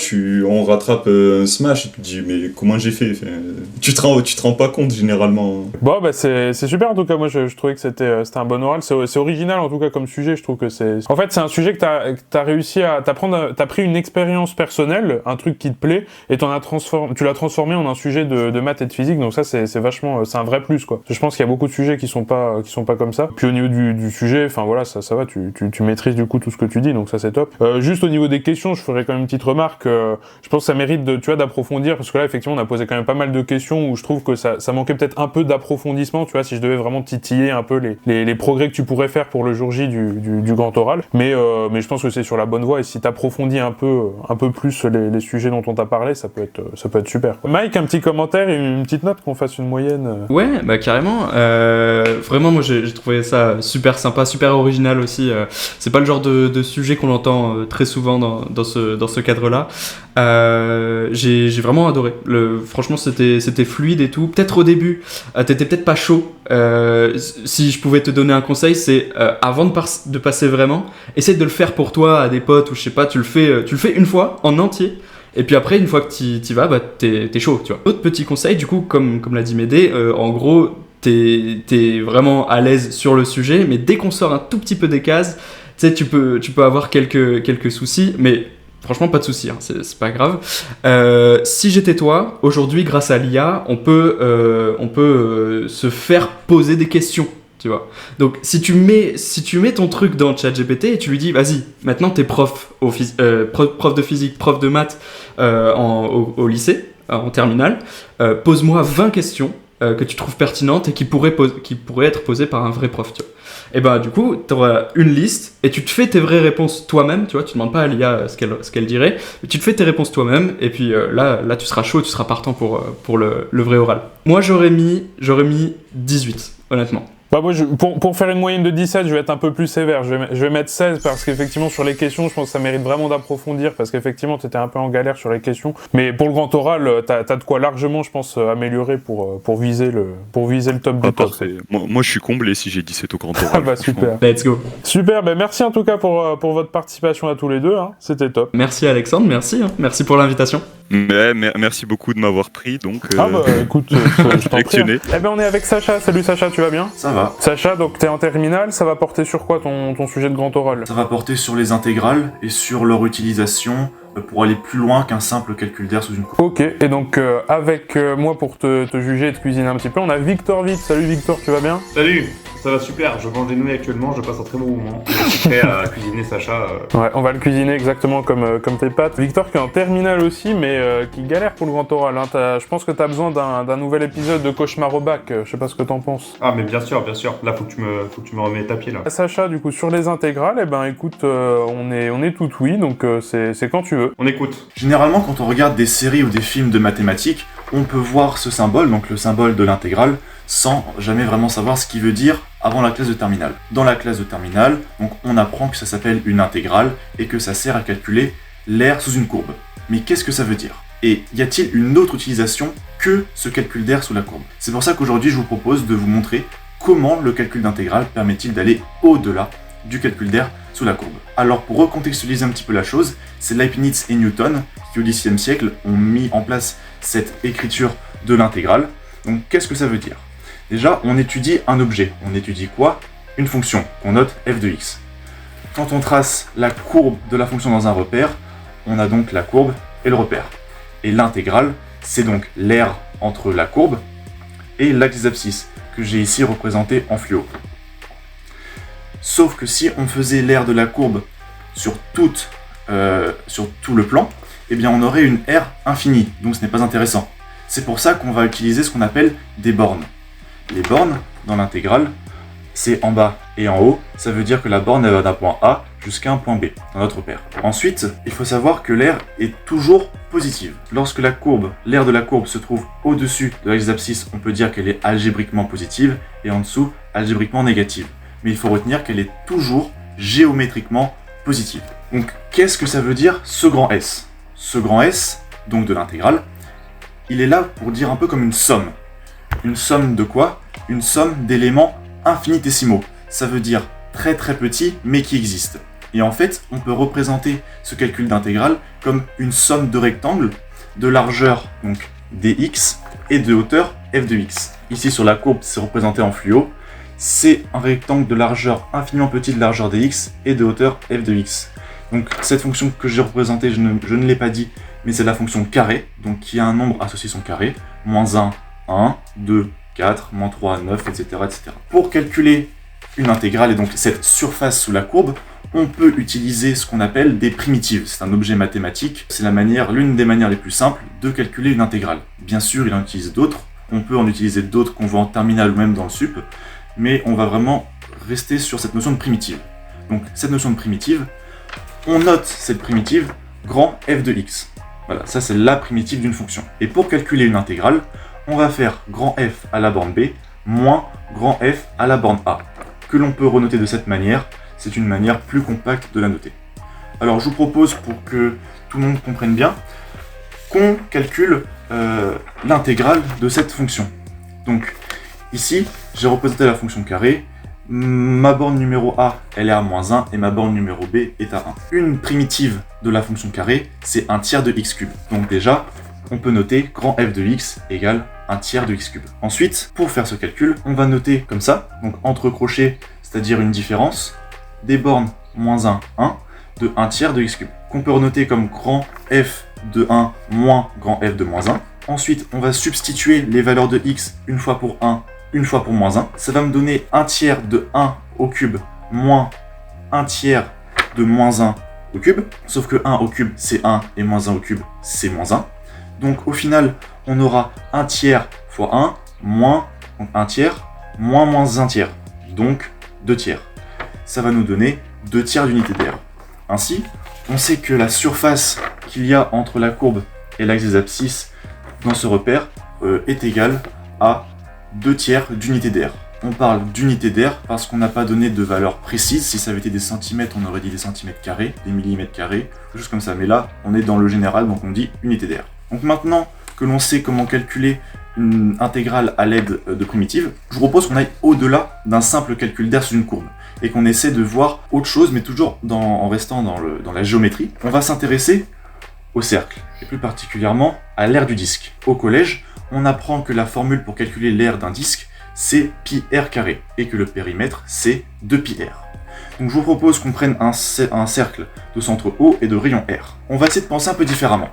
[SPEAKER 13] on rattrape un smash et tu te dis, mais comment j'ai fait? Tu te rends pas compte, généralement.
[SPEAKER 9] C'est super, en tout cas. Moi, je trouvais que c'était un bon oral. C'est original, en tout cas, comme sujet. Je trouve que c'est... En fait, c'est un sujet que t'as réussi à t'apprendre. T'as pris une expérience personnelle, un truc qui te plaît, et tu l'as transformé en un sujet de maths et de physique. Donc ça, c'est vachement... C'est un vrai plus, quoi. Je pense qu'il y a beaucoup de sujets qui sont pas comme ça. Puis au niveau du sujet, enfin voilà, ça va, tu maîtrises du coup tout ce que tu dis, donc ça c'est top. Juste au niveau des questions, je ferais quand même une petite remarque. Je pense que ça mérite d'approfondir, parce que là, effectivement, on a posé quand même pas mal de questions où je trouve que ça manquait peut-être un peu d'approfondissement, tu vois, si je devais vraiment titiller un peu les progrès que tu pourrais faire pour le jour J du grand oral. Mais je pense que c'est sur la bonne voie, et si t'approfondis un peu plus les sujets dont on t'a parlé, ça peut être super, quoi. Mike, un petit commentaire et une petite note, qu'on fasse une moyenne.
[SPEAKER 14] Ouais, carrément. Vraiment, moi j'ai trouvé ça super sympa, super original aussi. C'est pas le genre de sujet qu'on entend très souvent dans ce cadre-là. J'ai vraiment adoré. Franchement, c'était fluide et tout. Peut-être au début, t'étais peut-être pas chaud. Si je pouvais te donner un conseil, c'est avant de passer vraiment, essaie de le faire pour toi à des potes ou je sais pas. Tu le fais une fois en entier. Et puis après, une fois que t'y vas, bah, t'es chaud, tu vois. Autre petit conseil, du coup, comme l'a dit Médée, en gros, t'es vraiment à l'aise sur le sujet, mais dès qu'on sort un tout petit peu des cases, tu sais, tu peux avoir quelques soucis, mais franchement, pas de soucis, hein, c'est pas grave. Si j'étais toi, aujourd'hui, grâce à l'IA, on peut se faire poser des questions. Tu vois. Donc si tu mets ton truc dans ChatGPT et tu lui dis vas-y, maintenant t'es prof de physique, prof de maths au lycée, en terminale, pose-moi 20 questions que tu trouves pertinentes et qui pourraient être posées par un vrai prof, tu vois. Et ben du coup, tu auras une liste et tu te fais tes vraies réponses toi-même, tu vois, tu demandes pas à l'IA ce qu'elle dirait, mais tu te fais tes réponses toi-même et puis là tu seras chaud, tu seras partant pour le vrai oral. Moi j'aurais mis 18, honnêtement.
[SPEAKER 9] Bah moi, pour faire une moyenne de 17, je vais être un peu plus sévère. Je vais mettre 16 parce qu'effectivement, sur les questions, je pense que ça mérite vraiment d'approfondir parce qu'effectivement, t'étais un peu en galère sur les questions. Mais pour le grand oral, t'as de quoi largement, je pense, améliorer pour viser le top du top.
[SPEAKER 15] Moi, je suis comblé si j'ai 17 au grand oral.
[SPEAKER 9] Ah bah super.
[SPEAKER 14] Let's go.
[SPEAKER 9] Super, bah merci en tout cas pour votre participation à tous les deux. Hein. C'était top.
[SPEAKER 14] Merci Alexandre, merci. Hein. Merci pour l'invitation.
[SPEAKER 15] Merci beaucoup de m'avoir pris, donc...
[SPEAKER 9] Ah bah écoute, je t'en prie. Eh ben on est avec Sacha. Salut Sacha, tu vas bien ?
[SPEAKER 16] Ça va.
[SPEAKER 9] Sacha, donc t'es en terminale, ça va porter sur quoi ton sujet de grand oral ?
[SPEAKER 16] Ça va porter sur les intégrales et sur leur utilisation pour aller plus loin qu'un simple calcul d'air sous une courbe.
[SPEAKER 9] Ok, et donc avec moi pour te juger et te cuisiner un petit peu, on a Victor Vite. Salut Victor, tu vas bien ?
[SPEAKER 17] Salut, ça va super, je mange des nouilles actuellement, je passe un très bon moment. Je suis prêt à cuisiner Sacha.
[SPEAKER 9] Ouais, on va le cuisiner exactement comme tes pâtes. Victor qui est en terminale aussi, mais qui galère pour le grand oral. Hein. Je pense que t'as besoin d'un nouvel épisode de Cauchemar au bac, je sais pas ce que t'en penses.
[SPEAKER 17] Ah mais bien sûr, là faut que tu me remettes à pied là.
[SPEAKER 9] Sacha, du coup, sur les intégrales, eh ben écoute, on est tout oui, donc c'est quand tu veux.
[SPEAKER 17] On écoute.
[SPEAKER 16] Généralement, quand on regarde des séries ou des films de mathématiques, on peut voir ce symbole, donc le symbole de l'intégrale, sans jamais vraiment savoir ce qu'il veut dire avant la classe de terminale. Dans la classe de terminale, donc, on apprend que ça s'appelle une intégrale et que ça sert à calculer l'air sous une courbe. Mais qu'est-ce que ça veut dire ? Et y a-t-il une autre utilisation que ce calcul d'air sous la courbe ? C'est pour ça qu'aujourd'hui je vous propose de vous montrer comment le calcul d'intégrale permet-il d'aller au-delà du calcul d'air sous la courbe. Alors pour recontextualiser un petit peu la chose, c'est Leibniz et Newton qui au Xe siècle ont mis en place cette écriture de l'intégrale. Donc qu'est-ce que ça veut dire ? Déjà, on étudie un objet. On étudie quoi ? Une fonction, qu'on note f de x. Quand on trace la courbe de la fonction dans un repère, on a donc la courbe et le repère. Et l'intégrale, c'est donc l'aire entre la courbe et l'axe des abscisses, que j'ai ici représenté en fluo. Sauf que si on faisait l'aire de la courbe sur tout le plan, eh bien on aurait une aire infinie, donc ce n'est pas intéressant. C'est pour ça qu'on va utiliser ce qu'on appelle des bornes. Les bornes, dans l'intégrale, c'est en bas et en haut, ça veut dire que la borne elle va d'un point A jusqu'à un point B, dans notre repère. Ensuite, il faut savoir que l'aire est toujours positive. Lorsque l'aire de la courbe se trouve au-dessus de l'axe des abscisses, on peut dire qu'elle est algébriquement positive, et en dessous, algébriquement négative. Mais il faut retenir qu'elle est toujours géométriquement positive. Donc, qu'est-ce que ça veut dire ce grand S ? Ce grand S, donc de l'intégrale, il est là pour dire un peu comme une somme. Une somme de quoi ? Une somme d'éléments infinitésimaux. Ça veut dire très très petit, mais qui existe. Et en fait, on peut représenter ce calcul d'intégrale comme une somme de rectangles de largeur, donc dx, et de hauteur f de x. Ici sur la courbe, c'est représenté en fluo. C'est un rectangle de largeur infiniment petit de largeur dx et de hauteur f de x. Donc cette fonction que j'ai représentée, je ne l'ai pas dit, mais c'est la fonction carré, donc qui a un nombre associé son carré, moins 1, 1, 2, 4, moins 3, 9, etc., etc. Pour calculer une intégrale et donc cette surface sous la courbe, on peut utiliser ce qu'on appelle des primitives. C'est un objet mathématique, c'est l'une des manières les plus simples de calculer une intégrale. Bien sûr, il en utilise d'autres, on peut en utiliser d'autres qu'on voit en terminale ou même dans le sup, mais on va vraiment rester sur cette notion de primitive. Donc cette notion de primitive, on note cette primitive grand f de x. Voilà, ça c'est la primitive d'une fonction. Et pour calculer une intégrale, on va faire grand f à la borne b moins grand f à la borne a, que l'on peut renoter de cette manière. C'est une manière plus compacte de la noter. Alors je vous propose, pour que tout le monde comprenne bien, qu'on calcule l'intégrale de cette fonction. Donc ici, j'ai représenté la fonction carré, ma borne numéro A, elle est à moins 1 et ma borne numéro B est à 1. Une primitive de la fonction carré, c'est 1/3 de x cube. Donc déjà, on peut noter grand f de x égale 1/3 de x cube. Ensuite, pour faire ce calcul, on va noter comme ça, donc entre crochets, c'est-à-dire une différence, des bornes moins 1, 1, de 1/3 de x cube, qu'on peut renoter comme grand f de 1 moins grand f de moins 1. Ensuite, on va substituer les valeurs de x une fois pour 1, une fois pour moins 1. Ça va me donner 1/3 de 1 au cube moins 1/3 de moins 1 au cube. Sauf que 1 au cube, c'est 1 et moins 1 au cube, c'est moins 1. Donc au final, on aura 1/3 fois 1 moins 1/3 moins moins 1/3. Donc 2/3. Ça va nous donner 2/3 d'unité d'air. Ainsi, on sait que la surface qu'il y a entre la courbe et l'axe des abscisses dans ce repère est égale à 2/3 d'unité d'air. On parle d'unité d'air parce qu'on n'a pas donné de valeur précise. Si ça avait été des centimètres, on aurait dit des centimètres carrés, des millimètres carrés, juste comme ça. Mais là, on est dans le général, donc on dit unité d'air. Donc maintenant que l'on sait comment calculer une intégrale à l'aide de primitives, je vous propose qu'on aille au-delà d'un simple calcul d'air sous une courbe et qu'on essaie de voir autre chose, mais toujours en restant dans la géométrie. On va s'intéresser au cercle, et plus particulièrement à l'aire du disque. Au collège, on apprend que la formule pour calculer l'aire d'un disque, c'est pi r carré, et que le périmètre, c'est 2πr. Donc je vous propose qu'on prenne un cercle de centre O et de rayon R. On va essayer de penser un peu différemment.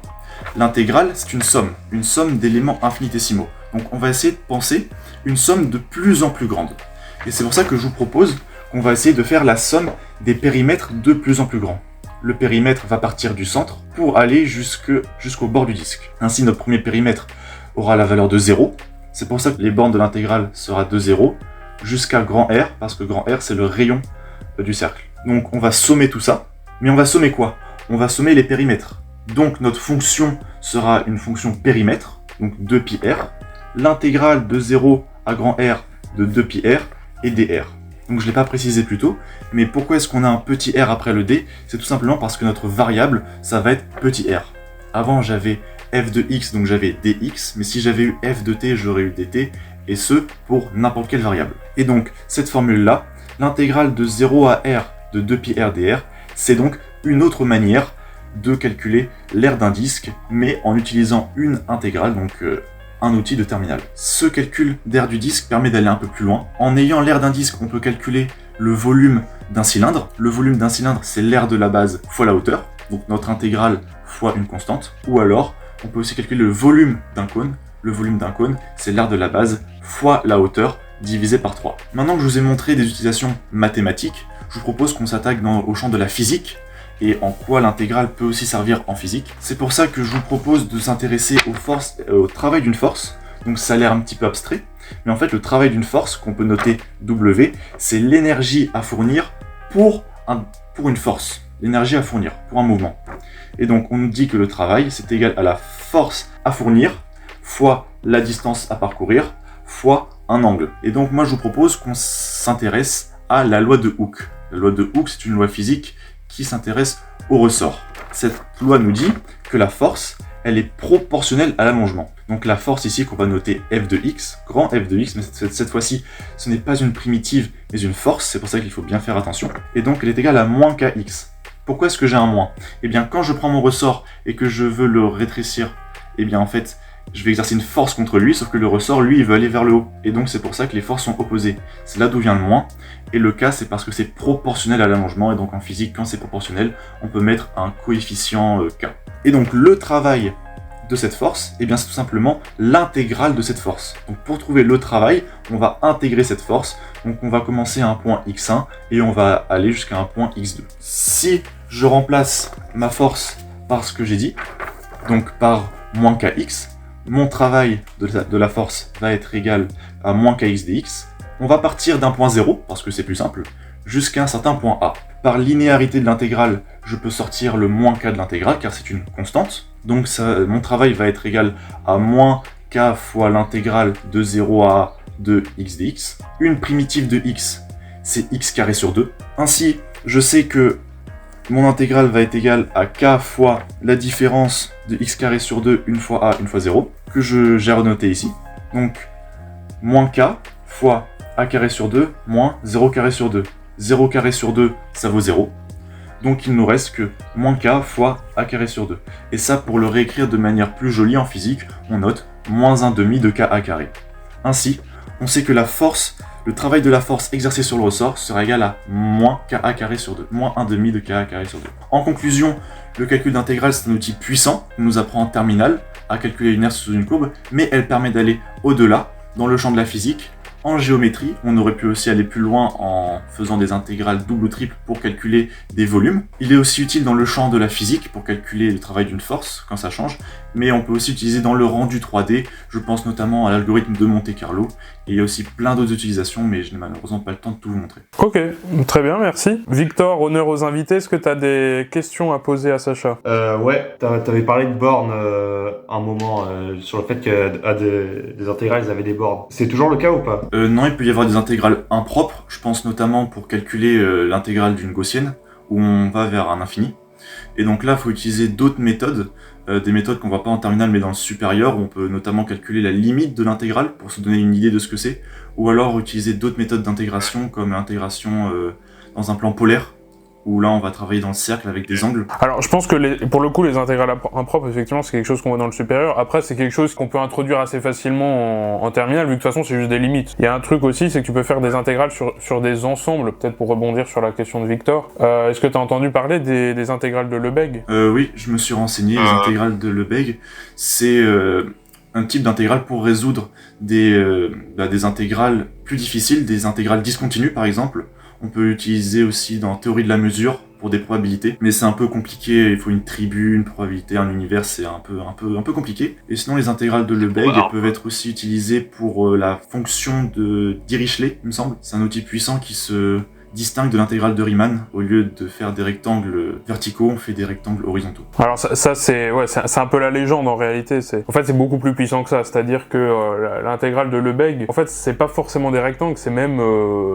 [SPEAKER 16] L'intégrale, c'est une somme d'éléments infinitésimaux. Donc on va essayer de penser une somme de plus en plus grande. Et c'est pour ça que je vous propose qu'on va essayer de faire la somme des périmètres de plus en plus grands. Le périmètre va partir du centre pour aller jusqu'au bord du disque. Ainsi, notre premier périmètre aura la valeur de 0. C'est pour ça que les bornes de l'intégrale sera de 0 jusqu'à grand R, parce que grand R, c'est le rayon du cercle. Donc on va sommer tout ça. Mais on va sommer quoi? On va sommer les périmètres. Donc notre fonction sera une fonction périmètre, donc 2πr. L'intégrale de 0 à grand R de 2πr est dr. Donc je ne l'ai pas précisé plus tôt, mais pourquoi est-ce qu'on a un petit r après le d? C'est tout simplement parce que notre variable, ça va être petit r. Avant j'avais f de x, donc j'avais dx, mais si j'avais eu f de t, j'aurais eu dt, et ce, pour n'importe quelle variable. Et donc, cette formule-là, l'intégrale de 0 à r de 2πr dr, c'est donc une autre manière de calculer l'aire d'un disque, mais en utilisant une intégrale, donc un outil de terminal. Ce calcul d'aire du disque permet d'aller un peu plus loin. En ayant l'aire d'un disque, on peut calculer le volume d'un cylindre. Le volume d'un cylindre, c'est l'aire de la base fois la hauteur, donc notre intégrale fois une constante. Ou alors, on peut aussi calculer le volume d'un cône. Le volume d'un cône, c'est l'aire de la base fois la hauteur divisé par 3. Maintenant que je vous ai montré des utilisations mathématiques, je vous propose qu'on s'attaque au champ de la physique et en quoi l'intégrale peut aussi servir en physique. C'est pour ça que je vous propose de s'intéresser au travail d'une force. Donc ça a l'air un petit peu abstrait, mais en fait le travail d'une force, qu'on peut noter W, c'est l'énergie à fournir pour une force. L'énergie à fournir pour un mouvement. Et donc on nous dit que le travail, c'est égal à la force à fournir fois la distance à parcourir fois un angle. Et donc moi je vous propose qu'on s'intéresse à la loi de Hooke. La loi de Hooke, c'est une loi physique qui s'intéresse au ressort. Cette loi nous dit que la force, elle est proportionnelle à l'allongement. Donc la force ici qu'on va noter f de x, grand f de x, mais cette fois-ci, ce n'est pas une primitive, mais une force, c'est pour ça qu'il faut bien faire attention. Et donc elle est égale à moins kx. Pourquoi est-ce que j'ai un moins? Eh bien quand je prends mon ressort et que je veux le rétrécir, eh bien en fait, je vais exercer une force contre lui, sauf que le ressort, lui, il veut aller vers le haut. Et donc c'est pour ça que les forces sont opposées. C'est là d'où vient le moins. Et le K, c'est parce que c'est proportionnel à l'allongement. Et donc en physique, quand c'est proportionnel, on peut mettre un coefficient K. Et donc le travail de cette force, eh bien c'est tout simplement l'intégrale de cette force. Donc pour trouver le travail, on va intégrer cette force. Donc on va commencer à un point x1 et on va aller jusqu'à un point x2. Si je remplace ma force par ce que j'ai dit, donc par moins kx, mon travail de la force va être égal à moins kx dx. On va partir d'un point 0, parce que c'est plus simple, jusqu'à un certain point A. Par linéarité de l'intégrale, je peux sortir le moins k de l'intégrale, car c'est une constante. Donc mon travail va être égal à moins k fois l'intégrale de 0 à A de x dx. Une primitive de x, c'est x carré sur 2. Ainsi, je sais que mon intégrale va être égale à k fois la différence de x carré sur 2, une fois a, une fois 0, que j'ai renoté ici. Donc, moins k fois a carré sur 2 moins 0 carré sur 2. 0 carré sur 2, ça vaut 0. Donc il nous reste que moins k fois a carré sur 2. Et ça, pour le réécrire de manière plus jolie en physique, on note moins 1/2 de ka carré. Ainsi, on sait que la force, le travail de la force exercée sur le ressort sera égal à moins ka carré sur 2. Moins 1/2 de ka carré sur 2. En conclusion, le calcul d'intégrale, c'est un outil puissant qu'on nous apprend en terminale à calculer une inertie sous une courbe, mais elle permet d'aller au-delà dans le champ de la physique. En géométrie, on aurait pu aussi aller plus loin en faisant des intégrales double ou triple pour calculer des volumes. Il est aussi utile dans le champ de la physique pour calculer le travail d'une force quand ça change, mais on peut aussi l'utiliser dans le rendu 3D, je pense notamment à l'algorithme de Monte-Carlo, et il y a aussi plein d'autres utilisations, mais je n'ai malheureusement pas le temps de tout vous montrer.
[SPEAKER 9] Ok, très bien, merci. Victor, honneur aux invités, est-ce que tu as des questions à poser à Sacha?
[SPEAKER 17] Ouais, t'avais parlé de bornes un moment, sur le fait que des intégrales, ils avaient des bornes. C'est toujours le cas ou pas?
[SPEAKER 16] Non, il peut y avoir des intégrales impropres, je pense notamment pour calculer l'intégrale d'une gaussienne, où on va vers un infini. Et donc là, il faut utiliser d'autres méthodes, des méthodes qu'on voit pas en terminale mais dans le supérieur, où on peut notamment calculer la limite de l'intégrale pour se donner une idée de ce que c'est, ou alors utiliser d'autres méthodes d'intégration comme l'intégration dans un plan polaire, où là on va travailler dans le cercle avec des angles.
[SPEAKER 9] Alors je pense que pour le coup les intégrales impropres, effectivement c'est quelque chose qu'on voit dans le supérieur. Après c'est quelque chose qu'on peut introduire assez facilement en terminale, vu que de toute façon c'est juste des limites. Il y a un truc aussi, c'est que tu peux faire des intégrales sur des ensembles, peut-être pour rebondir sur la question de Victor. Est-ce que tu as entendu parler des intégrales de Lebesgue?
[SPEAKER 16] Oui, je me suis renseigné, les intégrales de Lebesgue, c'est un type d'intégrale pour résoudre des intégrales plus difficiles, des intégrales discontinues par exemple. On peut utiliser aussi dans théorie de la mesure pour des probabilités, mais c'est un peu compliqué, il faut une tribu, une probabilité, un univers, c'est un peu compliqué. Et sinon les intégrales de Lebesgue peuvent être aussi utilisées pour la fonction de Dirichlet, il me semble. C'est un outil puissant qui se distingue de l'intégrale de Riemann. Au lieu de faire des rectangles verticaux, on fait des rectangles horizontaux.
[SPEAKER 9] Alors ça c'est un peu la légende en réalité. En fait c'est beaucoup plus puissant que ça. C'est-à-dire que l'intégrale de Lebesgue, en fait c'est pas forcément des rectangles, c'est même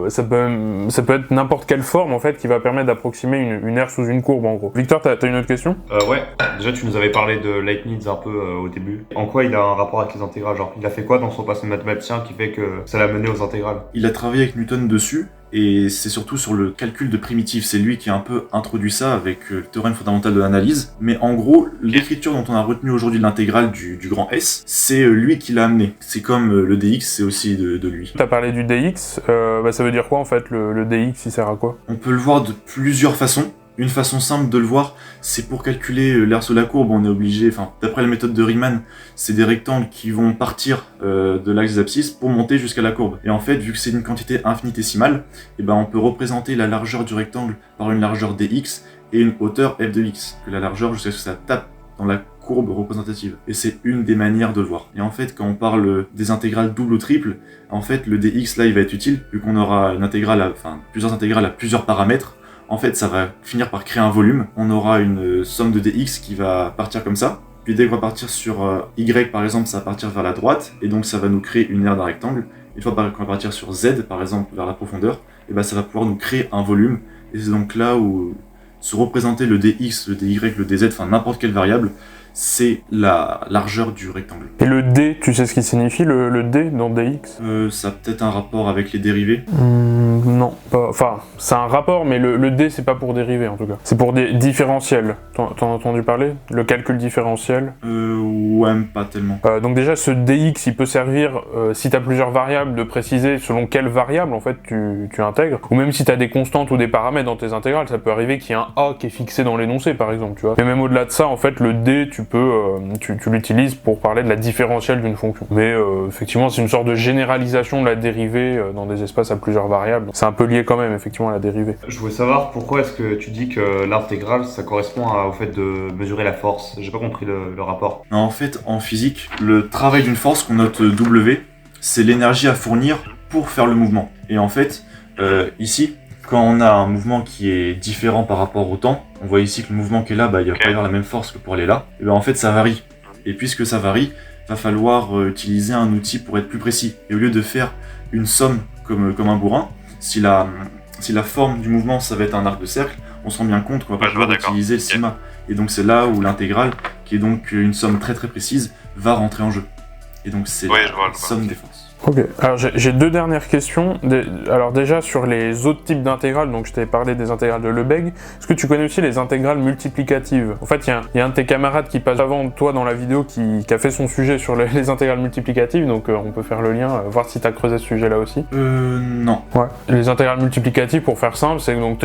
[SPEAKER 9] ça peut être n'importe quelle forme en fait qui va permettre d'approximer une aire sous une courbe en gros. Victor, t'as une autre question?
[SPEAKER 17] Ouais. Déjà tu nous avais parlé de Leibniz un peu au début. En quoi il a un rapport avec les intégrales? Genre il a fait quoi dans son passé mathématicien qui fait que ça l'a mené aux intégrales?
[SPEAKER 16] Il a travaillé avec Newton dessus. Et c'est surtout sur le calcul de primitives. C'est lui qui a un peu introduit ça avec le théorème fondamental de l'analyse. Mais en gros, l'écriture dont on a retenu aujourd'hui l'intégrale du grand S, c'est lui qui l'a amené. C'est comme le dx, c'est aussi de lui.
[SPEAKER 9] T'as parlé du dx, ça veut dire quoi en fait le dx, il sert à quoi?
[SPEAKER 16] On peut le voir de plusieurs façons. Une façon simple de le voir, c'est pour calculer l'aire sous la courbe, on est obligé, d'après la méthode de Riemann, c'est des rectangles qui vont partir de l'axe des abscisses pour monter jusqu'à la courbe. Et en fait, vu que c'est une quantité infinitésimale, on peut représenter la largeur du rectangle par une largeur dx et une hauteur f de x, que la largeur jusqu'à ce que ça tape dans la courbe représentative. Et c'est une des manières de le voir. Et en fait, quand on parle des intégrales double ou triple, en fait, le dx là, il va être utile, vu qu'on aura une intégrale, plusieurs intégrales à plusieurs paramètres. En fait, ça va finir par créer un volume. On aura une somme de dx qui va partir comme ça. Puis dès qu'on va partir sur y, par exemple, ça va partir vers la droite. Et donc, ça va nous créer une aire d'un rectangle. Une fois qu'on va partir sur z, par exemple, vers la profondeur, ça va pouvoir nous créer un volume. Et c'est donc là où se représenter le dx, le dy, le dz, n'importe quelle variable, c'est la largeur du rectangle.
[SPEAKER 9] Et le d, tu sais ce qui signifie le d dans dx?
[SPEAKER 16] Ça a peut-être un rapport avec les dérivés.
[SPEAKER 9] Non, c'est un rapport, mais le d c'est pas pour dériver en tout cas. C'est pour des différentiels. T'en as entendu parler? Le calcul différentiel?
[SPEAKER 16] Ouais, pas tellement.
[SPEAKER 9] Donc déjà ce dx il peut servir, si t'as plusieurs variables, de préciser selon quelle variable en fait tu intègres. Ou même si t'as des constantes ou des paramètres dans tes intégrales, ça peut arriver qu'il y ait un a qui est fixé dans l'énoncé par exemple, tu vois. Mais même au-delà de ça, en fait, le d tu l'utilises pour parler de la différentielle d'une fonction. Mais effectivement, c'est une sorte de généralisation de la dérivée dans des espaces à plusieurs variables. C'est un peu lié quand même, effectivement, à la dérivée.
[SPEAKER 17] Je voulais savoir pourquoi est-ce que tu dis que l'intégrale, ça correspond au fait de mesurer la force. J'ai pas compris le rapport.
[SPEAKER 16] En fait, en physique, le travail d'une force qu'on note W, c'est l'énergie à fournir pour faire le mouvement. Et en fait, ici, quand on a un mouvement qui est différent par rapport au temps, on voit ici que le mouvement qui est là, il va pas y avoir la même force que pour aller là. Et en fait, ça varie. Et puisque ça varie, va falloir utiliser un outil pour être plus précis. Et au lieu de faire une somme comme un bourrin, si la forme du mouvement, ça va être un arc de cercle, on se rend bien compte qu'on va pas pouvoir utiliser le sigma. Et donc c'est là où l'intégrale, qui est donc une somme très très précise, va rentrer en jeu. Et donc c'est la somme des forces.
[SPEAKER 9] Ok, alors j'ai deux dernières questions. Alors déjà sur les autres types d'intégrales, donc je t'avais parlé des intégrales de Lebesgue, est-ce que tu connais aussi les intégrales multiplicatives? En fait, il y a un de tes camarades qui passe avant toi dans la vidéo qui a fait son sujet sur les intégrales multiplicatives, donc on peut faire le lien, voir si tu as creusé ce sujet-là aussi.
[SPEAKER 16] Non.
[SPEAKER 9] Ouais. Les intégrales multiplicatives, pour faire simple, c'est que donc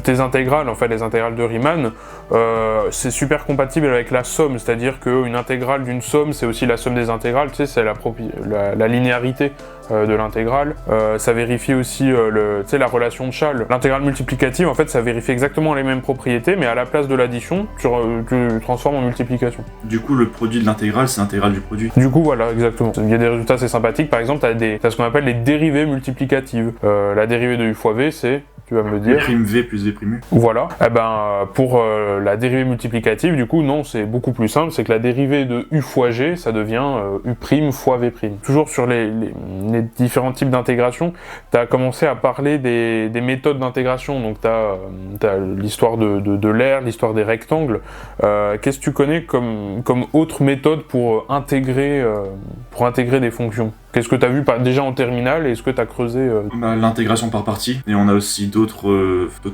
[SPEAKER 9] tes intégrales, en fait les intégrales de Riemann, c'est super compatible avec la somme, c'est-à-dire qu'une intégrale d'une somme, c'est aussi la somme des intégrales, tu sais, c'est la linéarité de l'intégrale. Ça vérifie aussi la relation de Chasles. L'intégrale multiplicative, en fait, ça vérifie exactement les mêmes propriétés, mais à la place de l'addition, tu transformes en multiplication.
[SPEAKER 16] Du coup, le produit de l'intégrale, c'est l'intégrale du produit.
[SPEAKER 9] Du coup, voilà, exactement. Il y a des résultats assez sympathiques. Par exemple, t'as ce qu'on appelle les dérivées multiplicatives. La dérivée de u fois v, c'est... Tu vas me dire.
[SPEAKER 16] Prime v plus v prime u.
[SPEAKER 9] Voilà. Eh ben, pour la dérivée multiplicative, du coup, non, c'est beaucoup plus simple. C'est que la dérivée de u fois g, ça devient u prime fois v prime. Toujours sur les différents types d'intégration, tu as commencé à parler des méthodes d'intégration. Donc, tu as l'histoire de l'aire, l'histoire des rectangles. Qu'est-ce que tu connais comme autre méthode pour intégrer des fonctions? Qu'est-ce que tu as vu déjà en terminale et est-ce que tu as creusé
[SPEAKER 16] L'intégration par partie, et on a aussi d'autres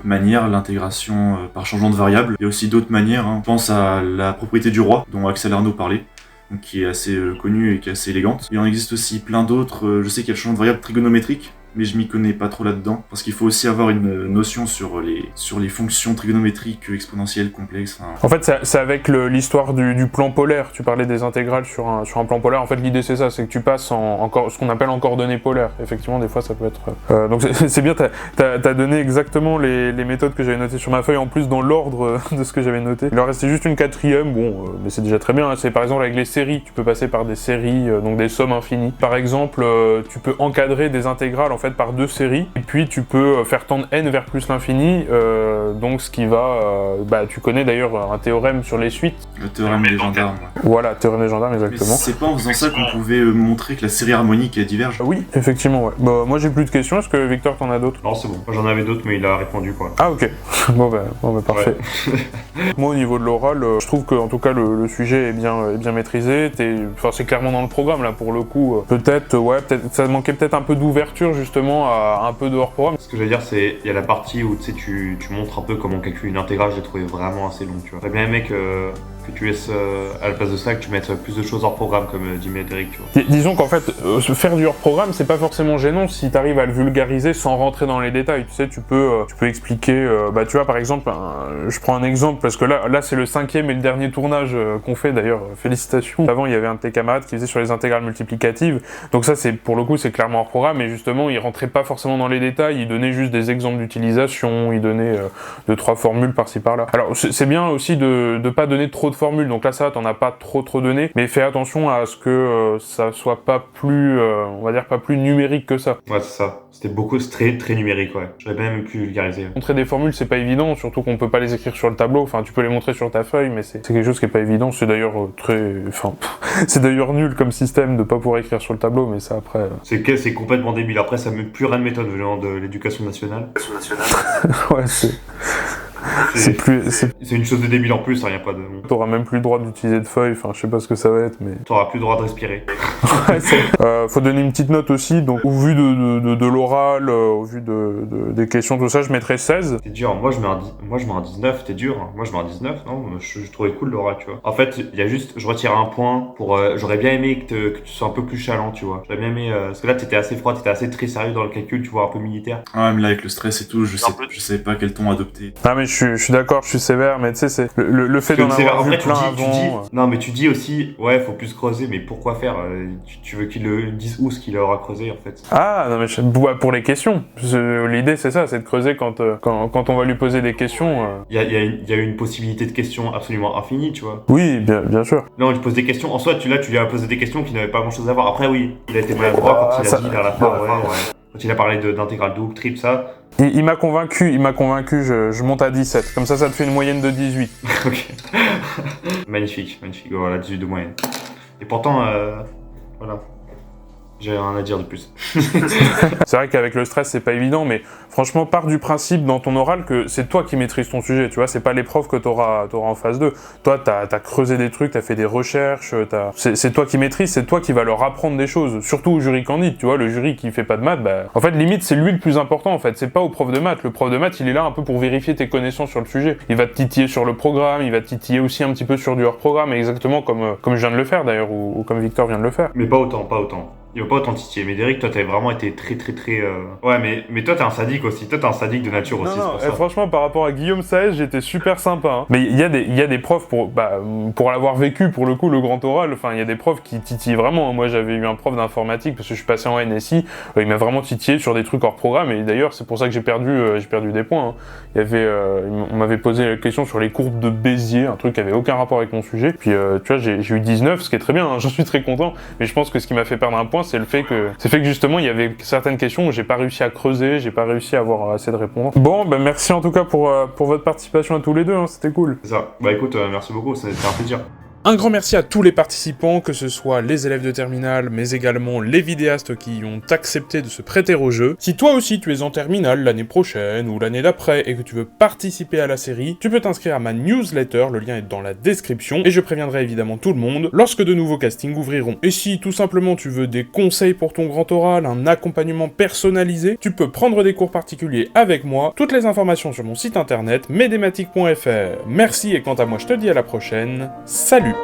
[SPEAKER 16] manières, l'intégration par changement de variable. Il y a aussi d'autres manières, hein. Je pense à la propriété du roi, dont Axel Arnaud parlait, donc qui est assez connue et qui est assez élégante. Il en existe aussi plein d'autres, je sais qu'il y a le changement de variable trigonométrique, mais je m'y connais pas trop là-dedans, parce qu'il faut aussi avoir une notion sur les fonctions trigonométriques exponentielles complexes. Hein.
[SPEAKER 9] En fait, c'est avec l'histoire du plan polaire. Tu parlais des intégrales sur un plan polaire. En fait, l'idée c'est ça, c'est que tu passes ce qu'on appelle en coordonnées polaires. Effectivement, des fois, ça peut être... Donc c'est bien, t'as donné exactement les méthodes que j'avais notées sur ma feuille, en plus dans l'ordre de ce que j'avais noté. Il en restait juste une quatrième, mais c'est déjà très bien. Hein. C'est par exemple avec les séries. Tu peux passer par des séries, donc des sommes infinies. Par exemple, tu peux encadrer des intégrales, en fait, par deux séries, et puis tu peux faire tendre n vers plus l'infini, donc ce qui va... tu connais d'ailleurs un théorème sur les suites.
[SPEAKER 16] Le théorème des gendarmes.
[SPEAKER 9] Voilà, théorème des gendarmes, exactement.
[SPEAKER 16] Mais c'est pas en faisant ça qu'on pouvait montrer que la série harmonique diverge?
[SPEAKER 9] Oui, effectivement, ouais. Moi j'ai plus de questions, est-ce que Victor t'en as d'autres?
[SPEAKER 17] Non, c'est bon. Moi j'en avais d'autres, mais il a répondu, quoi.
[SPEAKER 9] Ah, ok. Bon, parfait. Ouais. Moi, au niveau de l'oral, je trouve que en tout cas le sujet est bien maîtrisé. C'est clairement dans le programme, là, pour le coup. Peut-être, ça manquait peut-être un peu d'ouverture, justement, à un peu de hors-programme.
[SPEAKER 17] Ce que je veux dire, c'est il y a la partie où tu montres un peu comment calculer une intégrale, j'ai trouvé vraiment assez long, tu vois. J'aurais bien aimé que tu laisses à la place de ça, que tu mettes plus de choses hors programme, comme dit Médéric, tu vois.
[SPEAKER 9] Disons qu'en fait, faire du hors programme, c'est pas forcément gênant si tu arrives à le vulgariser sans rentrer dans les détails. Tu sais, tu peux expliquer, tu vois, par exemple, je prends un exemple, parce que là c'est le 5e et le dernier tournage qu'on fait, d'ailleurs, félicitations. Avant, il y avait un de tes camarades qui faisait sur les intégrales multiplicatives, donc ça, pour le coup, c'est clairement hors programme, et justement, il rentrait pas forcément dans les détails, il donnait juste des exemples d'utilisation, il donnait 2-3 formules par-ci par-là. Alors, c'est bien aussi de pas donner trop de formules, donc là ça t'en as pas trop donné, mais fais attention à ce que ça soit pas plus, on va dire pas plus numérique que ça.
[SPEAKER 17] Ouais, c'est ça. C'était très numérique, ouais. J'aurais bien même pu vulgariser.
[SPEAKER 9] Montrer des formules, c'est pas évident, surtout qu'on peut pas les écrire sur le tableau. Enfin, tu peux les montrer sur ta feuille, mais c'est quelque chose qui est pas évident. C'est d'ailleurs c'est d'ailleurs nul comme système de pas pouvoir écrire sur le tableau, mais ça après.
[SPEAKER 17] C'est complètement débile. Après, ça met plus rien de méthode venant de l'éducation nationale.
[SPEAKER 9] Ouais,
[SPEAKER 17] c'est une chose de débile en plus, hein, y a pas de...
[SPEAKER 9] T'auras même plus le droit d'utiliser de feuilles, enfin je sais pas ce que ça va être, mais...
[SPEAKER 17] T'auras plus le droit de respirer.
[SPEAKER 9] Faut donner une petite note aussi, donc au vu de l'oral, au vu des questions, tout ça, je mettrais 16.
[SPEAKER 17] C'est dur, moi je mets un 19, t'es dur, hein. Moi je mets un 19, non, je trouvais cool l'oral, tu vois. En fait, il y a juste, je retire un point pour... j'aurais bien aimé que tu sois un peu plus chalant, tu vois. J'aurais bien aimé... parce que là t'étais assez froid, t'étais assez très sérieux dans le calcul, tu vois, un peu militaire.
[SPEAKER 16] Ouais, mais là avec le stress et tout, je sais pas quel ton adopter.
[SPEAKER 9] Ah mais je suis d'accord, je suis sévère, mais tu sais, c'est le fait d'en avoir vu plein avant...
[SPEAKER 17] Non, mais tu dis aussi, ouais, faut plus creuser, mais pourquoi faire tu veux qu'ils le disent où ce qu'il aura creusé, en fait?
[SPEAKER 9] Ah, non, mais pour les questions. L'idée, c'est ça, c'est de creuser quand on va lui poser des questions.
[SPEAKER 17] Il y a une possibilité de questions absolument infinie, tu vois.
[SPEAKER 9] Oui, bien sûr.
[SPEAKER 17] Non, il pose des questions, en soi, tu lui as posé des questions qui n'avaient pas grand-chose à voir. Après, oui, il a été maladroit quand il a dit vers la fin, ouais. Quand il a parlé d'intégrale double, triple, ça...
[SPEAKER 9] Il m'a convaincu, je monte à 17. Comme ça te fait une moyenne de 18.
[SPEAKER 17] Ok. Magnifique. Voilà, 18 de moyenne. Et pourtant, voilà. J'ai rien à dire de plus.
[SPEAKER 9] C'est vrai qu'avec le stress, c'est pas évident, mais franchement, pars du principe dans ton oral que c'est toi qui maîtrises ton sujet, tu vois, c'est pas les profs que t'auras en phase 2. Toi, t'as creusé des trucs, t'as fait des recherches, c'est toi qui maîtrises, c'est toi qui va leur apprendre des choses, surtout au jury candide, tu vois, le jury qui fait pas de maths, bah, en fait, limite, c'est lui le plus important, en fait, c'est pas au prof de maths. Le prof de maths, il est là un peu pour vérifier tes connaissances sur le sujet. Il va te titiller sur le programme, il va te titiller aussi un petit peu sur du hors-programme, exactement comme je viens de le faire d'ailleurs, ou comme Victor vient de le faire.
[SPEAKER 17] Mais pas autant. Il va pas autant titiller. Mais Derek, toi, t'avais vraiment été très... Ouais, mais toi, t'es un sadique aussi. Toi, t'es un sadique de nature aussi, c'est pour ça.
[SPEAKER 9] Franchement, par rapport à Guillaume Saez, j'étais super sympa. Hein. Mais il y a des profs, pour l'avoir vécu, pour le coup, le grand oral, enfin, il y a des profs qui titillent vraiment. Moi, j'avais eu un prof d'informatique, parce que je suis passé en NSI, il m'a vraiment titillé sur des trucs hors programme, et d'ailleurs, c'est pour ça que j'ai perdu des points. Hein. Il y avait, on m'avait posé la question sur les courbes de Bézier, un truc qui avait aucun rapport avec mon sujet. Puis, tu vois, j'ai eu 19, ce qui est très bien, hein, j'en suis très content. Mais je pense que ce qui m'a fait perdre un point, c'est le fait que justement il y avait certaines questions où j'ai pas réussi à creuser, j'ai pas réussi à avoir assez de réponses. Bon, bah merci en tout cas pour votre participation à tous les deux, hein, c'était cool.
[SPEAKER 17] C'est ça. Bah écoute, merci beaucoup, c'était un plaisir.
[SPEAKER 9] Un grand merci à tous les participants, que ce soit les élèves de terminale, mais également les vidéastes qui ont accepté de se prêter au jeu. Si toi aussi tu es en terminale l'année prochaine ou l'année d'après et que tu veux participer à la série, tu peux t'inscrire à ma newsletter, le lien est dans la description, et je préviendrai évidemment tout le monde lorsque de nouveaux castings ouvriront. Et si tout simplement tu veux des conseils pour ton grand oral, un accompagnement personnalisé, tu peux prendre des cours particuliers avec moi, toutes les informations sur mon site internet medematic.fr. Merci et quant à moi je te dis à la prochaine, salut.